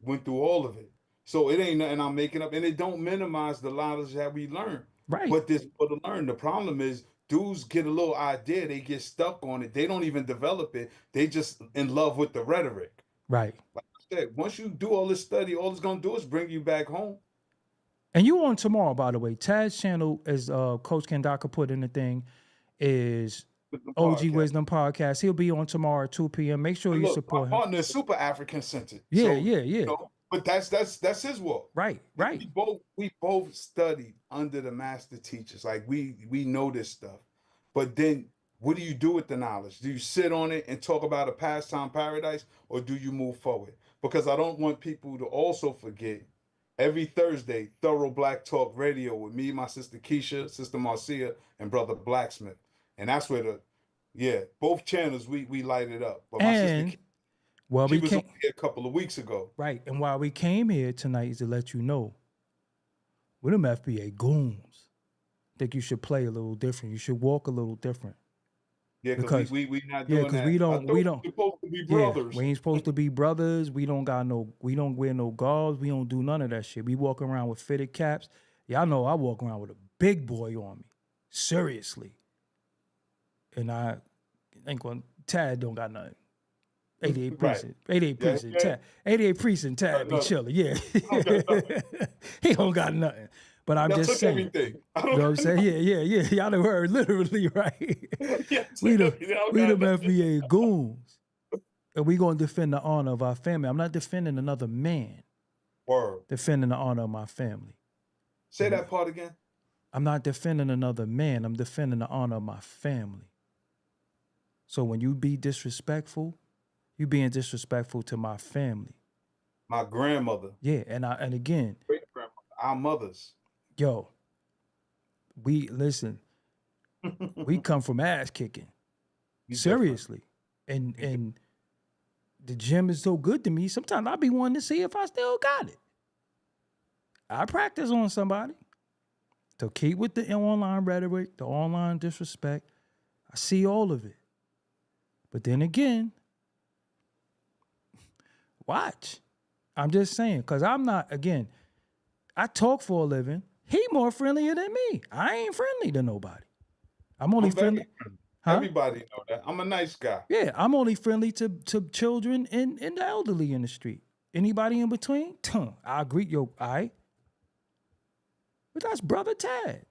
Went through all of it. So it ain't nothing I'm making up. And it don't minimize the knowledge that we learn. Right. But this for to learn. The problem is dudes get a little idea, they get stuck on it. They don't even develop it. They just in love with the rhetoric. Right. Like I said, once you do all this study, all it's gonna do is bring you back home. And you on tomorrow, by the way. Tad's channel, as Coach Kendaka put in the thing, is OG Wisdom Podcast. He'll be on tomorrow at 2 p.m. Make sure you support him. My partner is super African centered. Yeah, so, yeah. You know, but that's his walk. Right. We both studied under the master teachers. Like we know this stuff. But then what do you do with the knowledge? Do you sit on it and talk about a pastime paradise, or do you move forward? Because I don't want people to also forget every Thursday, Thorough Black Talk Radio with me, my sister Keisha, sister Marcia, and brother Blacksmith. And that's where both channels we light it up. But my sister Keisha, she was on here a couple of weeks ago. Right. And why we came here tonight is to let you know, we're them FBA goons. Think you should play a little different. You should walk a little different. Yeah, because we not doing that. We don't. We're supposed to be brothers. We ain't supposed to be brothers. We don't wear no gauze. We don't do none of that shit. We walk around with fitted caps. Y'all know I walk around with a big boy on me. Seriously. And I ain't going, Tad don't got nothing. 88 precinct. 88 precinct. Yeah. Tad. 88 precinct. Tad be chilling. Yeah. He don't got nothing. But I'm just saying. Everything. You know what I'm saying? Yeah. Y'all done heard literally, right? We the FBA goons. And we gonna defend the honor of our family. I'm not defending another man. Word. Defending the honor of my family. Say that part again. I'm not defending another man. I'm defending the honor of my family. So when you be disrespectful, you being disrespectful to my family. My grandmother. Yeah, and again, great grandmother, our mothers. Yo, we come from ass kicking. Seriously. And the gym is so good to me. Sometimes I be wanting to see if I still got it. I practice on somebody. So keep with the online rhetoric, the online disrespect. I see all of it. But then again, watch. I'm just saying, because I'm not, again, I talk for a living. He more friendlier than me. I ain't friendly to nobody. I'm only friendly. Huh? Everybody know that. I'm a nice guy. Yeah, I'm only friendly to children and the elderly in the street. Anybody in between? I'll greet you, all right? But that's Brother Tad,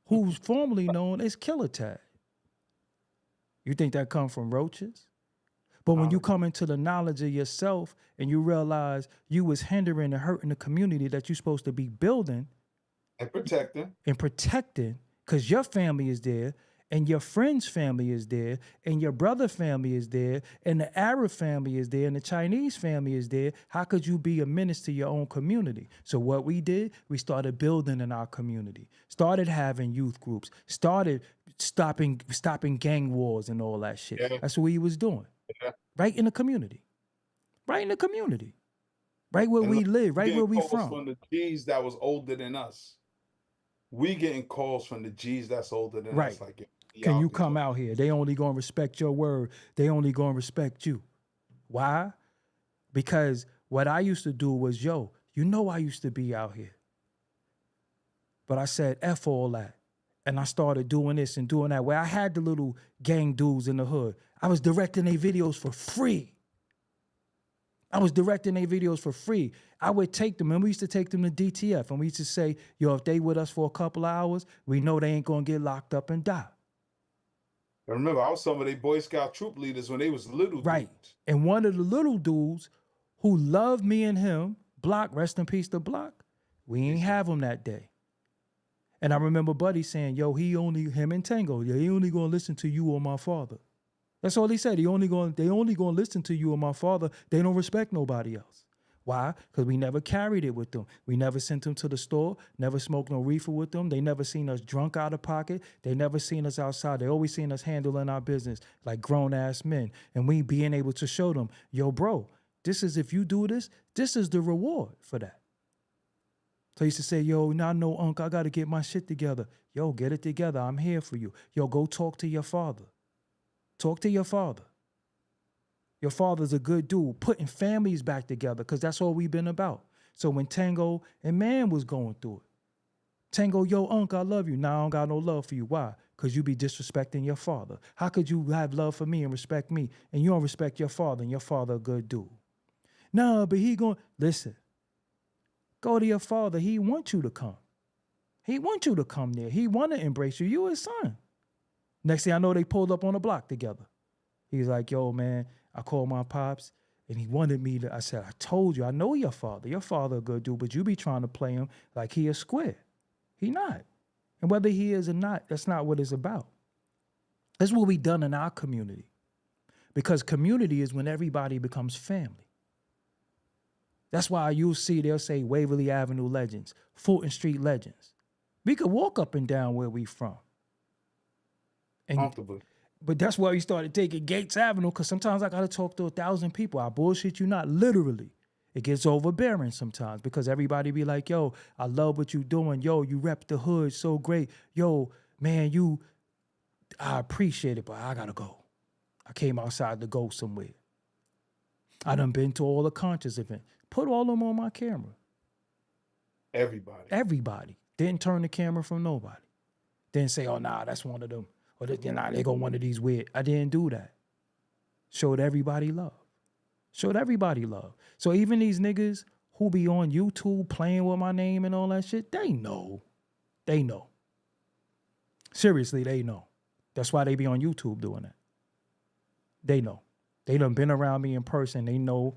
who's formerly known as Killer Tad. You think that come from roaches? But when you come into the knowledge of yourself and you realize you was hindering and hurting the community that you're supposed to be building And protecting, because your family is there and your friend's family is there and your brother family is there and the Arab family is there and the Chinese family is there, how could you be a menace to your own community? So what we did, we started building in our community, started having youth groups, started stopping gang wars and all that shit. Yeah. That's what we was doing. Yeah. Right in the community. Right in the community. Right where we live, right where we from the G's that was older than us. We getting calls from the G's that's older than us. Like, can you come out here? They only gonna respect your word. They only gonna respect you. Why? Because what I used to do was, I used to be out here. But I said, F all that. And I started doing this and doing that. Where I had the little gang dudes in the hood. I was directing their videos for free. I would take them, and we used to take them to DTF, and we used to say, if they with us for a couple of hours, we know they ain't gonna get locked up and die. I remember I was some of their Boy Scout troop leaders when they was little dudes. And one of the little dudes who loved me and him, Block, rest in peace to Block, we ain't have him that day. And I remember Buddy saying, him and Tango, he only gonna listen to you or my father. That's all he said. They only gonna listen to you or my father. They don't respect nobody else. Why? Because we never carried it with them. We never sent them to the store, never smoked no reefer with them. They never seen us drunk out of pocket. They never seen us outside. They always seen us handling our business like grown-ass men. And we being able to show them, bro, this is, if you do this, this is the reward for that. So he used to say, I know, Unc, I got to get my shit together. Get it together. I'm here for you. Go talk to your father. Talk to your father. Your father's a good dude, putting families back together, because that's all we've been about. So when Tango and Man was going through it, Tango, Unc, I love you. Now I don't got no love for you. Why? Because you be disrespecting your father. How could you have love for me and respect me, and you don't respect your father, and your father a good dude? No, but listen, go to your father. He wants you to come. He wants you to come there. He want to embrace you. You his son. Next thing I know, they pulled up on the block together. He's like, man, I called my pops, and he wanted me to, I said, I told you, I know your father. Your father a good dude, but you be trying to play him like he a square. He not. And whether he is or not, that's not what it's about. That's what we done in our community. Because community is when everybody becomes family. That's why you'll see, they'll say Waverly Avenue legends, Fulton Street legends. We could walk up and down where we from. Comfortably. But that's why we started taking Gates Avenue, because sometimes I got to talk to 1,000 people. I bullshit you not, literally. It gets overbearing sometimes because everybody be like, I love what you doing. You rep the hood so great. Man, I appreciate it, but I got to go. I came outside to go somewhere. I done been to all the conscious events. Put all of them on my camera. Everybody. Didn't turn the camera from nobody. Didn't say, that's one of them. Or they go one of these weird. I didn't do that. Showed everybody love. So even these niggas who be on YouTube playing with my name and all that shit, they know. Seriously, they know. That's why they be on YouTube doing that. They know. They done been around me in person. They know,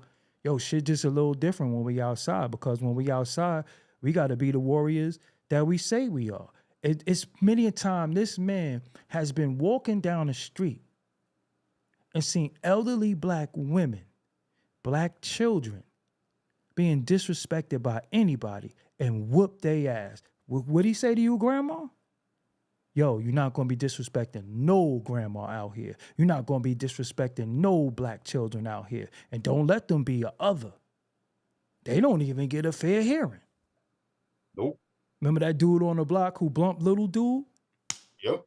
shit just a little different when we outside, because when we outside, we got to be the warriors that we say we are. It's many a time this man has been walking down the street and seen elderly black women, black children being disrespected by anybody and whoop their ass. What'd he say to you, Grandma? Yo, you're not going to be disrespecting no grandma out here. You're not going to be disrespecting no black children out here. And don't let them be a other. They don't even get a fair hearing. Nope. Remember that dude on the block who blumped little dude? Yep.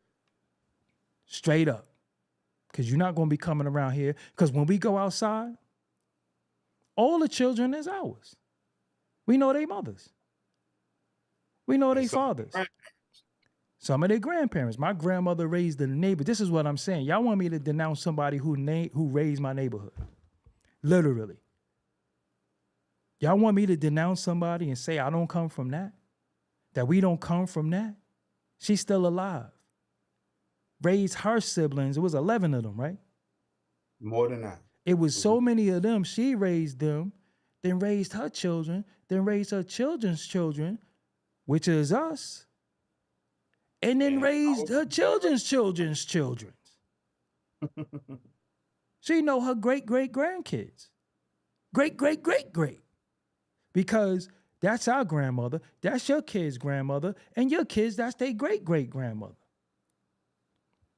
Straight up. Because you're not going to be coming around here. Because when we go outside, all the children is ours. We know they mothers. We know they fathers. Some of their grandparents. My grandmother raised the neighbor. This is what I'm saying. Y'all want me to denounce somebody who raised my neighborhood. Literally. Y'all want me to denounce somebody and say I don't come from that? That we don't come from that? She's still alive. Raised her siblings. It was 11 of them, right? More than that. It was so many of them. She raised them, then raised her children, then raised her children's children, which is us. And then raised her children's children's children. She know her great-great-grandkids. Great-great-great-great. Because that's our grandmother, that's your kid's grandmother, and your kids, that's their great-great-grandmother.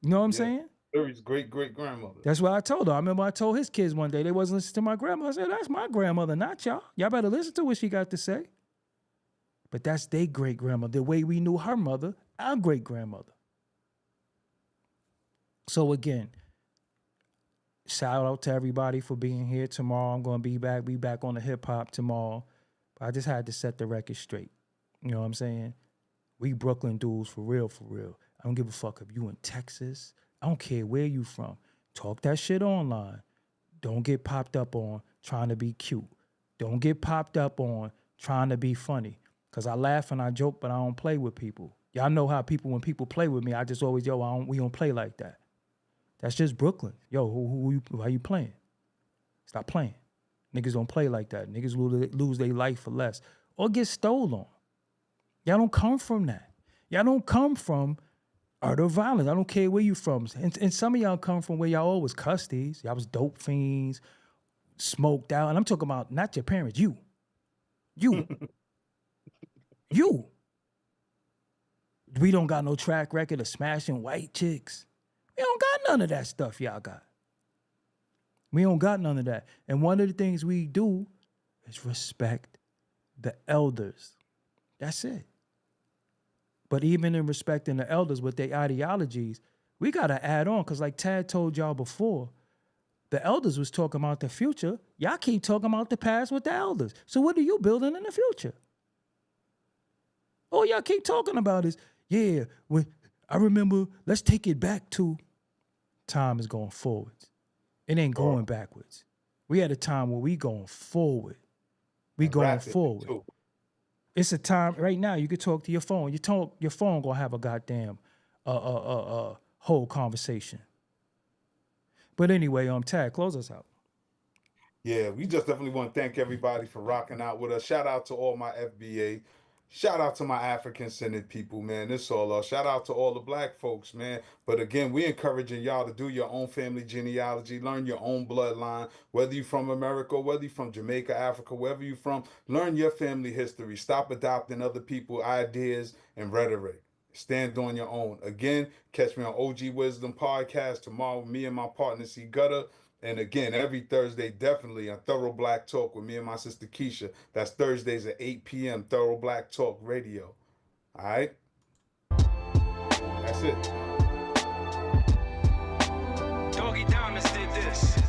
You know what I'm saying? Larry's great-great-grandmother. That's what I told her. I remember I told his kids one day, they wasn't listening to my grandma. I said, that's my grandmother, not y'all. Y'all better listen to what she got to say. But that's their great-grandmother, the way we knew her mother, our great-grandmother. So again, shout out to everybody for being here tomorrow. I'm going to be back on the hip-hop tomorrow. But I just had to set the record straight. You know what I'm saying? We Brooklyn dudes for real, for real. I don't give a fuck if you in Texas. I don't care where you from. Talk that shit online. Don't get popped up on trying to be cute. Don't get popped up on trying to be funny. Because I laugh and I joke, but I don't play with people. Y'all know how when people play with me, I just always, we don't play like that. That's just Brooklyn. Yo, how you playing? Stop playing. Niggas don't play like that. Niggas lose their life for less. Or get stolen. Y'all don't come from that. Y'all don't come from art of violence. I don't care where you from. And some of y'all come from where y'all always cussed these. Y'all was dope fiends, smoked out. And I'm talking about not your parents, you. You. You. We don't got no track record of smashing white chicks. We don't got none of that stuff y'all got. We don't got none of that. And one of the things we do is respect the elders. That's it. But even in respecting the elders with their ideologies, we got to add on, because like Tad told y'all before, the elders was talking about the future. Y'all keep talking about the past with the elders. So what are you building in the future? All y'all keep talking about is, yeah, when I remember, let's take it back to time is going forwards. It ain't going backwards. We at a time where we going forward. We going forward. Too. It's a time right now you can talk to your phone. Your phone gonna have a goddamn whole conversation. But anyway, Tad, close us out. Yeah, we just definitely want to thank everybody for rocking out with us. Shout out to all my FBA. Shout out to my African-centered people, man. This all us. Shout out to all the black folks, man. But again, we encouraging y'all to do your own family genealogy, learn your own bloodline, whether you're from America, whether you're from Jamaica, Africa, wherever you're from, learn your family history. Stop adopting other people's ideas and rhetoric. Stand on your own. Again, catch me on OG Wisdom Podcast tomorrow with me and my partner, C. Gutter. And again, every Thursday, definitely a Thorough Black Talk with me and my sister Keisha. That's Thursdays at 8 p.m. Thorough Black Talk Radio. All right? That's it. Doggie Diamonds did this.